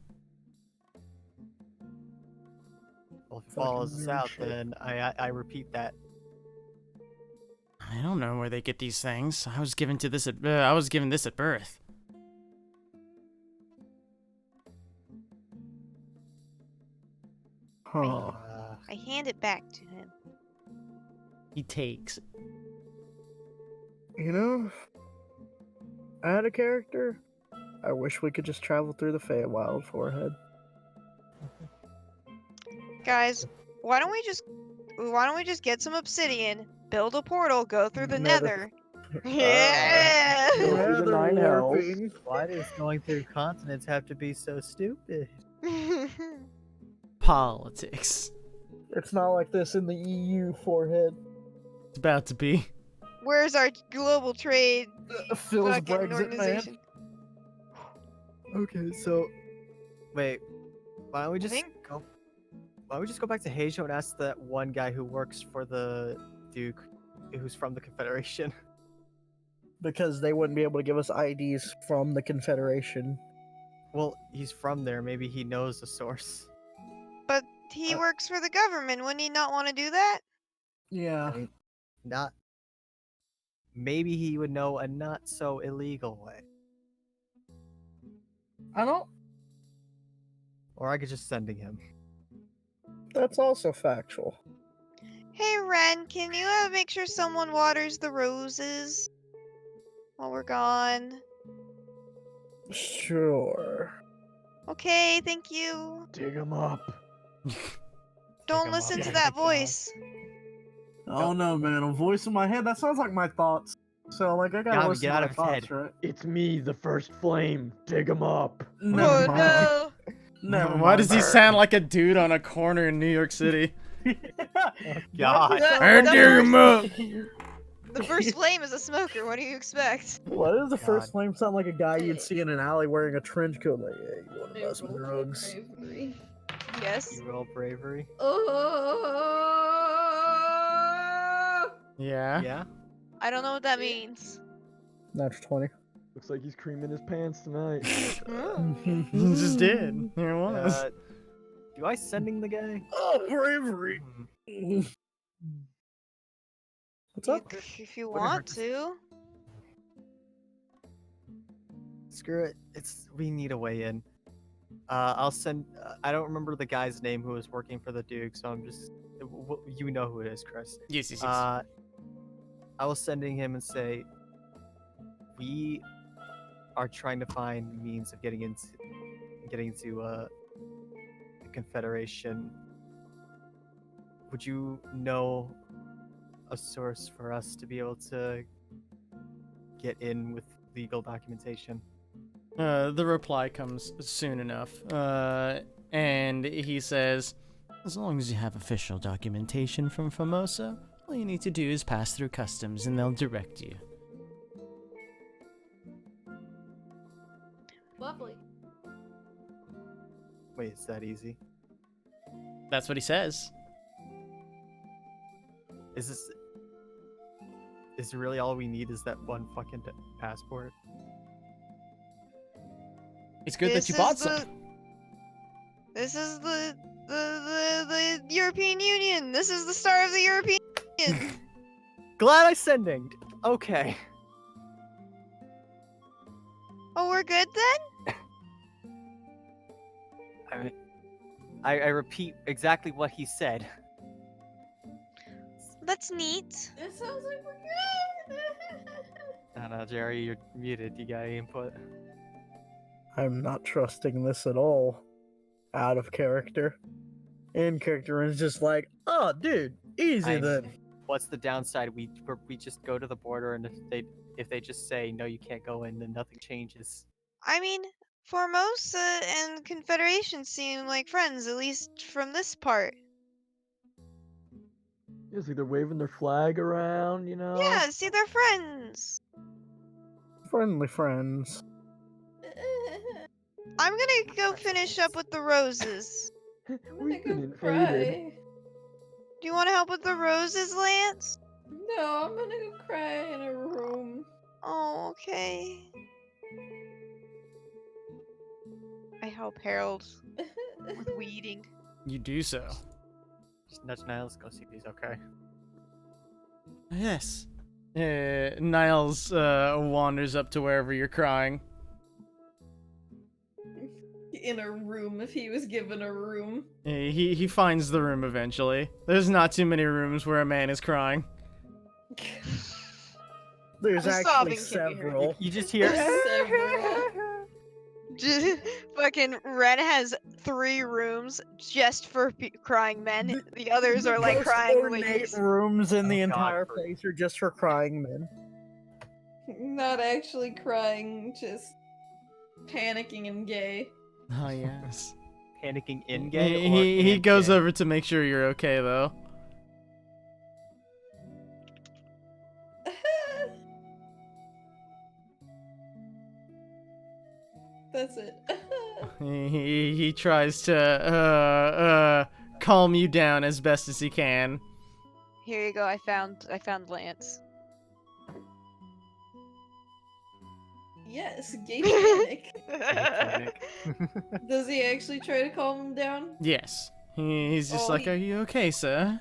Well, if he follows us out, then I repeat that. I don't know where they get these things. I was given this at birth. Huh. I hand it back to him. He takes. You know, Out of character, I wish we could just travel through the Feywild forehead. Guys, why don't we just get some obsidian, build a portal, go through the Nether. nether? Yeah! Go through the nine hells. warping. Why does going through continents have to be so stupid? Politics. It's not like this in the EU forehead. It's about to be. Where's our global trade Phil's fucking Brexit, man. organization? Okay, so wait, why don't we just think- go? Why don't we just go back to Heijo and ask that one guy who works for the Duke, who's from the Confederation? Because they wouldn't be able to give us IDs from the Confederation. Well, he's from there. Maybe he knows the source. But he works for the government. Wouldn't he not want to do that? Yeah. I mean, not. Maybe he would know a not so illegal way. I don't. Or I could just sending him. That's also factual. Hey Ren, can you make sure someone waters the roses while we're gone? Sure. Okay, thank you. Dig him up. Don't 'em up. listen to Yeah, that dig 'em up. voice. Oh no, man! A voice in my head. That sounds like my thoughts. So like, I gotta Yami, listen get to out my of his thoughts, head. right? It's me, the first flame. Dig him up. Never Oh mind. no! Never Why does he mind. sound like a dude on a corner in New York City? God. And dig him up. The first flame is a smoker. What do you expect? Why does the first God. flame sound like a guy you'd see in an alley wearing a trench coat? Like, hey, you wanna buy some drugs? Bravery. Yes. You will bravery. Oh. Yeah. Yeah. I don't know what that means. Natural 20. Looks like he's creaming his pants tonight. Mm. He just did. Here it was. Do I sending the guy? Oh, bravery! Hmm. What's up? If you Wouldn't hurt want to to. Screw it. We need a way in. I'll send. I don't remember the guy's name who was working for the Duke, so I'm just. You know who it is, Chris. Yes, yes, yes. I was sending him and say, we are trying to find means of getting into the Confederation. Would you know a source for us to be able to get in with legal documentation? The reply comes soon enough. And he says, as long as you have official documentation from Formosa, all you need to do is pass through customs and they'll direct you. Lovely. Wait, it's that easy? That's what he says. Is really all we need is that one fucking passport? It's good This that you is bought the- some. This is the European Union. This is the start of the European Union. Glad I sending. Okay. Oh, we're good then? I repeat exactly what he said. That's neat. It sounds like we're good. I don't know, Jerry, you're muted. You got any input? I'm not trusting this at all. Out of character. In character is just like, oh, dude, easy then. What's the downside? We just go to the border, and if they just say no, you can't go in, then nothing changes. I mean, Formosa and Confederation seem like friends, at least from this part. It's like they're waving their flag around, you know? Yeah, see, they're friends. Friendly friends. I'm gonna go finish up with the roses. I'm We've gonna been go invaded. cry. Do you want to help with the roses, Lance? No, I'm gonna go cry in a room. Oh, okay. I help Harold with weeding. You do so. Just nudge Niles, go see if he's okay. Yes. Niles wanders up to wherever you're crying. In a room, if he was given a room. He finds the room eventually. There's not too many rooms where a man is crying. There's The actually sobbing can be heard. several. You just hear. Fucking Ren has 3 rooms just for crying men. The others are like most crying ornate ladies. rooms in the Oh, God, entire Chris. place are just for crying men. Not actually crying, just panicking and gay. Oh yes. Panicking in He, gay or he and goes gay? over to make sure you're okay though. That's it. He tries to calm you down as best as he can. Here you go. I found Lance. Yes, gay panic. Panic. Does he actually try to calm him down? Yes. He's just Oh, like, he- "Are you okay, sir?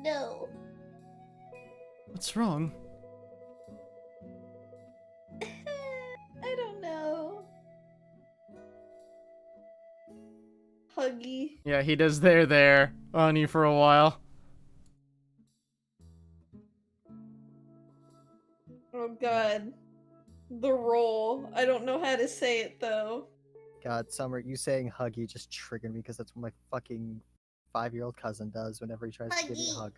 No. What's wrong?" I don't know. Huggy. Yeah, he does there on you for a while. Oh god. The roll. I don't know how to say it though. God, Summer, you saying huggy just triggered me because that's what my fucking 5-year-old cousin does whenever he tries to give me a Huggy. hug.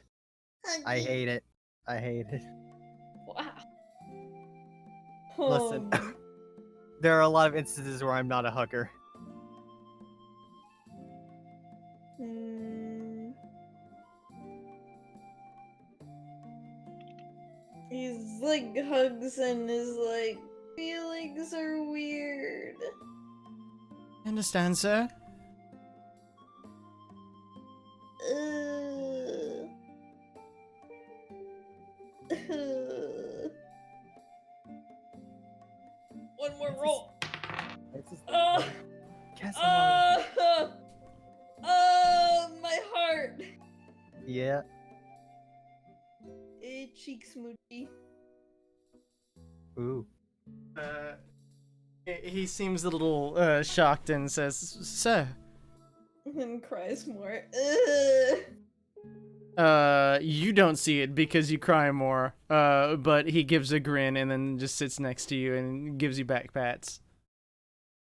I hate it. I hate it. Wow. Listen. There are a lot of instances where I'm not a hugger. Hmm. He's like hugs and is like feelings are weird. Understand, sir? One more roll. It's just- Oh, Guess I'm on- my heart. Yeah. Cheek smoochy. Ooh. He seems a little shocked and says, "Sir, And cries more. you don't see it because you cry more." But he gives a grin and then just sits next to you and gives you back pats.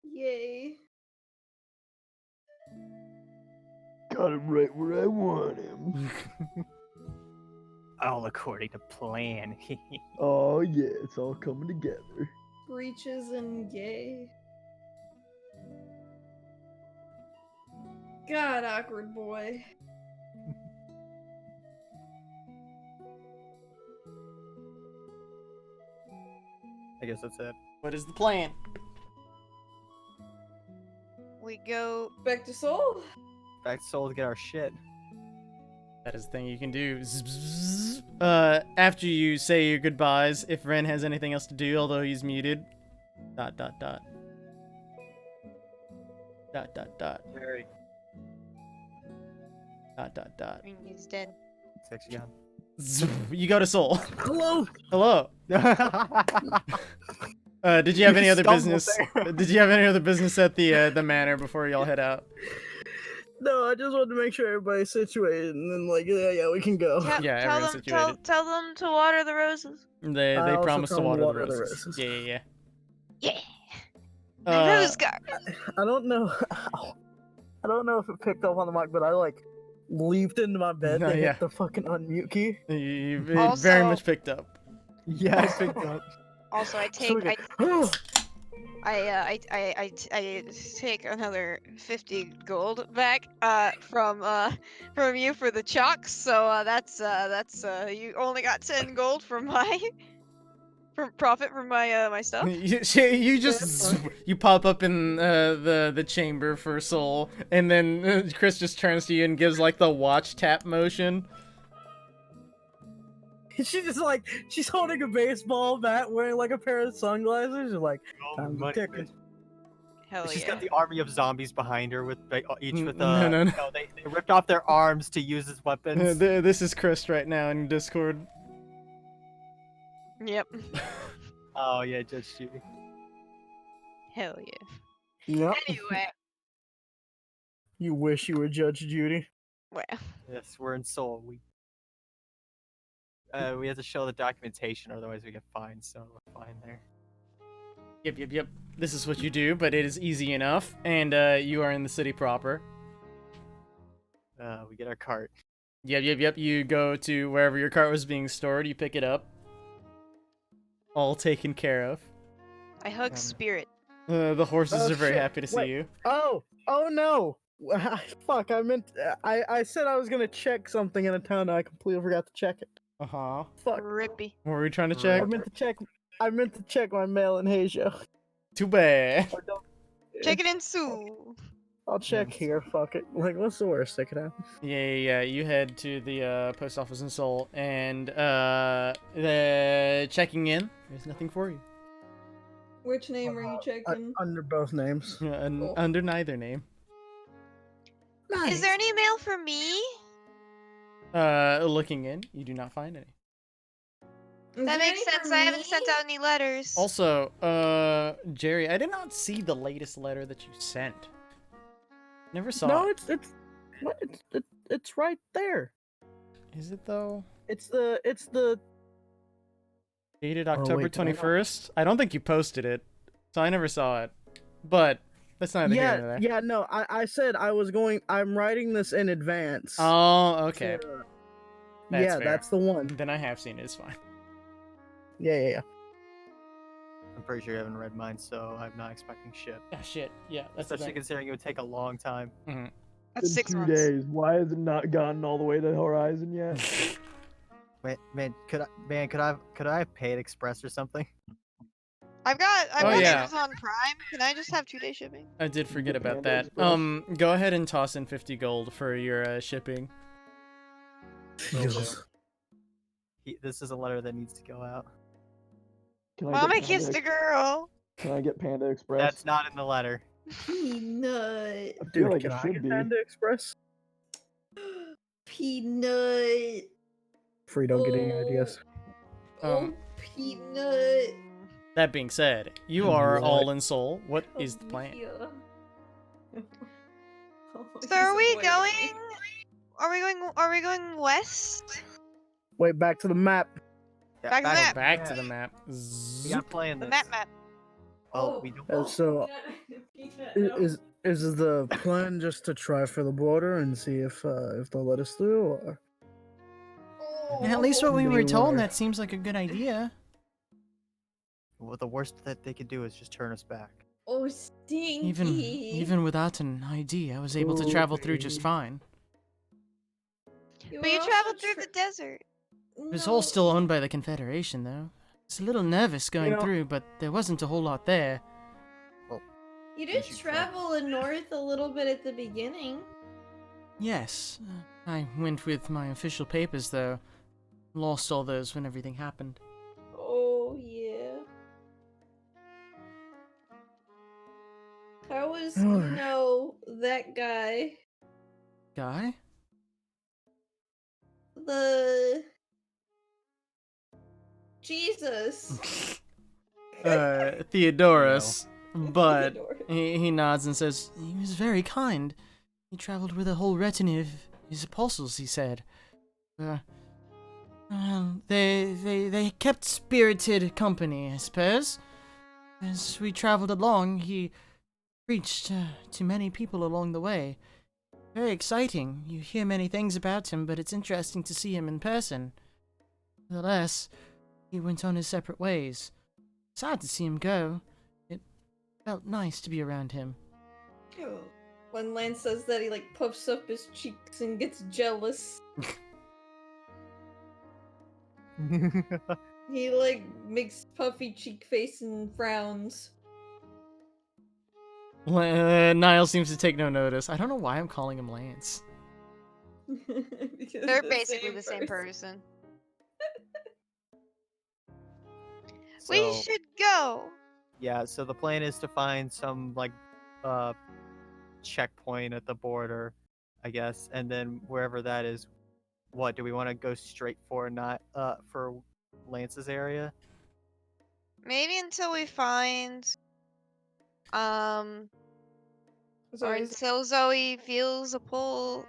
Yay. Got him right where I want him. All according to plan. Oh yeah, it's all coming together. Breeches and gay. God, awkward boy. I guess that's it. What is the plan? We go. Back to Seoul? Back to Seoul to get our shit. That is the thing you can do. After you say your goodbyes, if Ren has anything else to do, although he's muted. ... Very. ... I mean, he's dead. Sexy gun. You go to Seoul. Hello. Hello. Did you have any other stumbled business? there. Did you have any other business at the manor before y'all head out? No, I just wanted to make sure everybody's situated, and then like, yeah, we can go. Yeah, tell everyone's them, situated. tell them to water the roses. They I also promised to tell 'em to water the water the roses. roses. Yeah. Yeah. The Uh, rose garden. I don't know. I don't know if it picked up on the mic, but I like leaped into my bed No, to yeah. hit the fucking unmute key. You very Also- much picked up. Yeah, I picked up. Also, I So take like, I take another 50 gold back from you for the chalks. So that's you only got 10 gold from my from profit from my my stuff. You just you pop up in the chamber for Soul, and then Chris just turns to you and gives like the watch tap motion. she's just like, she's holding a baseball bat, wearing like a pair of sunglasses. She's like, time to tick it. Hell She's yeah. got the army of zombies behind her with each with No. they ripped off their arms to use as weapons. This is Chris right now in Discord. Yep. Oh yeah, Judge Judy. Hell yeah. Yep. Anyway, You wish you were Judge Judy. well, Yes, we're in Seoul. We have to show the documentation, otherwise we get fined. So we're fine there. Yep. This is what you do, but it is easy enough, and you are in the city proper. We get our cart. Yep. You go to wherever your cart was being stored. You pick it up. All taken care of. I hug Spirit. The horses Oh, are very shit. happy to see Wait. you. Oh no! Fuck! I meant I said I was gonna check something in a town, and I completely forgot to check it. Uh-huh. Fuck! Rippy. What were we trying to check? I meant to check my mail in Asia. Too bad. Or don't- Check it in Sue. I'll check here. Fuck it. Like, what's the worst that could happen? Yeah. You head to the post office in Seoul, and checking in. There's nothing for you. Which name are you checking? Under both names. Cool. Under neither name. Nice. Is there any mail for me? Looking in, you do not find any. That makes sense. I haven't sent out any letters. Also, Jerry, I did not see the latest letter that you sent. Never saw No, it. it's right there. Is it though? It's the Dated Oh, October wait, did I not- 21st? I don't think you posted it, so I never saw it. But that's neither here nor there. yeah. No, I said I was going. I'm writing this in advance. Oh, okay. That's Yeah, fair. that's the one. Then I have seen it. It's fine. Yeah. I'm pretty sure you haven't read mine, so I'm not expecting shit. Ah, shit. Yeah, that's the Especially thing. considering it would take a long time. That's In 6 2 months. days. Why has it not gotten all the way to the horizon yet? Could I have paid express or something? I've got Oh, yeah. Amazon Prime. Can I just have 2-day shipping? I did forget Get about Panda that. Express. Go ahead and toss in 50 gold for your shipping. Feels. This is a letter that needs to go out. Can I Mama get Panda kissed a Ex- girl. Can I get Panda Express? That's not in the letter. Peanut. I feel Dude, like can it I should get be. Panda Express? Peanut. Free, don't get any ideas. Um, Peanut. That being said, you are all in Seoul. What is the plan? So are we going? Are we going west? Wait, back to the map. Yeah, Back to the map. Back to the yeah. map. We Zoop. got playing The this. map. Oh, we don't. So, is the plan just to try for the border and see if they'll let us through, or At least what we were They told, were. that seems like a good idea. Well, the worst that they could do is just turn us back. Oh, stinky. Even without an ID, I was able to travel through just fine. But you traveled through the desert. It was all still owned by the Confederation, though. I was a little nervous going know- through, but there wasn't a whole lot there. You did should travel north a little bit at the beginning. Yes, I went with my official papers, though. Lost all those when everything happened. Oh, yeah. How was, that guy? Guy? The... Jesus. Theodorus. But Theodore. he nods and says, he was very kind. He traveled with a whole retinue of his apostles, he said. They kept spirited company, I suppose. As we traveled along, he preached to many people along the way. Very exciting. You hear many things about him, but it's interesting to see him in person. Nevertheless, he went on his separate ways. Sad to see him go. It felt nice to be around him. When Lance says that, he puffs up his cheeks and gets jealous. He makes puffy cheek face and frowns. Niall seems to take no notice. I don't know why I'm calling him Lance. Because They're basically the same person. We So, should go. yeah, so the plan is to find some checkpoint at the border, I guess, and then wherever that is, what do we want to go straight for? Not for Lance's area. Maybe until we find, or So until Zoe feels a pull,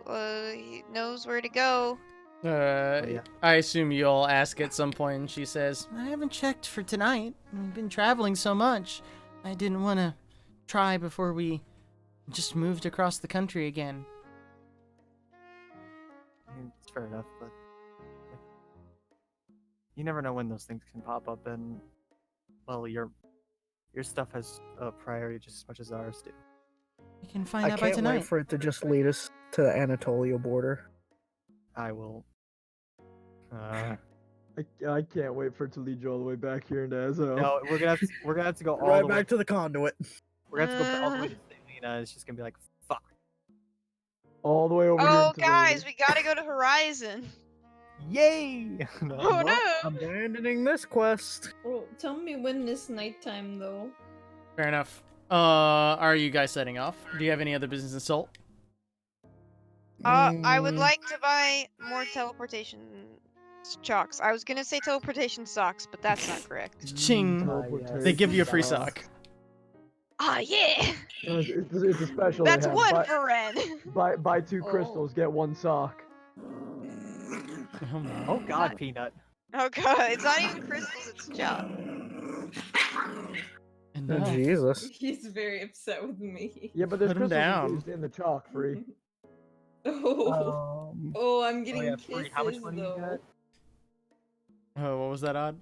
he knows where to go. yeah. I assume you all ask at some point, and she says, I haven't checked for tonight. We've been traveling so much. I didn't want to try before we just moved across the country again. I mean, it's fair enough, but like, you never know when those things can pop up, and well, your stuff has a priority just as much as ours do. We can find I out by can't tonight. wait for it to just lead us to the Anatolia border. I will. I can't wait for it to lead you all the way back here into Ezo. No, we're gonna have to go all Right the way. back to the conduit. We're gonna have to go all the way to Selena. It's just gonna be like, fuck. All the way over here Oh, into guys, the... we gotta go to Horizon. Yay! No. Oh Well, no! abandoning this quest. Oh, tell me when it's nighttime though. Fair enough. Are you guys setting off? Do you have any other business in Salt? I would Mm, like to buy more teleportation chalks. I was gonna say teleportation socks, but that's not correct. Ching. yes. They give you a free Yes. sock. Ah, yeah! It's a special. That's they have. one buy, for Ren. buy 2 Oh. crystals, get 1 sock. Oh God, Peanut. Oh god, it's not even crystals, it's chalk. And oh, now, Jesus. He's very upset with me. Yeah, but there's Put 'em crystals down. infused in the chalk free. Oh, oh, I'm getting yeah, kisses Free, how much money you though. got? oh, what was that, Odd?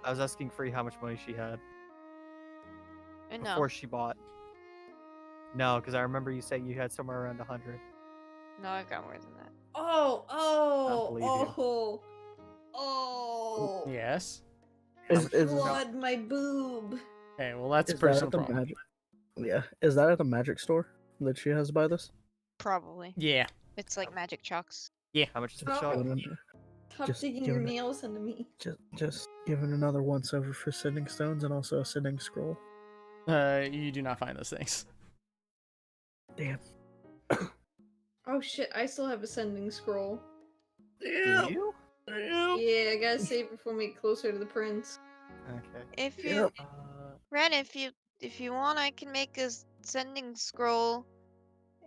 I was asking Free how much money she had I know. before she bought. No, because I remember you saying you had somewhere around 100. No, I've got more than that. Oh, oh, believe you. oh, oh. Yes. Is Blood, my boob. Okay, well that's a that personal at the problem. magic? Yeah. Is that at the magic store that she has to buy this? Probably. Yeah. It's like magic chalks. How much is the Oh. chalk? Stop Just digging give your it- nails into me. Just giving another once over for sending stones and also a sending scroll. You do not find those things. Damn. Oh shit, I still have a sending scroll. Do you? Yeah, I gotta save it for me closer to the prince. Okay. If you Yep. Ren, if you want, I can make a sending scroll,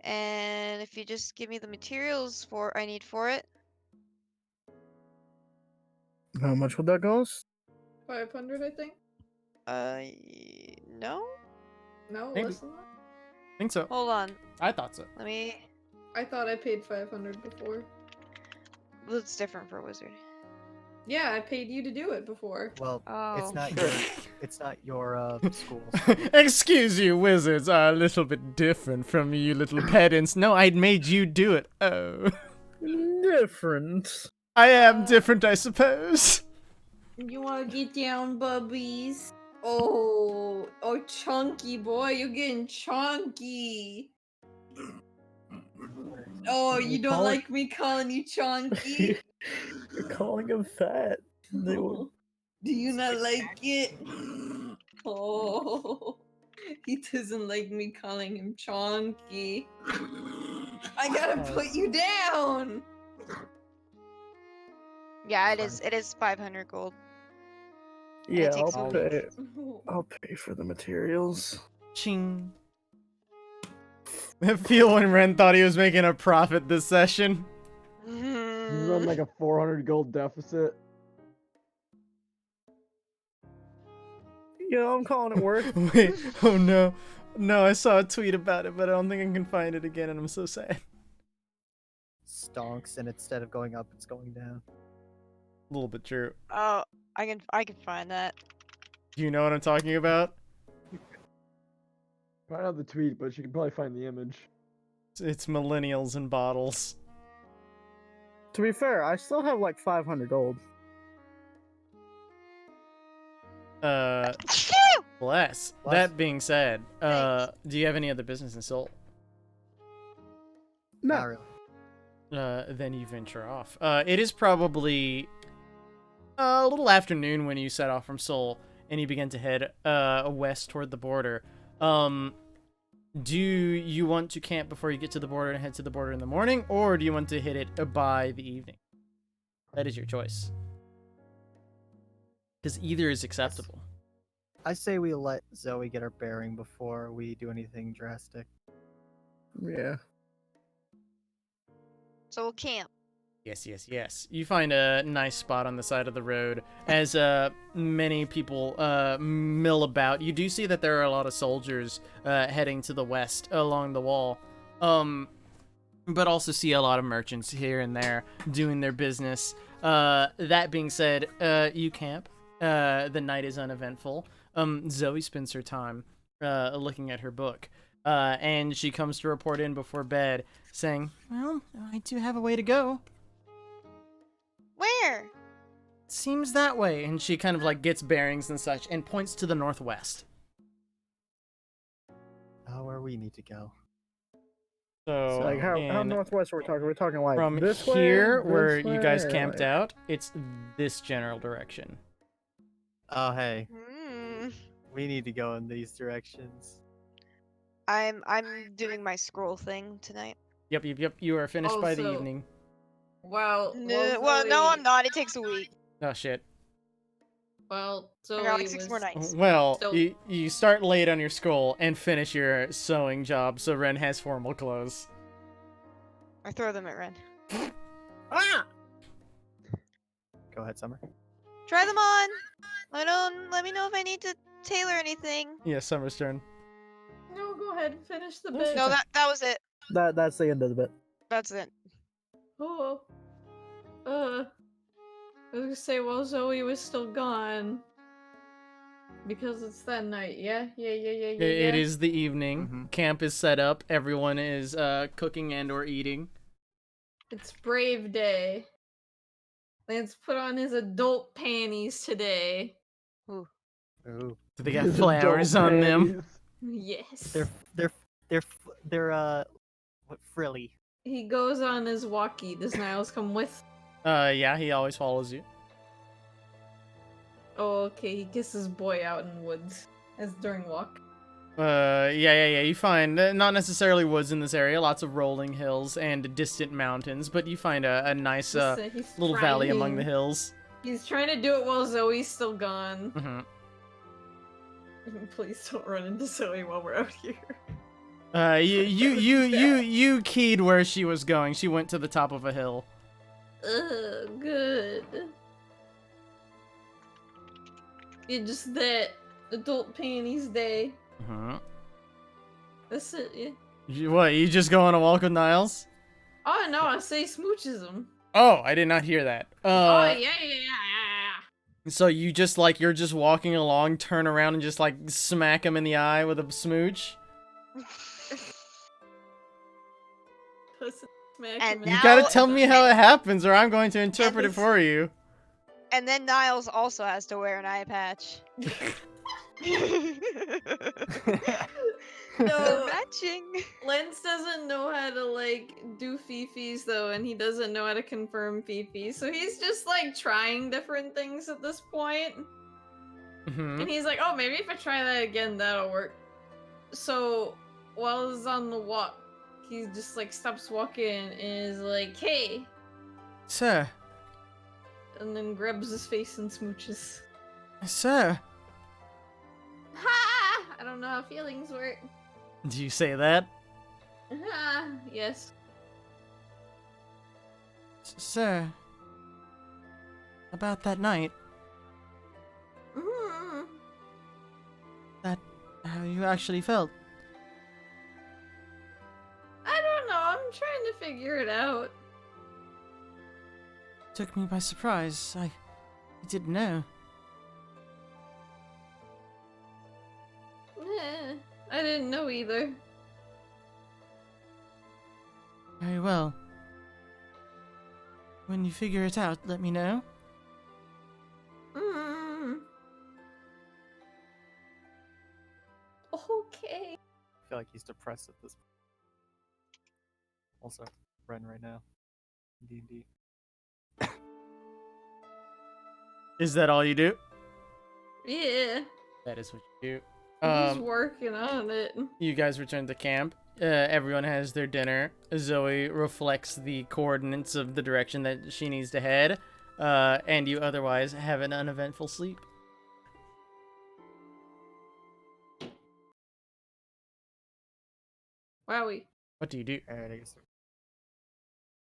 and if you just give me the materials I need for it. How much would that cost? 500, I think. No. No, Maybe. less than that. I think so. Hold on. I thought so. Let me. I thought I paid 500 before. Well, it's different for a wizard. Yeah, I paid you to do it before. Well, Oh. it's not your school. Excuse you, wizards are a little bit different from you little pedants. No, I made you do it. Oh. Different. I am different, I suppose. You wanna get down, bubbies? Oh, chunky boy, you're getting chunky. Oh, you don't like me calling you chunky? You're calling him fat. They would... Do you not like it? Oh, he doesn't like me calling him chunky. I gotta put you down. Yeah, it is. It is 500 gold. Yeah, takes I'll a pay. I'll pay for the materials. Ching. I feel when Ren thought he was making a profit this session. You run like a 400 gold deficit. Yeah, I'm calling it work. Wait, oh no. No, I saw a tweet about it, but I don't think I can find it again, and I'm so sad. Stonks, and instead of going up, it's going down. A little bit true. Oh, I can find that. Do you know what I'm talking about? Find out the tweet, but you can probably find the image. It's millennials in bottles. To be fair, I still have like 500 gold. Bless. That being said, do you have any other business in Seoul? Not No. really. Then you venture off. It is probably a little afternoon when you set off from Seoul and you begin to head west toward the border. Do you want to camp before you get to the border and head to the border in the morning, or do you want to hit it by the evening? That is your choice. Because either is acceptable. I say we let Zoe get her bearing before we do anything drastic. Yeah. So we'll camp. Yes. You find a nice spot on the side of the road as many people mill about. You do see that there are a lot of soldiers heading to the west along the wall, but also see a lot of merchants here and there doing their business. That being said, you camp. The night is uneventful. Zoe spends her time looking at her book, and she comes to report in before bed, saying, "Well, I do have a way to go. Where? Seems that way." And she kind of like gets bearings and such and points to the northwest. Oh, where we need to go. So Like how in- northwest are we talking? We're talking like from this here way, where this you guys way, camped like- out, it's this general direction. Oh, hey, Hmm. we need to go in these directions. I'm doing my scroll thing tonight. Yep. You are finished by the Also- evening. Well, Well, no, I'm not. It takes a week. Oh shit. Well, I got Zoe like 6 more was nights. Well, So- you start late on your scroll and finish your sewing job, so Ren has formal clothes. I throw them at Ren. Ah! Go ahead, Summer. Try them on. Let me know if I need to tailor anything. Yeah, Summer's turn. No, go ahead, finish the That's bit. No, that was it. That's the end of the bit. That's it. Oh. I was gonna say, well, Zoe was still gone. Because it's that night, yeah? Yeah. It is the evening. Mhm. Camp is set up. Everyone is cooking and or eating. It's Brave Day. Lance put on his adult panties today. Ooh. Do they got His flowers adult on them? panties. Yes. They're what, frilly. He goes on his walkie. Does Niles come with? Yeah, he always follows you. Oh, okay. He kisses boy out in woods as during walk. Yeah. You find not necessarily woods in this area, lots of rolling hills and distant mountains, but you find a nice He's little valley among the trying- hills. He's trying to do it while Zoe's still gone. Hmm Please don't run into Zoe while we're out here. You keyed where she was going. She went to the top of a hill. Ugh, good. Yeah, just that adult panties day. Hmm That's it, yeah. You just go on a walk with Niles? Oh no, I say smooches him. Oh, I did not hear that. Oh yeah. So you just like you're just walking along, turn around and just like smack him in the eye with a smooch. Doesn't smack And him in You the gotta Now- tell me how it happens, or I'm going to interpret it this- for you. And then Niles also has to wear an eye patch. No, Matching. Lance doesn't know how to like do fifis though, and he doesn't know how to confirm fifi, so he's just like trying different things at this point. Hmm And he's like, oh, maybe if I try that again, that'll work. So while he's on the walk, he just like stops walking and is like, hey, Sir, and then grabs his face and smooches. sir, Ha! I don't know how feelings work. do you say that? Ha! Yes. Sir, about that night, Mm. how you actually felt. I don't know. I'm trying to figure it out. Took me by surprise. I didn't know. I didn't know either. Very well. When you figure it out, let me know. Mm. Okay. I feel like he's depressed at this point. Also, Ren right now. D&D. Is that all you do? Yeah. That is what you He's do. working on it. You guys return to camp. Everyone has their dinner. Zoe reflects the coordinates of the direction that she needs to head. And you otherwise have an uneventful sleep. Wowie. What do you do? Alright, I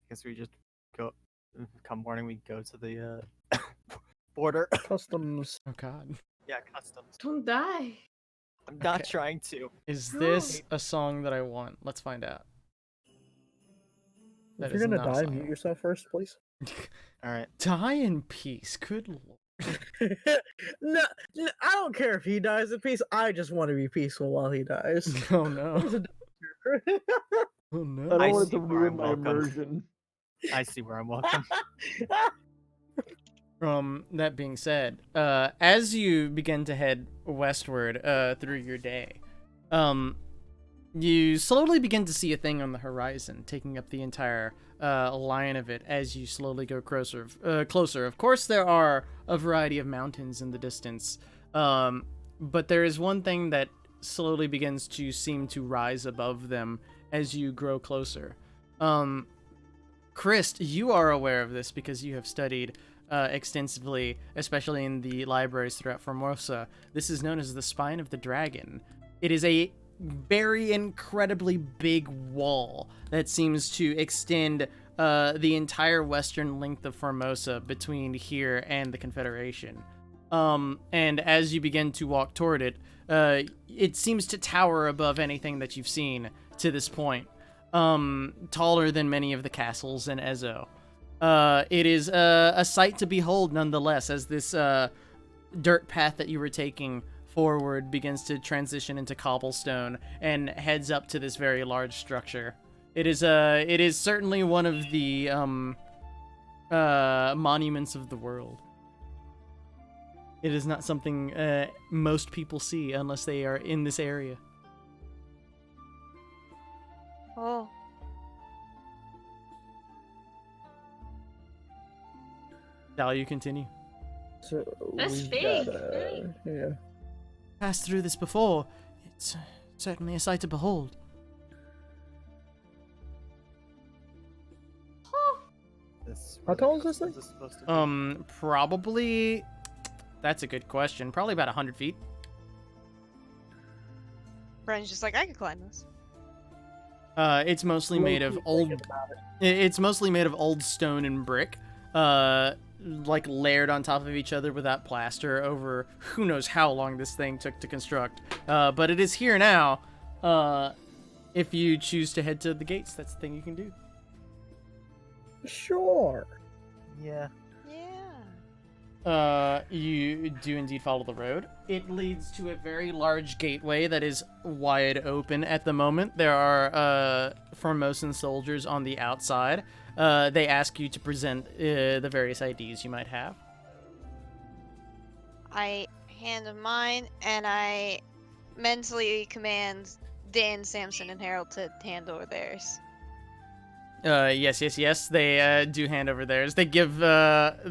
guess we just go come morning, we go to the border. Customs. Oh God. Yeah, customs. Don't die. I'm not Okay. trying to. Is No. this a song that I want? Let's find out. That If is you're gonna not a die, song. mute yourself first, please. All right. Die in peace. Good lord. no, I don't care if he dies in peace. I just want to be peaceful while he dies. Oh no. There's a Oh I no. don't I want it see to where ruin I'm my welcome. immersion. I see where I'm welcome. That being said, as you begin to head westward through your day, you slowly begin to see a thing on the horizon, taking up the entire line of it as you slowly go closer. Of course, there are a variety of mountains in the distance, but there is one thing that slowly begins to seem to rise above them as you grow closer. Christ, you are aware of this because you have studied extensively, especially in the libraries throughout Formosa. This is known as the Spine of the Dragon. It is a very incredibly big wall that seems to extend the entire western length of Formosa between here and the Confederation. And as you begin to walk toward it, it seems to tower above anything that you've seen to this point. Taller than many of the castles in Ezo. It is a sight to behold nonetheless, as this dirt path that you were taking forward begins to transition into cobblestone and heads up to this very large structure. It is certainly one of the monuments of the world. It is not something most people see unless they are in this area. Oh, Shall you continue? So That's we've big, got, right? yeah. Passed through this before. It's certainly a sight to behold. How tall is this thing? Supposed to be? Probably. That's a good question. Probably about 100 feet. Brian's just like, I could climb this. It's mostly made of old. It's mostly made of old stone and brick, like layered on top of each other without plaster over who knows how long this thing took to construct. But it is here now. If you choose to head to the gates, that's the thing you can do. Sure. Yeah. Yeah. You do indeed follow the road. It leads to a very large gateway that is wide open at the moment. There are Formosan soldiers on the outside. They ask you to present the various IDs you might have. I hand him mine, and I mentally command Dan, Samson, and Harold to hand over theirs. Yes. They do hand over theirs. They give the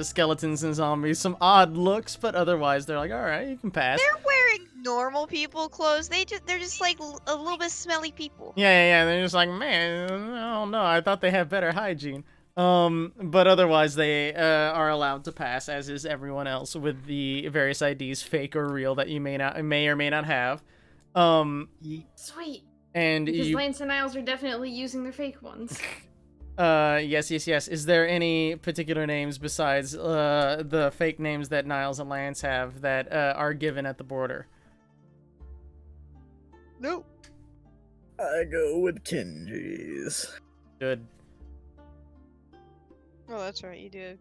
skeletons and zombies some odd looks, but otherwise they're like, all right, you can pass. They're wearing normal people clothes. They're just like a little bit smelly people. Yeah. They're just like, man, oh no, I thought they had better hygiene. But otherwise they are allowed to pass, as is everyone else with the various IDs, fake or real, that you may or may not have. Sweet. And Because you, Lance and Niles are definitely using their fake ones. yes. Is there any particular names besides the fake names that Niles and Lance have that are given at the border? Nope. I go with Kenji's. Good. Oh, that's right. You do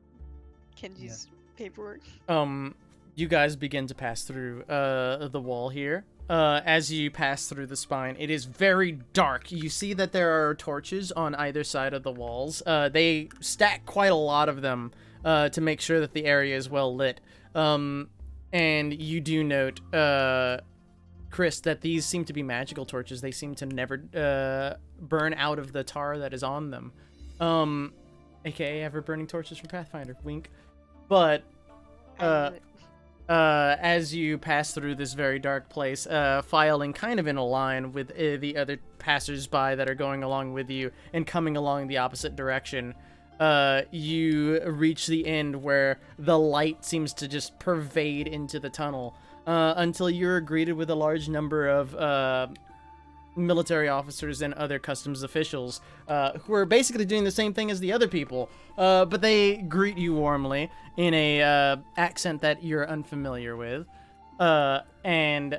Kenji's paperwork. You guys begin to pass through the wall here. As you pass through the spine, it is very dark. You see that there are torches on either side of the walls. They stack quite a lot of them to make sure that the area is well lit. And you do note, Chris, that these seem to be magical torches. They seem to never burn out of the tar that is on them. AKA ever-burning torches from Pathfinder. Wink. But I knew it. as you pass through this very dark place, filing kind of in a line with the other passers-by that are going along with you and coming along the opposite direction, you reach the end where the light seems to just pervade into the tunnel until you're greeted with a large number of military officers and other customs officials who are basically doing the same thing as the other people, but they greet you warmly in a accent that you're unfamiliar with, and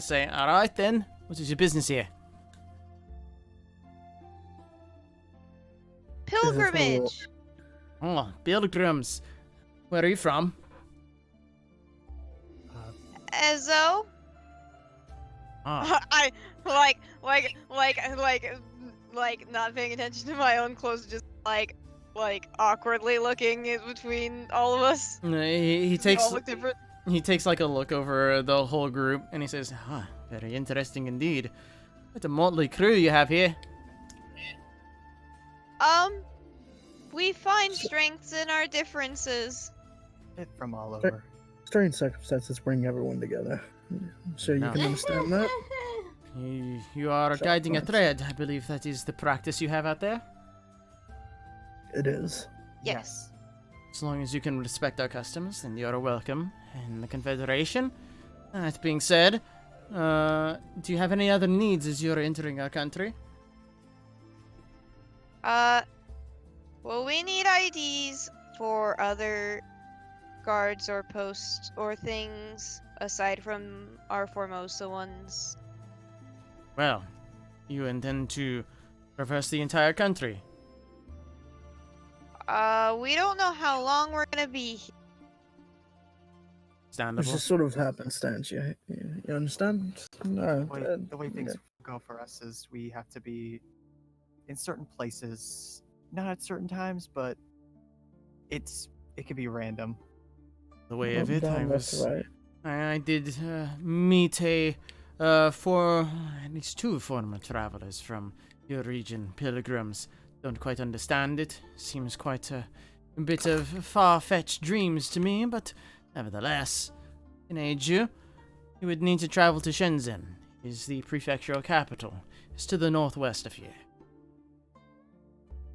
say, "All right then, what is your business here?" Pilgrimage. Oh, pilgrims. Where are you from? Ezo. Ah, I like not paying attention to my own clothes, just like awkwardly looking in between all of us. he We takes all look different. he takes like a look over the whole group and he says, very interesting indeed. What a motley crew you have here. We find strengths in our differences. Bit from all over. Strange circumstances bring everyone together. I'm sure you No. can understand that. You are Sure, guiding a fine. thread. I believe that is the practice you have out there. It is. Yes. As long as you can respect our customs, then you are welcome in the Confederation. That being said, do you have any other needs as you're entering our country? Well, we need IDs for other guards or posts or things aside from our Formosa ones. Well, you intend to traverse the entire country. We don't know how long we're gonna be here. It's Understandable. just sort of happenstance. You understand? No. The way things go for us is we have to be in certain places, not at certain times, but it could be random. The way of it, That's right. I did meet for at least 2 former travelers from your region, pilgrims. Don't quite understand it. Seems quite a bit of far-fetched dreams to me, but nevertheless, in aid you would need to travel to Shenzhen. Is the prefectural capital. It's to the northwest of here.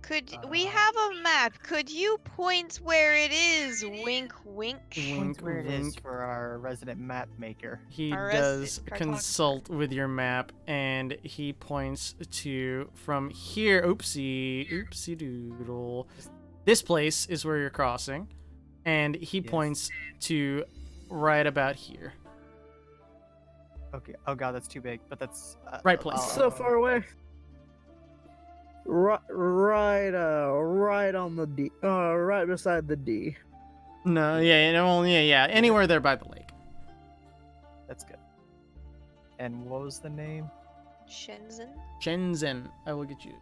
Could we have a map? Could you point where it is? Wink, wink. Wink, Where it is wink. for our resident map maker. He Our does resident cartographer. consult with your map, and he points to from here. Oopsie doodle. This place is where you're crossing, and he Yes. points to right about here. Okay. Oh god, that's too big. But that's Right place. So far away. Right on the D. Right beside the D. No, yeah. Anywhere there by the lake. That's good. And what was the name? Shenzhen. Shenzhen. I will get you.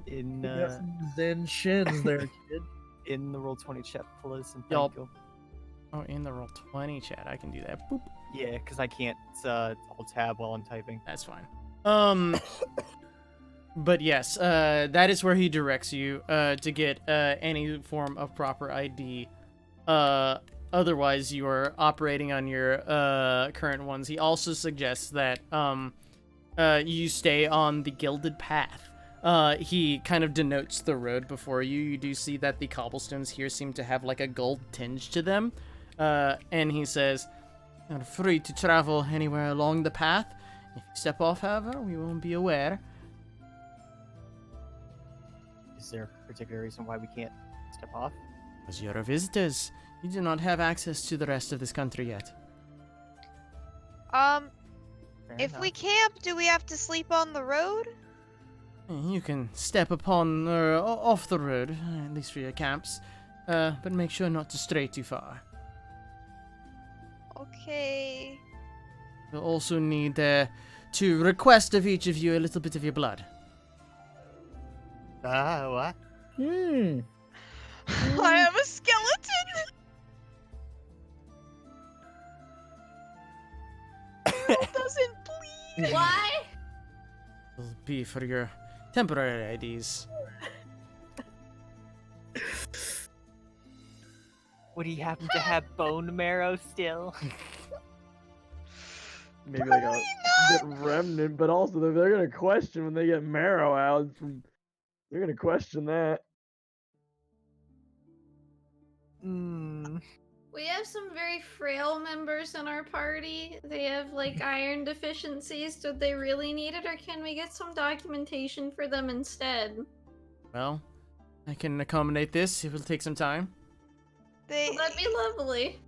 In You got some Zen shins there, kid. in the Roll20 chat, please. And Yup. thank you. Oh, in the Roll20 chat, I can do that. Boop. Yeah, because I can't alt tab while I'm typing. That's fine. But yes, that is where he directs you to get any form of proper ID. Otherwise, you are operating on your current ones. He also suggests that you stay on the Gilded Path. He kind of denotes the road before you. You do see that the cobblestones here seem to have like a gold tinge to them. And he says, "You're free to travel anywhere along the path. If you step off, however, we won't be aware." Is there a particular reason why we can't step off? As you're visitors, you do not have access to the rest of this country yet. Fair If we enough. camp, do we have to sleep on the road? You can step upon or off the road, at least for your camps, but make sure not to stray too far. Okay. You'll also need to request of each of you a little bit of your blood. What? I have a skeleton. It doesn't bleed. Why? It'll be for your temporary IDs. Would he happen to have bone marrow still? Maybe like a bit remnant, but also they're gonna question when they get marrow out. They're gonna question that. Hmm. We have some very frail members in our party. They have like iron deficiencies. Do they really need it, or can we get some documentation for them instead? Well, I can accommodate this. It will take some time. They, Well, that'd be lovely.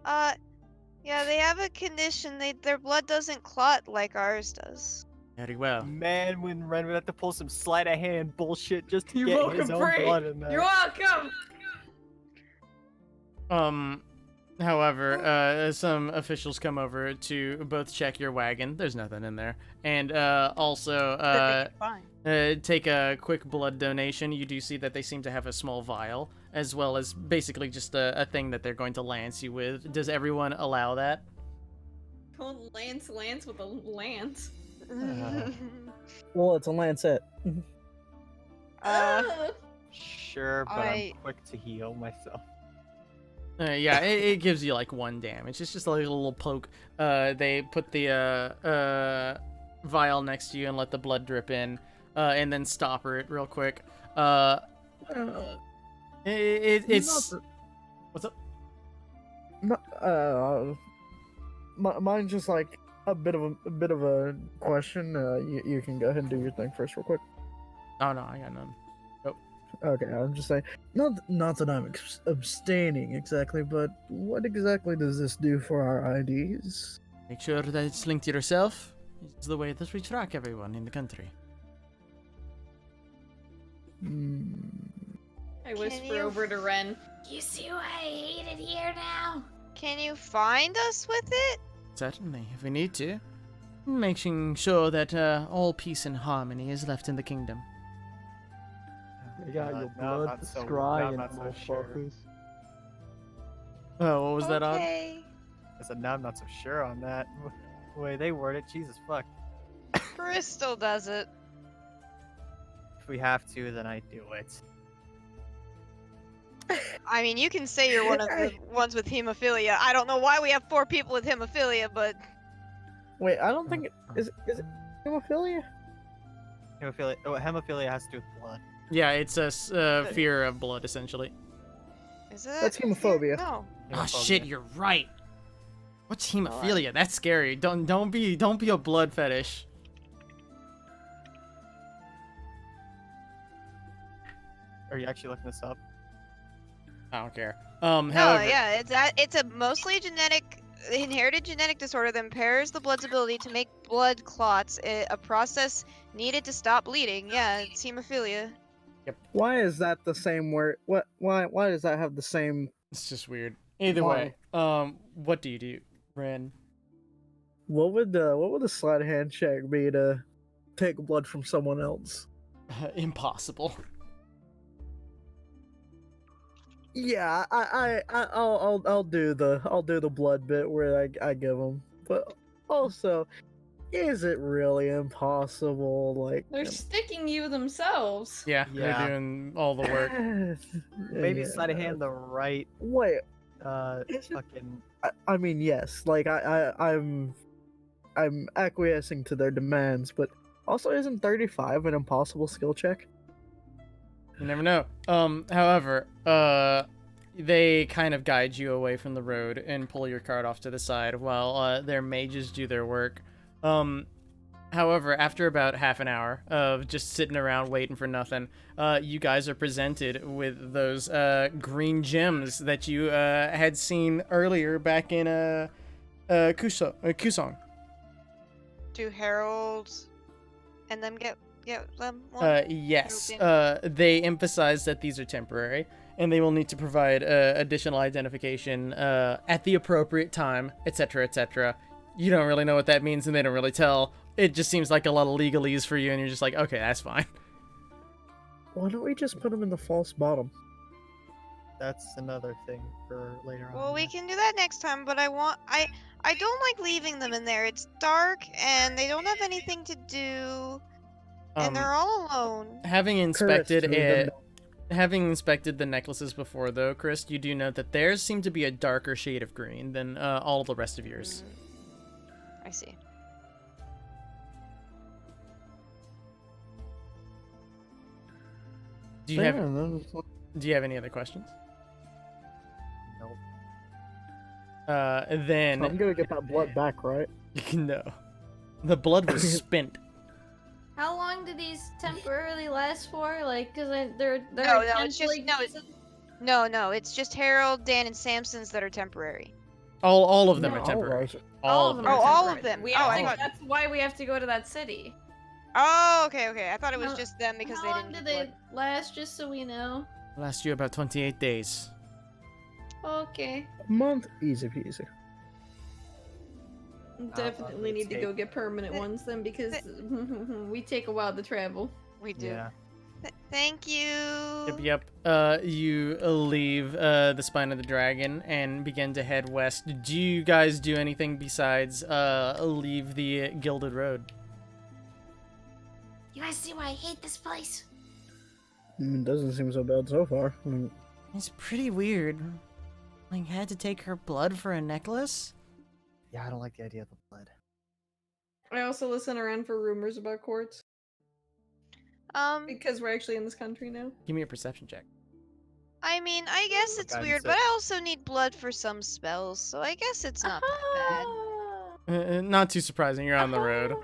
yeah, they have a condition. Their blood doesn't clot like ours does. Very well. Man, when Ren would have to pull some sleight of hand bullshit just to You're get welcome, his own Bray. blood in there. You're welcome. However, some officials come over to both check your wagon. There's nothing in there. And also take a quick blood donation. You do see that they seem to have a small vial, as well as basically just a thing that they're going to lance you with. Does everyone allow that? Don't lance with a lance. Well, it's a lancet. Sure, but I'm quick to heal myself. Yeah, it gives you like 1 damage. It's just like a little poke. They put the vial next to you and let the blood drip in, and then stopper it real quick. It's what's up? Mine's just like a bit of a question. You can go ahead and do your thing first, real quick. Oh no, I got none. Okay, I'm just saying, not that I'm abstaining exactly, but what exactly does this do for our IDs? Make sure that it's linked to yourself. It's the way that we track everyone in the country. I whisper over to Ren. You see why I hate it here now? Can you find us with it? Certainly, if we need to. Making sure that all peace and harmony is left in the kingdom. They got your No, blood not so- scrying, no, not so sure. motherfuckers. Oh, what was that, Odd? Okay. I said, no, I'm not so sure on that. The way they word it, Jesus fuck. Crystal does it. If we have to, then I do it. I mean, you can say you're one of the ones with hemophilia. I don't know why we have 4 people with hemophilia, but Wait, I don't think is it hemophilia? Hemophilia has to do with blood. Yeah, it's a fear of blood, essentially. is it? That's hemophobia. No. Oh shit, you're right. What's hemophilia? That's scary. Don't be a blood fetish. Are you actually looking this up? I don't care. No, However, yeah, it's a mostly inherited genetic disorder that impairs the blood's ability to make blood clots. A process needed to stop bleeding. Yeah, it's hemophilia. Why is that the same word? Why does that have the same? it's just weird. Either way, what do you do, Ren? What would the sleight of hand check be to take blood from someone else? Impossible. Yeah, I'll do the blood bit where I give them, but also, is it really impossible? Like They're sticking you themselves. Yeah, Yeah. they're doing all the work. Maybe yeah. sleight of hand the right Wait, is it- fucking. I mean, yes, like I'm acquiescing to their demands, but also isn't 35 an impossible skill check? You never know. However, they kind of guide you away from the road and pull your cart off to the side while their mages do their work. However, after about half an hour of just sitting around waiting for nothing, you guys are presented with those green gems that you had seen earlier back in Kusong. Do Harold and them get them one? Yes. Okay. They emphasize that these are temporary, and they will need to provide additional identification at the appropriate time, etc., etc. You don't really know what that means, and they don't really tell. It just seems like a lot of legalese for you, and you're just like, okay, that's fine. Why don't we just put them in the false bottom? That's another thing for later on. Well, we can do that next time, but I don't like leaving them in there. It's dark, and they don't have anything to do, and they're all alone. Having Chris, inspected leave them it, down. having inspected the necklaces before, though, Chris, you do note that theirs seem to be a darker shade of green than all the rest of yours. I see. Do you have any other questions? Nope. Then I'm gonna get that blood back, right? no, the blood was spent. How long do these temporarily last for? Like, cause they're No, it's just essentially- no. It's just Harold, Dan, and Samson's that are temporary. All of them No, are all temporary. ours. all of them. Are Oh, all temporary. of them. We Oh, have I to, thought- that's why we have to go to that city. Oh, okay. I thought it was How- just them because How they long didn't. do do they blood. last? Just so we know. Last you about 28 days. Okay. A month, easy peasy. Definitely need to go take- get permanent ones then because we take a while to travel. We do. Yeah. Thank you. Yep. You leave the spine of the dragon and begin to head west. Do you guys do anything besides leave the Gilded Road? You guys see why I hate this place? It doesn't seem so bad so far. I mean, It's pretty weird. Like, had to take her blood for a necklace? Yeah, I don't like the idea of the blood. I also listen around for rumors about courts because we're actually in this country now. Give me a perception check. I mean, I guess it's Guidance weird, check. but I also need blood for some spells, so I guess it's not that bad. Not too surprising. You're on the road.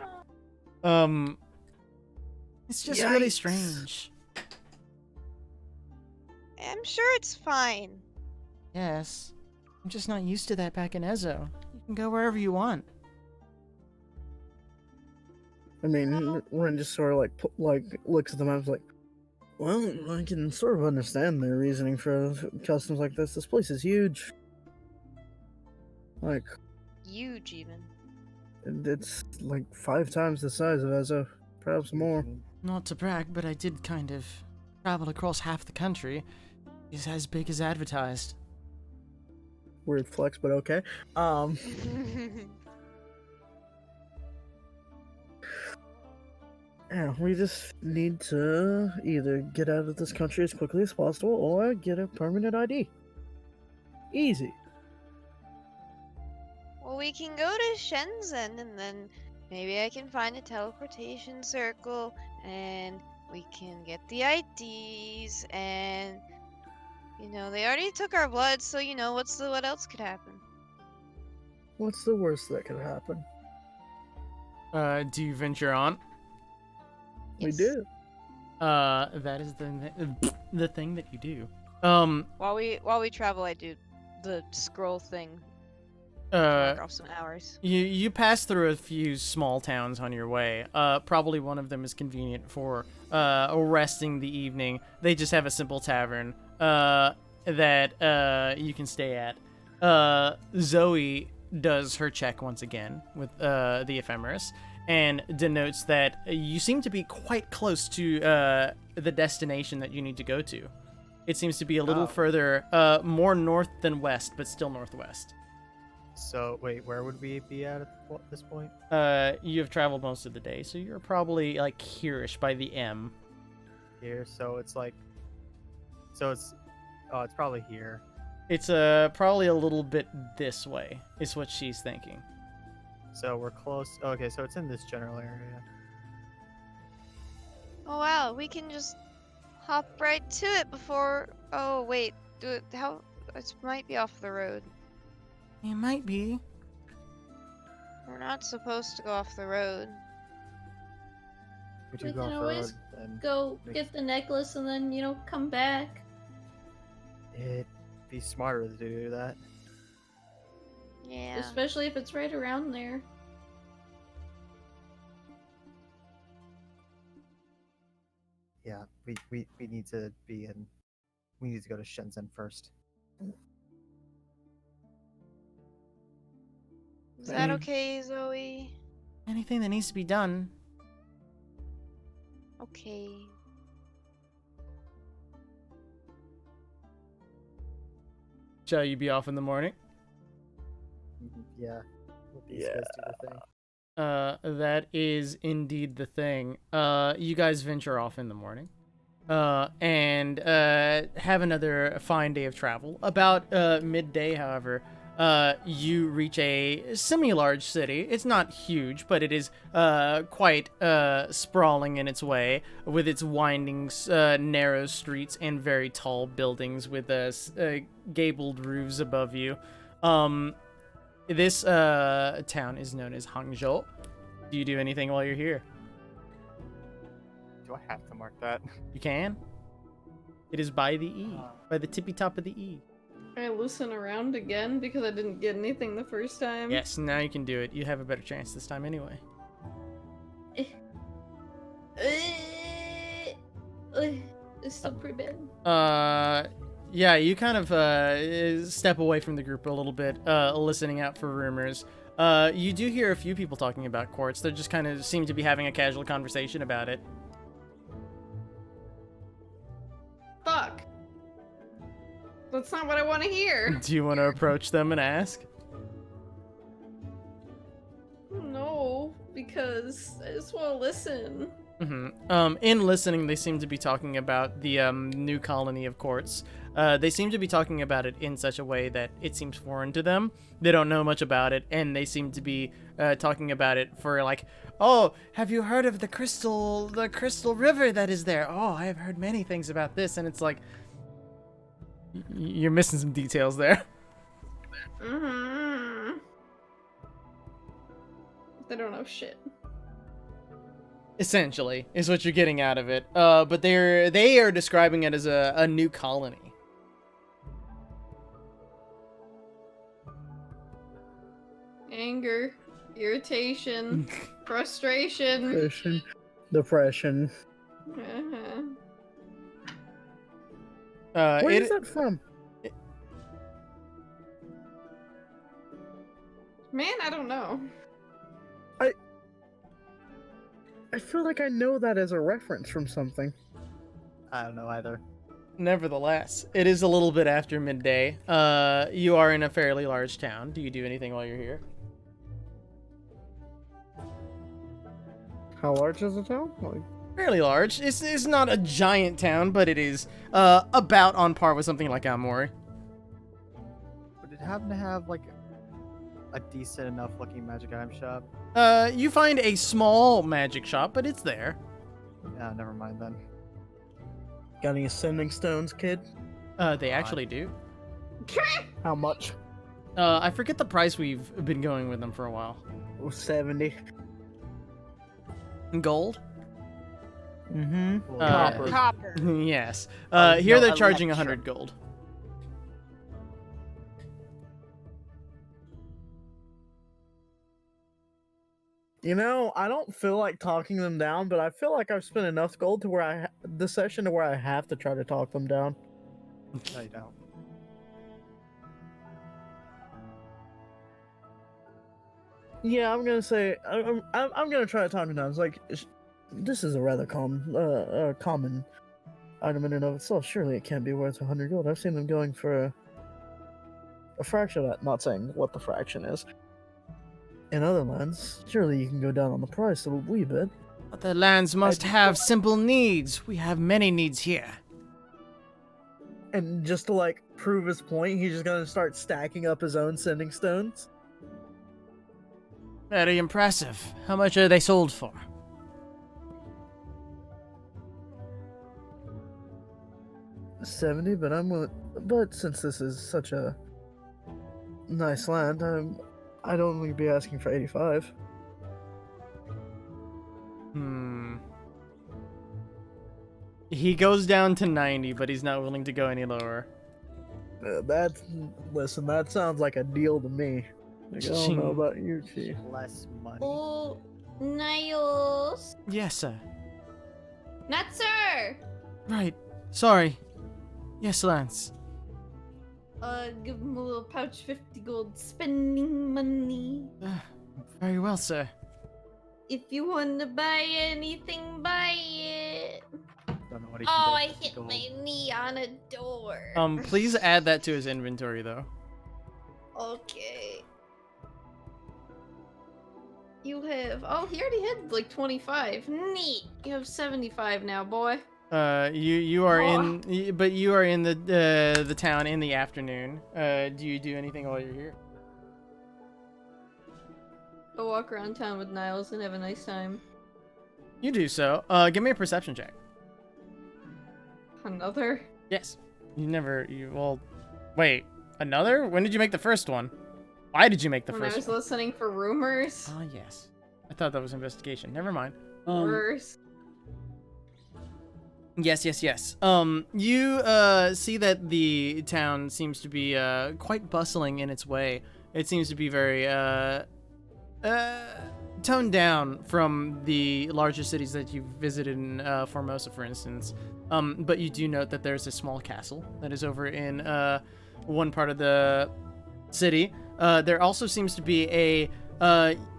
It's just really Yikes. strange. I'm sure it's fine. Yes. I'm just not used to that back in Ezo. You can go wherever you want. I mean, Ren just sort of like looks at the map like, well, I can sort of understand their reasoning for customs like this. This place is huge. Like, Huge, even. it's like 5 times the size of Ezo, perhaps more. Not to brag, but I did kind of travel across half the country. It's as big as advertised. Weird flex, but okay. Yeah, we just need to either get out of this country as quickly as possible or get a permanent ID. Easy. Well, we can go to Shenzhen, and then maybe I can find a teleportation circle, and we can get the IDs, and they already took our blood, so what else could happen? What's the worst that could happen? Do you venture on? We Yes. do. That is the thing that you do. While we travel, I do the scroll thing. Uh, Mark off some hours. You pass through a few small towns on your way. Probably one of them is convenient for resting the evening. They just have a simple tavern that you can stay at. Zoe does her check once again with the ephemeris and denotes that you seem to be quite close to the destination that you need to go to. It seems to be a little Oh. further, more north than west, but still northwest. So wait, where would we be at this point? You have traveled most of the day, so you're probably like here-ish by the M. Here, so it's probably here. It's probably a little bit this way, is what she's thinking. So we're close. Okay, so it's in this general area. Oh wow, we can just hop right to it before. Oh wait, it might be off the road. It might be. We're not supposed to go off the road. We We do go can off the always road, then Go makes- get the necklace and then, come back. it'd be smarter to do that. Yeah. Especially if it's right around there. Yeah, we need to be in. We need to go to Shenzhen first. Is that Mm. okay, Zoe? Anything that needs to be done. Okay. Shall you be off in the morning? Yeah. These guys do the thing. That is indeed the thing. You guys venture off in the morning. And have another fine day of travel. About midday, however, you reach a semi-large city. It's not huge, but it is quite sprawling in its way, with its winding, narrow streets and very tall buildings with gabled roofs above you. This town is known as Hangzhou. Do you do anything while you're here? Do I have to mark that? You can. It is by the E, by the tippy top of the E. Can I listen around again because I didn't get anything the first time? Yes, now you can do it. You have a better chance this time anyway. It's still pretty bad. Yeah, you kind of step away from the group a little bit, listening out for rumors. You do hear a few people talking about quartz. They just kind of seem to be having a casual conversation about it. Fuck. That's not what I want to hear. Do you want to approach them and ask? No, because I just want to listen. In listening, they seem to be talking about the new colony of quartz. They seem to be talking about it in such a way that it seems foreign to them. They don't know much about it, and they seem to be talking about it for like, oh, have you heard of the crystal river that is there? Oh, I have heard many things about this, and it's like, you're missing some details there. They don't know shit. Essentially, is what you're getting out of it. But they are describing it as a new colony. Anger, irritation, frustration. Depression. Uh-huh. Where is that from? Man, I don't know. I feel like I know that as a reference from something. I don't know either. Nevertheless, it is a little bit after midday. You are in a fairly large town. Do you do anything while you're here? How large is the town? Like, Fairly large. It's not a giant town, but it is about on par with something like Amori. Would it happen to have like a decent enough looking magic item shop? You find a small magic shop, but it's there. Yeah, never mind then. got any ascending stones, kid? They actually do. How much? I forget the price. We've been going with them for a while. 70. Gold? Mm-hmm. Copper. Yes. Oh, Here no, they're charging Electra. 100 gold. You know, I don't feel like talking them down, but I feel like I've spent enough gold to where the session to where I have to try to talk them down. No, you don't. Yeah, I'm gonna say I'm gonna try to talk them down. It's like this is a rather common item in and of itself. Surely it can't be worth 100 gold. I've seen them going for a fraction of that. Not saying what the fraction is. In other lands, surely you can go down on the price a wee bit. Other lands must have simple needs. We have many needs here. And just to like prove his point, he's just gonna start stacking up his own sending stones. Very impressive. How much are they sold for? $70, but but since this is such a nice land, I'd only be asking for 85. He goes down to 90, but he's not willing to go any lower. Listen, that sounds like a deal to me. Like, I don't know about you, Chief. Less money. Oh, Niles. Yes, sir. Not sir. Right. Sorry. Yes, Lance. Give him a little pouch, 50 gold spending money. Very well, sir. If you want to buy anything, buy it. Don't know what he can Oh, do I with hit gold. my knee on a door. Please add that to his inventory, though. Okay. You have... Oh, he already had, like, 25. Neat. You have 75 now, boy. You are but you are in the town in the afternoon. Do you do anything while you're here? Go walk around town with Niles and have a nice time. You do so. Give me a perception check. Another? Yes. Well, wait. Another? When did you make the first one? Why did you make the when I first was one? listening for rumors. Ah, yes. I thought that was investigation. Never mind. Rumors. Yes. You see that the town seems to be quite bustling in its way. It seems to be very toned down from the larger cities that you've visited in Formosa, for instance. But you do note that there's a small castle that is over in one part of the city. There also seems to be a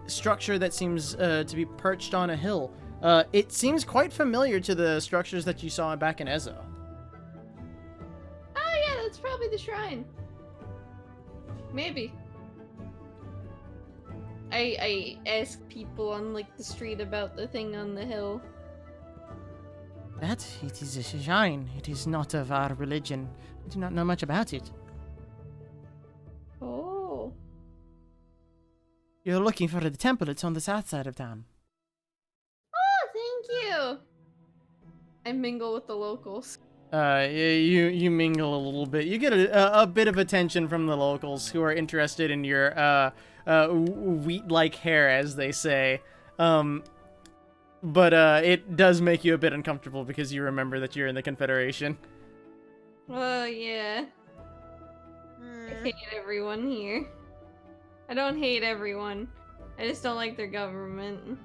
structure that seems to be perched on a hill. It seems quite familiar to the structures that you saw back in Ezo. Oh yeah, that's probably the shrine. Maybe. I ask people on like the street about the thing on the hill. That it is a shrine. It is not of our religion. I do not know much about it. Oh. You're looking for the temple. It's on the south side of town. Oh, thank you. I mingle with the locals. You mingle a little bit. You get a bit of attention from the locals who are interested in your wheat-like hair, as they say. But it does make you a bit uncomfortable because you remember that you're in the Confederation. Oh yeah. I Hmm. hate everyone here. I don't hate everyone. I just don't like their government.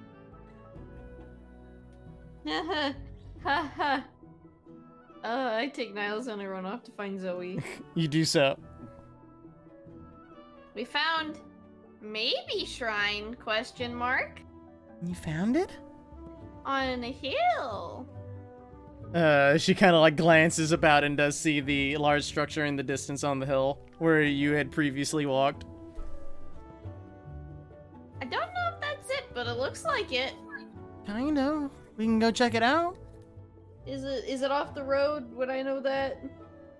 Haha. Haha. I take Niles and I run off to find Zoe. You do so. We found maybe shrine question mark You found it? on a hill. She kind of like glances about and does see the large structure in the distance on the hill where you had previously walked. I don't know if that's it, but it looks like it. Kind of. We can go check it out. Is it off the road? Would I know that?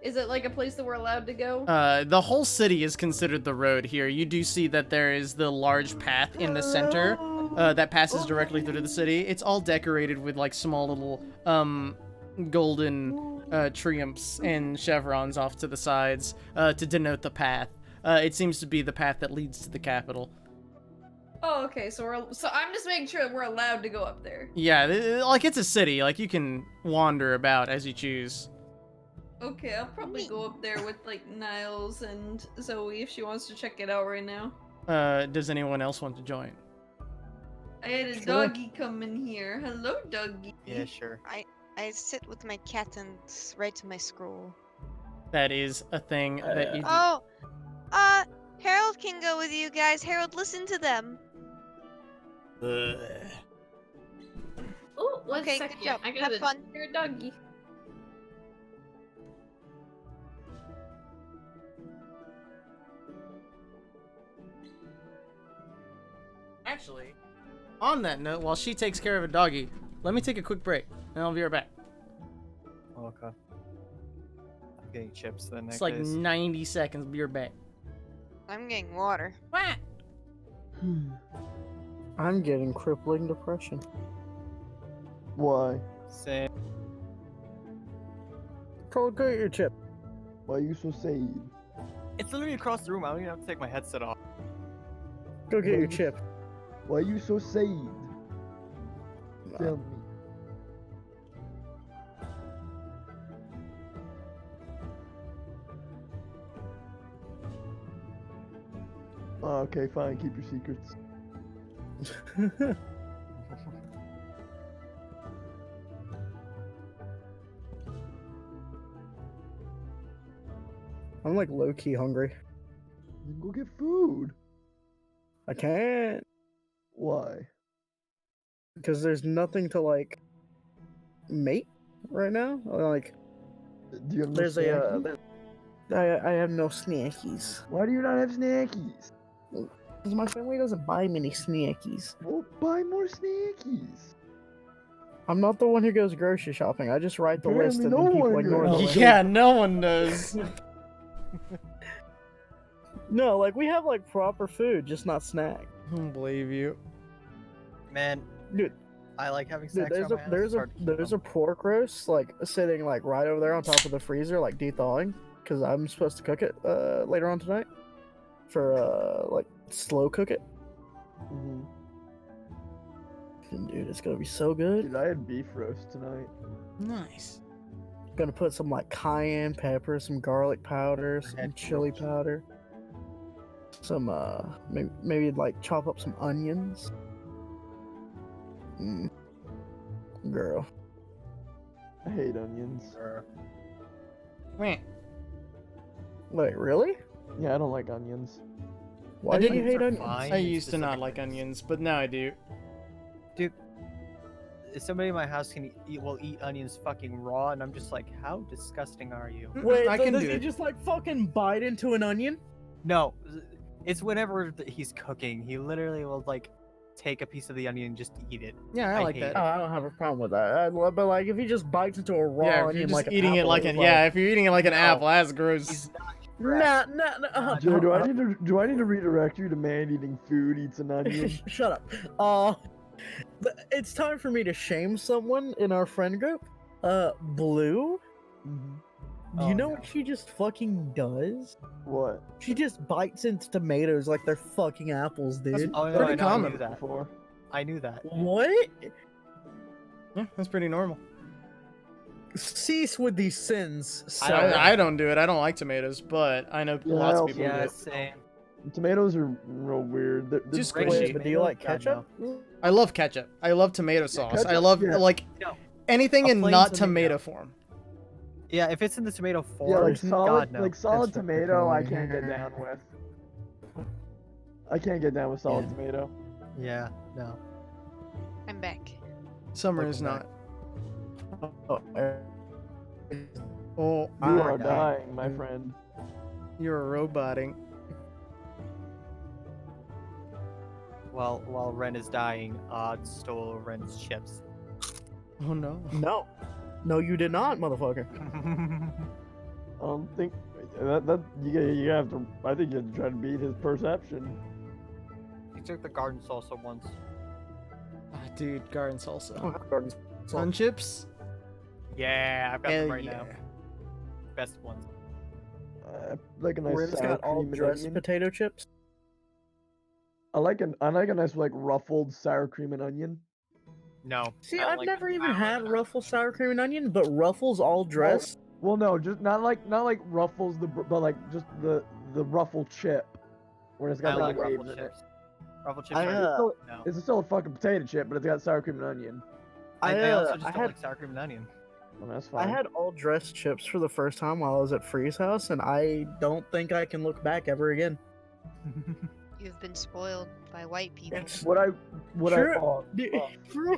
Is it like a place that we're allowed to go? The whole city is considered the road here. You do see that there is the large path in the center that passes directly through the city. It's all decorated with like small little golden triumphs and chevrons off to the sides to denote the path. It seems to be the path that leads to the capital. Oh, okay. So I'm just making sure that we're allowed to go up there. Yeah, like it's a city. Like you can wander about as you choose. Okay, I'll probably go up there with like Niles and Zoe if she wants to check it out right now. Does anyone else want to join? I had a Sure. doggy come in here. Hello, doggy. Yeah, sure. I sit with my cat and write my scroll. That is a thing that you do. Oh, Harold can go with you guys. Harold, listen to them. Oh, one Okay, second. good job. I Have gotta fun. Your doggy. Actually, on that note, while she takes care of a doggy, let me take a quick break, and I'll be right back. Okay. I'm getting chips then. It's like 90 seconds. Be right back. I'm getting water. What? I'm getting crippling depression. Why? Same. Cole, go get your chip. Why are you so sad? It's literally across the room. I don't even have to take my headset off. Go get your chip. Why are you so sad? Tell me. Oh, okay, fine. Keep your secrets. I'm like low key hungry. Then go get food. I can't Why? because there's nothing to like make right now. Like Do you have no there's snackies? I have no snackies. Why do you not have snackies? Because my family doesn't buy many snackies. Well, buy more snackies. I'm not the one who goes grocery shopping. I just write the list Apparently and no then people one ignore the goes. list. Yeah, no one does. No, like we have like proper food, just not snack. I don't believe you. Man, Dude, I like having dude, snacks around my house. It's hard to keep there's a them. pork roast like sitting like right over there on top of the freezer, like de-thawing, because I'm supposed to cook it later on tonight. for like slow cook it. Mhm. And dude, it's gonna be so good. Dude, I had beef roast tonight. Nice. Gonna put some like cayenne pepper, some garlic powder, I some had chili roast. powder, some maybe like chop up some onions. Girl, I hate onions. Meh. wait, really? Yeah, I don't like onions. Why I do you didn't- hate Onions onions? are fine I in used to not specific like ways. onions, but now I do. Dude, if somebody in my house can eat onions fucking raw, and I'm just like, how disgusting are you? Wait, I so can does do he it. just like fucking bite into an onion? No, it's whenever he's cooking, he literally will like take a piece of the onion and just eat it. Yeah, I like hate that. it. Oh, I don't have a problem with that. But like, if he just bites into a raw Yeah, if you're onion just like an eating it apple, like it's an yeah, if you're eating it like an No. apple, that's gross. He's not Nah, stressed. nah. Joe, do I need to redirect you to man eating food eats an onion? Shut up. It's time for me to shame someone in our friend group. Blue. Mhm. Do you Oh, know no. what she just fucking does? What? She just bites into tomatoes like they're fucking apples, dude. Oh no, Pretty I know, I common. knew that. Before. I knew that. What? Yeah, that's pretty normal. Cease with these sins, sir. I don't do it. I don't like tomatoes, but I know Yeah, lots I of people also do Yeah, it. same. Tomatoes are real weird. They're Just Red squishy. Wait, cheese but do you tomato? like God, ketchup? I love ketchup. I love tomato sauce. I ketchup, love yeah. like No. anything A in plain not tomato. tomato form. Yeah, if it's in the tomato form, Yeah, like There's solid, God, no. like solid That's tomato. I definitely- can't get down with. I can't get down with solid Yeah. tomato. Yeah, no. I'm back. Summer is Welcome not. back. Oh, You I'm are dying. dying, my friend. you're roboting. While Ren is dying, Odd stole Ren's chips. Oh no. No, you did not, motherfucker. I don't think that you have to. I think you have to try to beat his perception. He took the garden salsa once. Ah, dude, garden salsa. Garden Sun chips? Yeah, I've got Hell them right yeah. now. Best ones. Like a nice Rim's sour got all cream and dressed onion. potato chips. I like a nice like ruffled sour cream and onion. No. See, I don't I've like never even sour. had Ruffles sour cream and onion, but Ruffles all dressed. Well, no, just not like Ruffles but like just the ruffle chip, where it's I got don't like like waves ruffle in it. chips. Ruffle chips I, are uh, no. It's still a fucking potato chip, but it's got sour cream and onion. I also just I don't had like sour cream and onion. Well, that's I fine. had all dressed chips for the first time while I was at Free's house, and I don't think I can look back ever again. You've been spoiled by white people. It's What I Sure. oh, Dude, oh,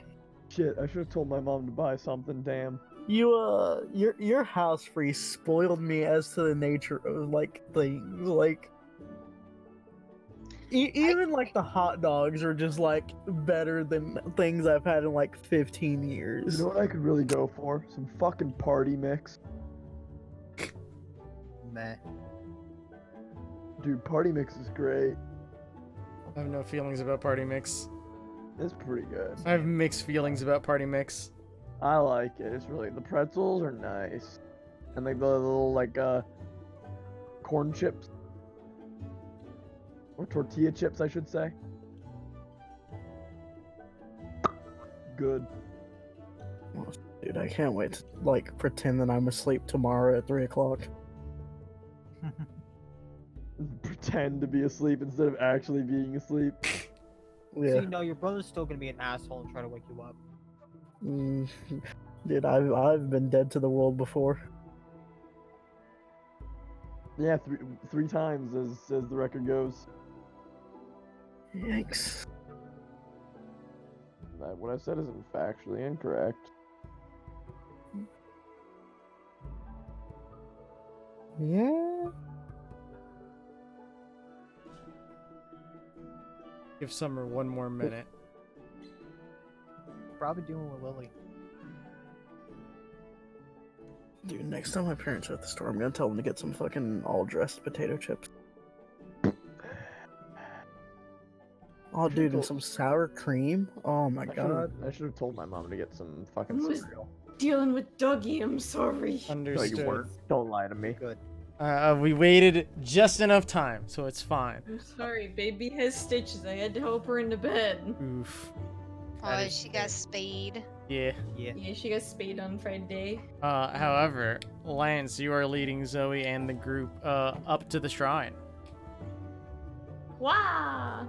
shit! I should have told my mom to buy something. Damn. your house Free spoiled me as to the nature of like things like. Even like the hot dogs are just like better than things I've had in like 15 You years. know what I could really go for? Some fucking party mix. Meh. Dude, party mix is great. I have no feelings about party mix. It's pretty good. I have mixed feelings about party mix. I like it. It's really the pretzels are nice, and like the little like corn chips or tortilla chips, I should say. Good. Dude, I can't wait to like pretend that I'm asleep tomorrow at 3 o'clock. Pretend to be asleep instead of actually being asleep. Yeah. See, no, your brother's still gonna be an asshole and try to wake you up. Mm, dude, I've been dead to the world before. Yeah, three times as the record goes. Yikes. What I said isn't factually incorrect. Yeah. Give Summer one more minute. Probably doing with Lily. Dude, next time my parents are at the store, I'm gonna tell them to get some fucking all-dressed potato chips. Oh, dude, and some sour cream. Oh my god. I should have told my mom to get some fucking Who's- cereal. Dealing with Dougie, I'm sorry. No, you Understood. weren't. Don't lie to me. Good. We waited just enough time, so it's fine. I'm sorry, baby has stitches. I had to help her into bed. Oof. That Oh, is she fair. got spayed. Yeah. Yeah. Yeah, she got spayed on Friday. However, Lance, you are leading Zoe and the group up to the shrine. Wow.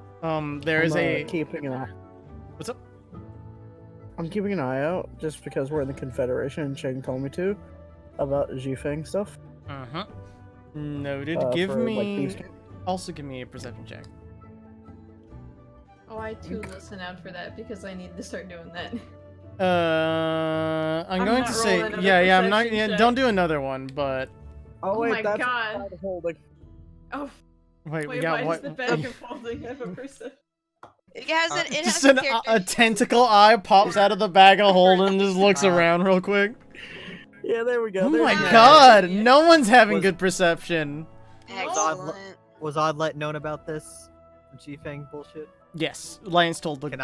There is keeping an eye. What's up? I'm keeping an eye out just because we're in the Confederation and Cheng told me to about Zhifeng stuff. Uh-huh. Noted. for, like, these Also give me a perception check. Oh, I too listen out for that because I need to start doing that. I'm I'm going not to say, rolling another yeah, I'm not. perception Yeah, check. don't do another one. But Oh Oh wait, my that's God. bag of holding. Oh, wait, we wait, got why what? does the bag of holding have a perception? It has an. It Just has a character. tentacle eye pops out of the bag of holding and just looks around real quick. Yeah, there we go. Oh There's my go. god, Yeah. no one's having Was- good perception. Excellent. Was Oddlet known about this G-Fang bullshit? Yes, Lance told the Can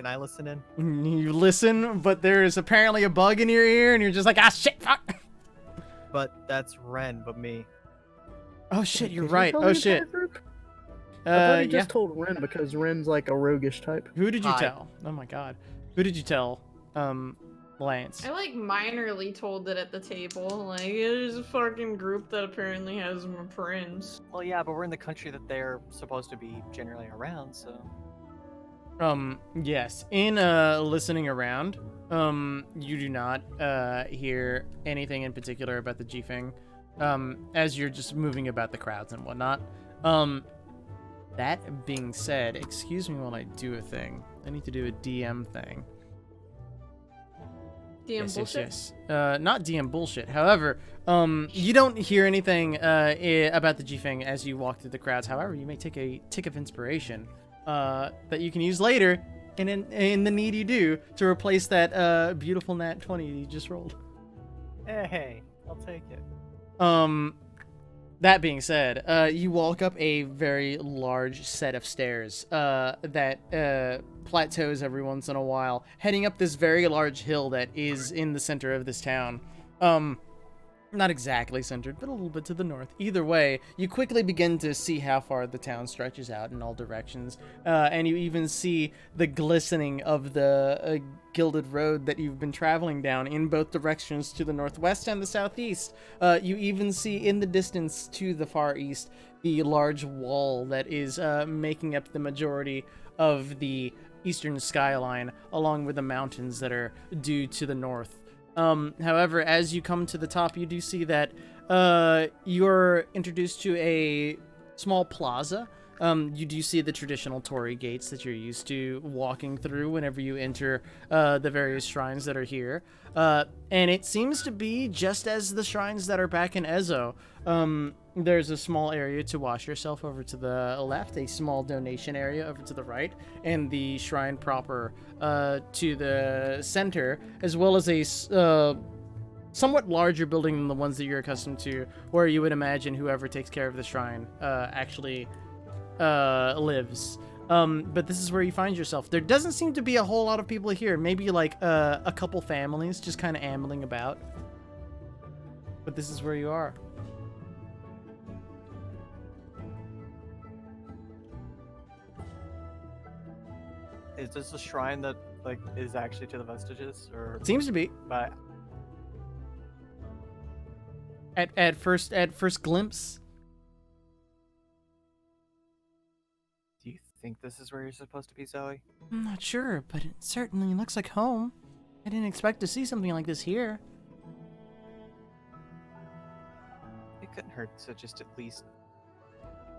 I listen in? You listen, but there is apparently a bug in your ear, and you're just like, ah, shit, fuck. But that's Ren, but me. Oh shit, you're Did right. tell Oh the shit. entire group? I thought he Yeah. just told Ren because Ren's like a roguish type. Who did you Hi. tell? Oh my god. Who did you tell? Lance. I like minorly told it at the table. Like, there's a fucking group that apparently has my prince. Well, yeah, but we're in the country that they're supposed to be generally around, so. Yes. In listening around, you do not hear anything in particular about the G-Fing, as you're just moving about the crowds and whatnot. That being said, excuse me while I do a thing. I need to do a DM thing. DM bullshit? Yes. Not DM bullshit. However, you don't hear anything about the G-Fing as you walk through the crowds. However, you may take a tick of inspiration that you can use later in the need you do to replace that beautiful nat 20 you just rolled. Hey, I'll take it. That being said, you walk up a very large set of stairs that plateaus every once in a while, heading up this very large hill that is in the center of this town. Not exactly centered, but a little bit to the north. Either way, you quickly begin to see how far the town stretches out in all directions, and you even see the glistening of the gilded road that you've been traveling down in both directions to the northwest and the southeast. You even see in the distance to the far east the large wall that is making up the majority of the eastern skyline, along with the mountains that are due to the north. However, as you come to the top, you do see that you're introduced to a small plaza. You do see the traditional torii gates that you're used to walking through whenever you enter the various shrines that are here. And it seems to be just as the shrines that are back in Ezo. There's a small area to wash yourself over to the left, a small donation area over to the right, and the shrine proper to the center, as well as a somewhat larger building than the ones that you're accustomed to, where you would imagine whoever takes care of the shrine actually lives. But this is where you find yourself. There doesn't seem to be a whole lot of people here. Maybe like a couple families just kind of ambling about. But this is where you are. Is this a shrine that like is actually to the vestiges, or? Seems to be. But At first glimpse. do you think this is where you're supposed to be, Zoe? I'm not sure, but it certainly looks like home. I didn't expect to see something like this here. It couldn't hurt to just at least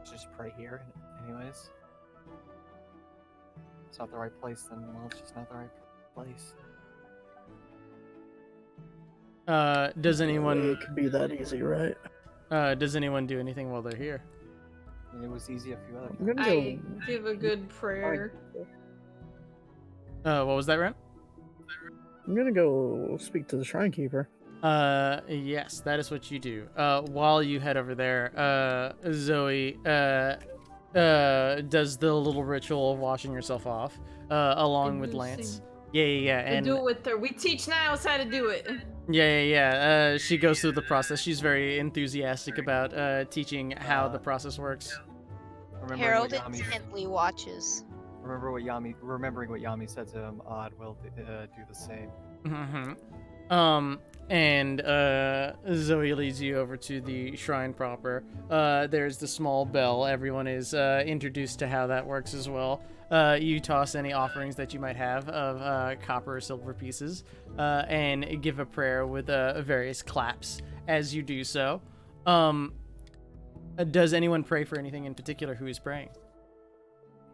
just pray here, anyways. It's not the right place, then well, it's just not the right place. Does It anyone could be that easy, right? does anyone do anything while they're here? I mean, it was easy a few other I'm times. gonna I go. give a good prayer. What was that, Ren? I'm gonna go speak to the shrine keeper. Yes, that is what you do. While you head over there, Zoe does the little ritual of washing yourself off, along with Lance. Yeah. We And do it with her. We teach Niles how to do it. yeah. She goes through the process. She's very enthusiastic about teaching how the process works. Harold intently watches. Remembering what Yami said to him, Odd will do the same. And Zoe leads you over to the shrine proper. There's the small bell. Everyone is introduced to how that works as well. You toss any offerings that you might have of copper or silver pieces, and give a prayer with various claps as you do so. Does anyone pray for anything in particular? Who is praying?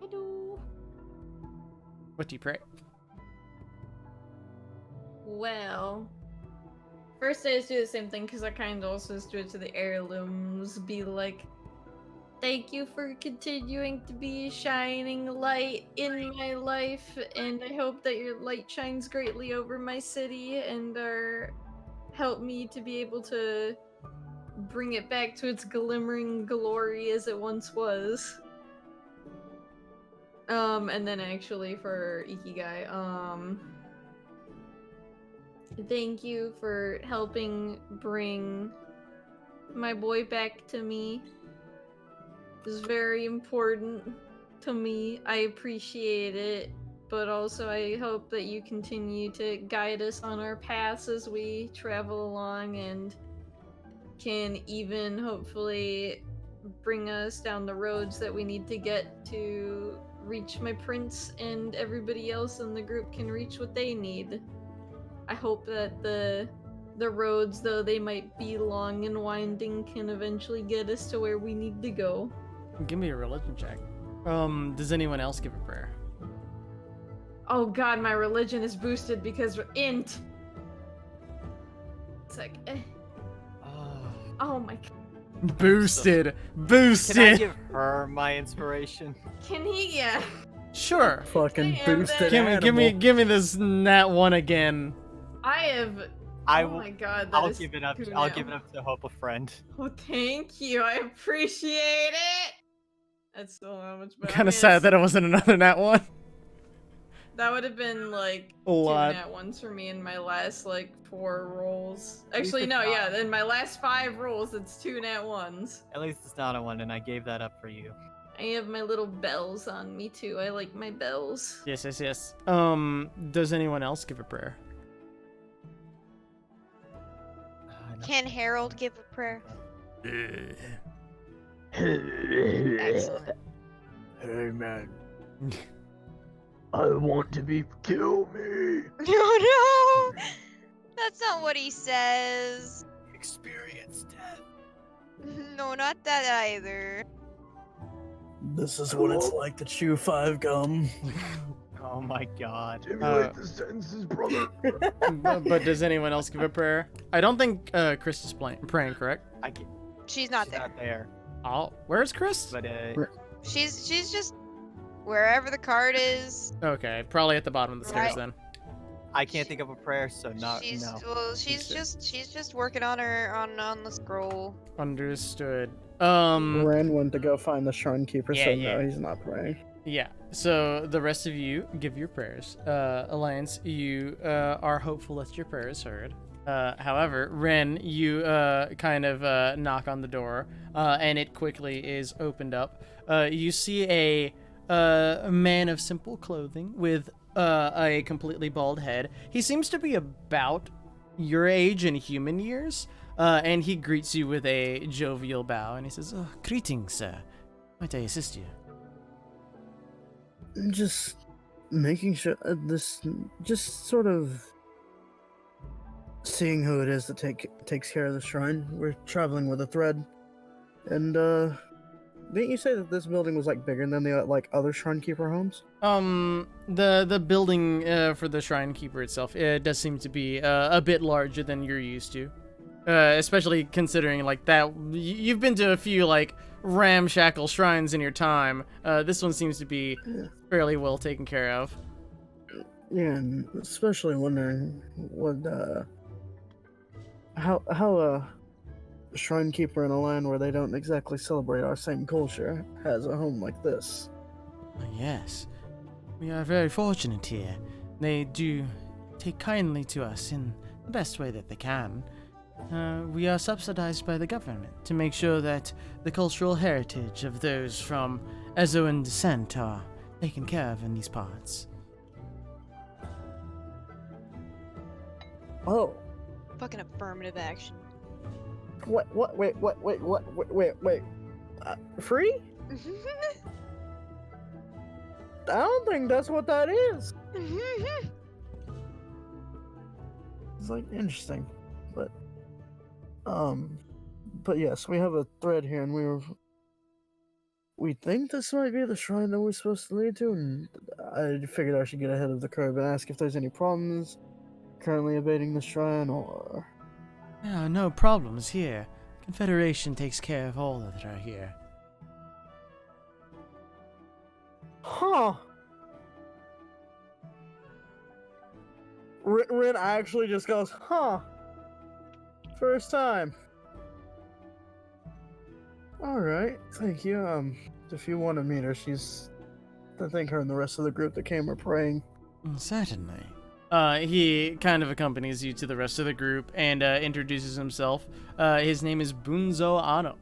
I do. What do you pray? Well, first I just do the same thing because I kind of also just do it to the heirlooms. Be like, thank you for continuing to be a shining light in my life, and I hope that your light shines greatly over my city and help me to be able to bring it back to its glimmering glory as it once was. And then actually for Ikigai, thank you for helping bring my boy back to me. This is very important to me. I appreciate it, but also I hope that you continue to guide us on our paths as we travel along and can even hopefully bring us down the roads that we need to get to reach my prince, and everybody else in the group can reach what they need. I hope that the roads, though they might be long and winding, can eventually get us to where we need to go. Give me a religion check. Does anyone else give a prayer? Oh god, my religion is boosted because we're int. It's like, oh my god. Boosted. Can I give her my inspiration? Can he? Yeah. Sure. Fucking Damn, boosted that- Give me this nat one again. I have. I Oh will. my god, I'll is give it up. too I'll nat- give it up to Hope a friend. Oh, thank you. I appreciate it. That's still not much better. Kind of sad that it wasn't another nat one. That would have been like A lot. 2 nat ones for me in my last like 4 rolls. Actually, it's no, not. yeah, in my last 5 rolls, it's 2 nat ones. At least it's not a one, and I gave that up for you. I have my little bells on me too. I like my bells. Yes. Does anyone else give a prayer? Can Harold give a prayer? Excellent. Hey man, I want to be kill me. No, that's not what he says. Experience death. No, not that either. This is what it's like to chew 5 gum. Oh my god. Stimulate the senses, brother. But does anyone else give a prayer? I don't think Chris is praying, correct? She's not She's there. not there. Oh, where's Chris? But She's just wherever the card is. Okay, probably at the bottom of the stairs Right. then. I can't think of a prayer, so no. She's just working on her on the scroll. Understood. Ren went to go find the shrine keeper, so Yeah. no, he's not praying. Yeah. So the rest of you give your prayers. Alliance, you are hopeful that your prayer is heard. However, Ren, you kind of knock on the door, and it quickly is opened up. You see a man of simple clothing with a completely bald head. He seems to be about your age in human years, and he greets you with a jovial bow, and he says, "Oh, greetings, sir. Might I assist you?" Just making sure just sort of seeing who it is that takes care of the shrine. We're traveling with a thread, and didn't you say that this building was like bigger than the like other shrine keeper homes? The building for the shrine keeper itself, it does seem to be a bit larger than you're used to, especially considering like that you've been to a few like ramshackle shrines in your time. This one seems to be fairly well taken care of. Yeah, and especially wondering what how a shrine keeper in a land where they don't exactly celebrate our same culture has a home like this. Yes, we are very fortunate here. They do take kindly to us in the best way that they can. We are subsidized by the government to make sure that the cultural heritage of those from Ezoan descent are taken care of in these parts. Oh, Fucking affirmative action. what? Wait, wait. Free? I don't think that's what that is. It's like interesting, but yes, we have a thread here, and we think this might be the shrine that we're supposed to lead to, and I figured I should get ahead of the curve and ask if there's any problems currently abating the shrine, or... Yeah, no problems here. Confederation takes care of all that are here. Huh. Rin actually just goes, huh. First time. Alright, thank you. If you want to meet her, I think her and the rest of the group that came are praying. Certainly. He kind of accompanies you to the rest of the group and introduces himself. His name is Bunzo Ano.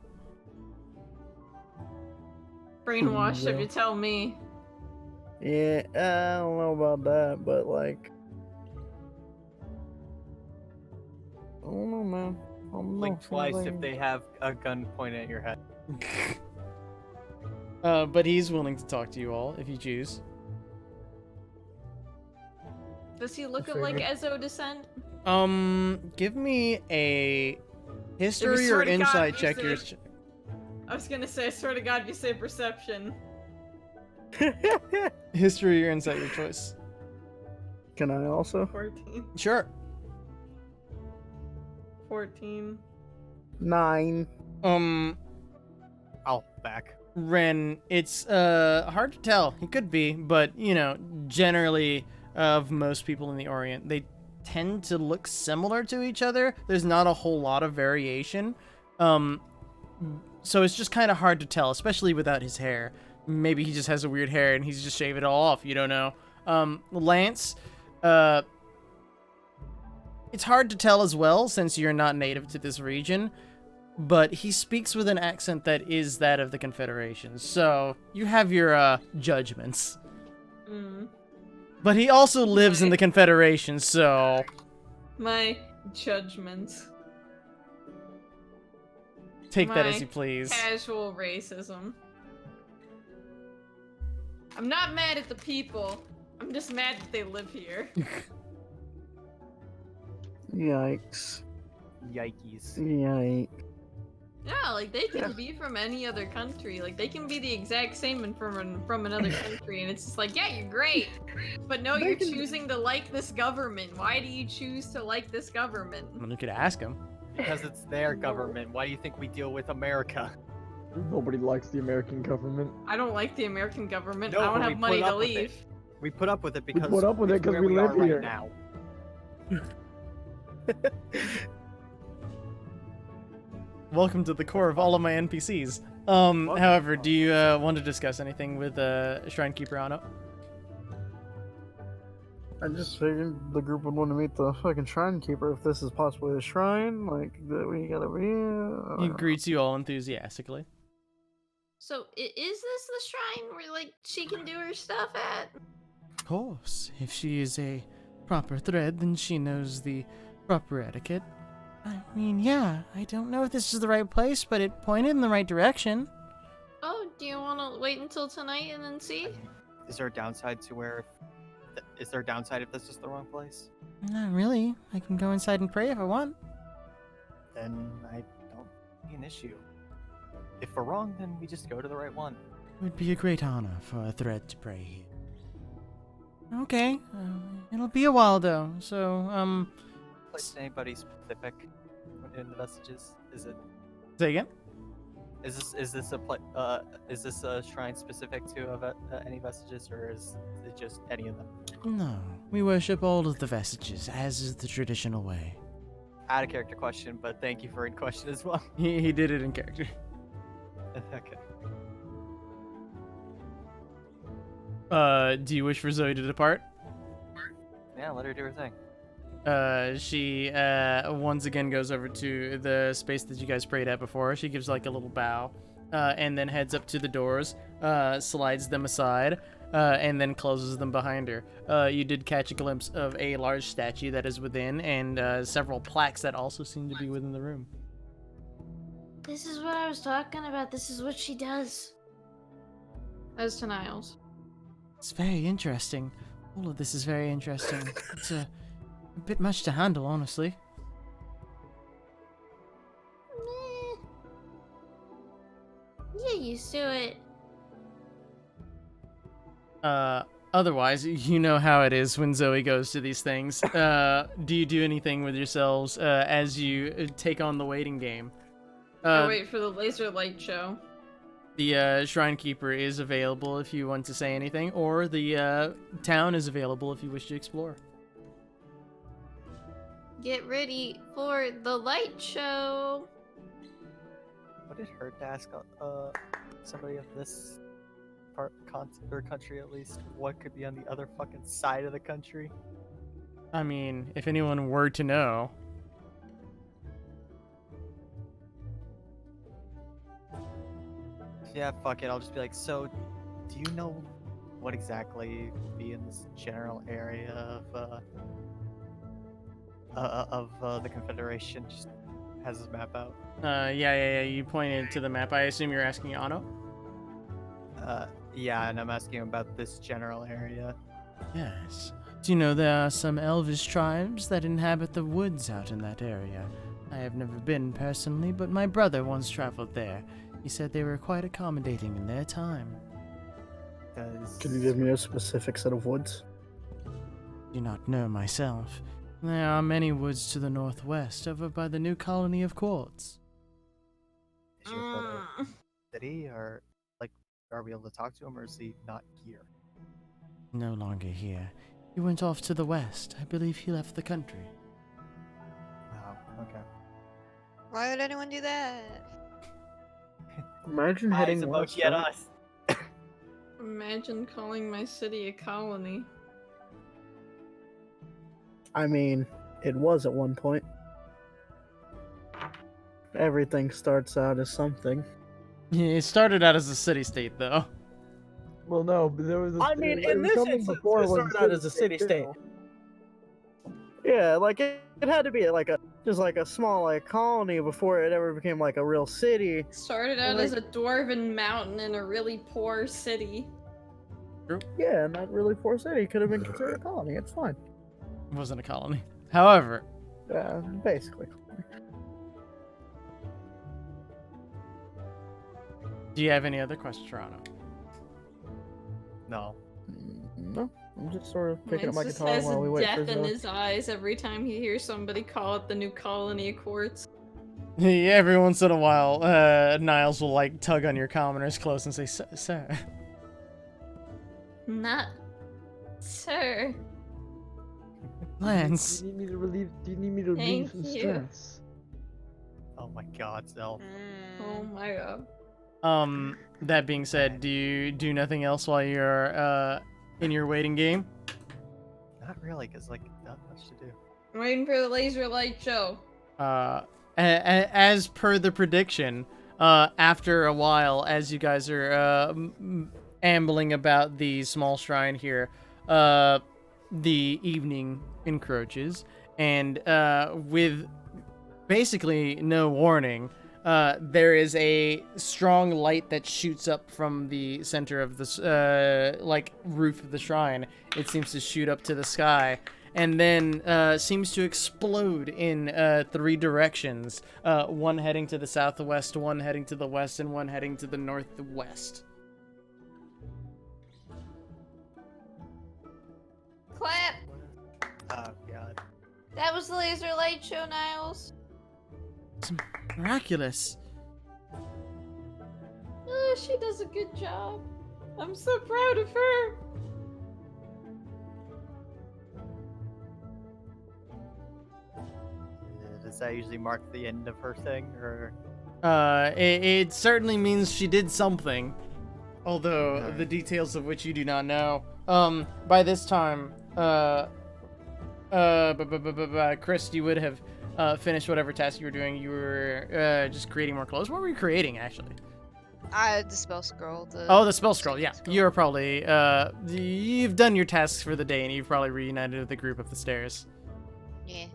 Brainwashed if you tell me. Yeah, I don't know about that, but like... I don't know, man. I don't know, Blink twice something- if they have a gun pointed at your head. But he's willing to talk to you all if you choose. Does he look like Ezo descent? Give me a If history you or swear to God, insight you check. say- I was gonna say, I swear to God, if you say perception. History or insight, your choice. Can I also? 14. Sure. 14. 9. I'll back. Ren, it's hard to tell. He could be, but generally of most people in the Orient, they tend to look similar to each other. There's not a whole lot of variation. So it's just kind of hard to tell, especially without his hair. Maybe he just has a weird hair and he's just shaved it all off. You don't know. Lance, it's hard to tell as well since you're not native to this region, but he speaks with an accent that is that of the Confederation. So you have your judgments. But he also lives in the Confederation, so... My judgments. Take that as My you please. Casual racism. I'm not mad at the people. I'm just mad that they live here. Yikes. Yikes. Yikes. Yeah, like they can be from any other country. Like they can be the exact same and from another country, and it's just like, yeah, you're great. But no, you're choosing to like this government. Why do you choose to like this government? I mean, you could ask him. Because it's their government. Why do you think we deal with America? Nobody likes the American government. I don't like the American government. No, I don't but we have money put to up with leave. it. We put up with it because put up with it it's 'cause where we live are here. right now. Welcome to the core of all of my NPCs. However, do you want to discuss anything with Shrine Keeper Ano? I just figured the group would want to meet the fucking shrine keeper if this is possibly a shrine, like, that we gotta be. He greets you all enthusiastically. So, is this the shrine where, like, she can do her stuff at? Of course, if she is a proper thread, then she knows the proper etiquette. I mean, yeah, I don't know if this is the right place, but it pointed in the right direction. Oh, do you want to wait until tonight and then see? Is there a downside to where? Is there a downside if this is the wrong place? Not really. I can go inside and pray if I want. Then I don't see an issue. If we're wrong, then we just go to the right one. It would be a great honor for a thread to pray here. Okay, it'll be a while though, so, Place anybody specific in the vestiges? Is it? Say again? Is this a shrine specific to any vestiges, or is it just any of them? No, we worship all of the vestiges, as is the traditional way. Out of character question, but thank you for in question as well. He did it in character. Okay. Do you wish for Zoe to depart? let her do her thing. She once again goes over to the space that you guys prayed at before. She gives like a little bow, and then heads up to the doors, slides them aside, and then closes them behind her. You did catch a glimpse of a large statue that is within, and several plaques that also seem to be within the room. This is what I was talking about. This is what she does. As to Niles. It's very interesting. All of this is very interesting. It's a bit much to handle, honestly. Get used to it. Otherwise, you know how it is when Zoe goes to these things. Do you do anything with yourselves as you take on the waiting game? I wait for the laser light show. The Shrine Keeper is available if you want to say anything, or the town is available if you wish to explore. Get ready for the light show. Would it hurt to ask somebody of this or country at least what could be on the other fucking side of the country? I mean, if anyone were to know. Yeah, fuck it. I'll just be like, so, do you know what exactly would be in this general area of the Confederation? Just has his map out. Yeah. You pointed to the map. I assume you're asking Anno? Yeah, and I'm asking him about this general area. Yes. Do you know there are some elvish tribes that inhabit the woods out in that area? I have never been personally, but my brother once traveled there. He said they were quite accommodating in their time. Can you give me a specific set of woods? Do not know myself. There are many woods to the northwest, over by the new colony of Quartz. Is your brother city, or like, are we able to talk to him, or is he not here? No longer here. He went off to the west. I believe he left the country. Oh, okay. Why would anyone do that? Imagine heading about west. get right? us. Imagine calling my city a colony. I mean, it was at one point. Everything starts out as something. Yeah, it started out as a city-state, though. Well, no, but there was. I mean, it in was this something instance, before it was started out as a city-state. too. Yeah, like it had to be like a small like colony before it ever became like a real city. Started out as a dwarven mountain in a really poor city. Yeah, and that really poor city could have been considered a colony. It's fine. It wasn't a colony. However, Basically. do you have any other questions, Toronto? No. No, I'm just sort of picking up my Lance just guitar has while we wait for death in Zoe. his eyes every time he hears somebody call it the new colony of Quartz. Yeah, every once in a while, Niles will like tug on your commoner's clothes and say, "Sir." Not, sir. Lance. Do you need me to relieve? Do you need me to relieve Thank some you. stress? Oh my God, Zelf. Oh Mm. my god. That being said, do you do nothing else while you're in your waiting game? Not really, cause like not much to do. I'm waiting for the laser light show. As per the prediction, after a while, as you guys are ambling about the small shrine here, the evening encroaches, and with basically no warning, there is a strong light that shoots up from the center of this like roof of the shrine. It seems to shoot up to the sky, and then seems to explode in 3 directions. One heading to the southwest, one heading to the west, and one heading to the northwest. Clap! Oh God. That was the laser light show, Niles. It's miraculous. She does a good job. I'm so proud of her. Does that usually mark the end of her thing, or? It certainly means she did something, although Alright. the details of which you do not know. By this time, Chris, you would have finished whatever task you were doing. You were just creating more clothes. What were you creating, actually? The spell scroll. The spell scroll. Yeah, you're probably you've done your tasks for the day, and you've probably reunited with the group up the stairs. Yeah.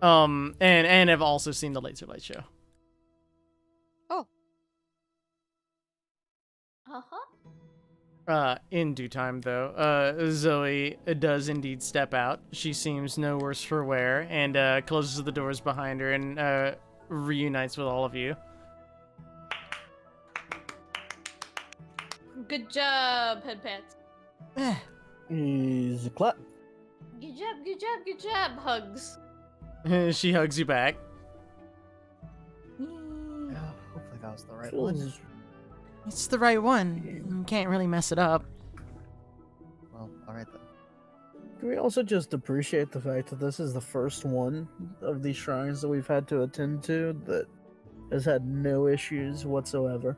And have also seen the laser light show. Oh. In due time, though, Zoe does indeed step out. She seems no worse for wear, and closes the doors behind her and reunites with all of you. Good job, head pats. Easy clap. Good job, good job, good job. Hugs. She hugs you back. Hopefully that was the right one. Feels It's the right one. You can't really mess it up. Well, alright then. Can we also just appreciate the fact that this is the first one of these shrines that we've had to attend to that has had no issues whatsoever?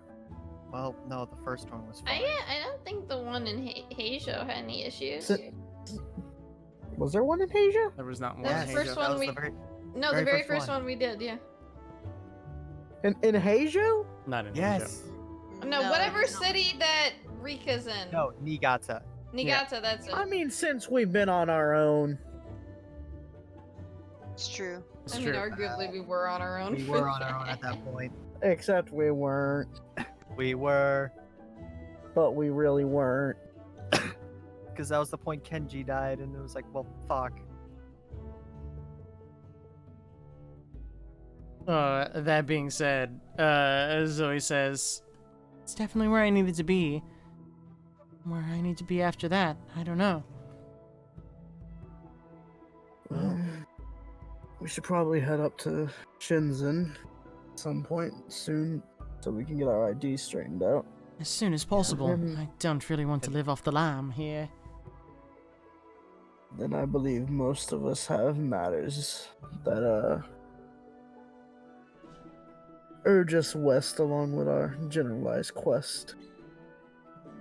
Well, no, the first one was fine. I don't think the one in Hajo had any issues. Was there one in Asia? There was not one. That's the first one we. No, the very first one we did, yeah. In Hajo? Not in Yes. No, whatever city that Rika's in. No, Niigata. Niigata, that's it. I mean, since we've been on our own. It's true. It's I mean, true. arguably we were on our own. We were on our own at that point. Except we weren't. We were. But we really weren't. Because that was the point Kenji died, and it was like, well, fuck. That being said, Zoe says, it's definitely where I needed to be. Where I need to be after that, I don't know. Well, we should probably head up to Shenzhen at some point soon so we can get our ID straightened out. As soon as possible. Then- I don't really want to live off the lam here. Then I believe most of us have matters that urge us west along with our generalized quest.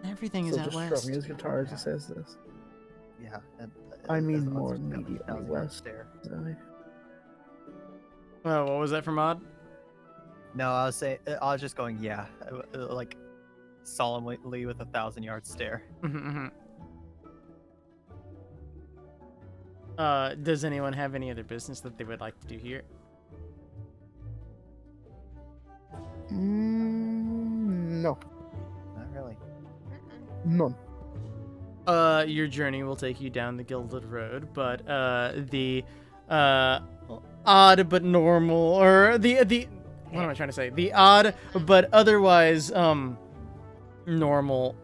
Everything is So out just west. strumming his guitar as he says this. Yeah. And, I mean as more long as it's immediately 1,000 yards west. there. Zoe. What was that for Mod? No, I was saying, I was just going, yeah, like solemnly with 1,000-yard stare. Does anyone have any other business that they would like to do here? No. Not really. None. Your journey will take you down the Gilded Road, but the odd but normal, or the what am I trying to say? The odd but otherwise normal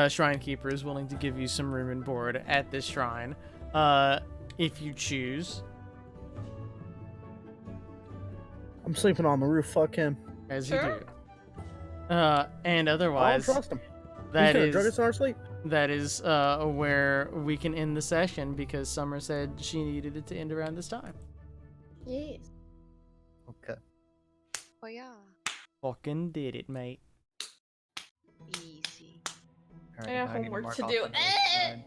shrine keeper is willing to give you some room and board at this shrine, if you choose. I'm sleeping on the roof. Fuck him. As Sure. you do. And I don't otherwise, trust him. that He's gonna drug us is in our sleep. that is where we can end the session, because Summer said she needed it to end around this time. Yes. Okay. Oh yeah. Fucking did it, mate. Easy. All I got now need to homework mark to off do. on this side.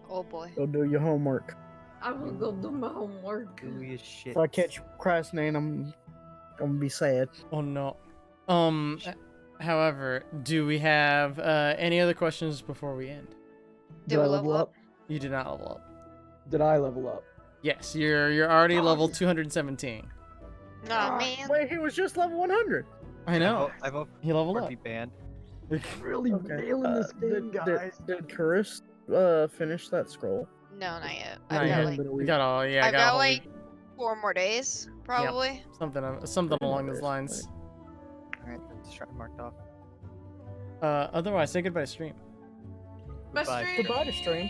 Oh boy. Go do your homework. I will go do my homework. Gooey as shit. If I catch you procrastinating, I'm gonna be sad. Oh no. However, do we have any other questions before we end? Did we level up? You did not level up. Did I level up? Yes, you're already level 217. Nah, man. Wait, he was just level 100. I know. I vote He leveled for up. be banned. Really Okay. nailing this game, guys. Did Karis finish that scroll? No, not yet. Not I've yet. got Hadn't like been a We week. got all. Yeah, I've got a got whole like week. 4 more days, probably. something Pretty along much, those lines. Alright, that's shrine marked off. Otherwise, say goodbye to stream. My Goodbye. stream. Goodbye to stream.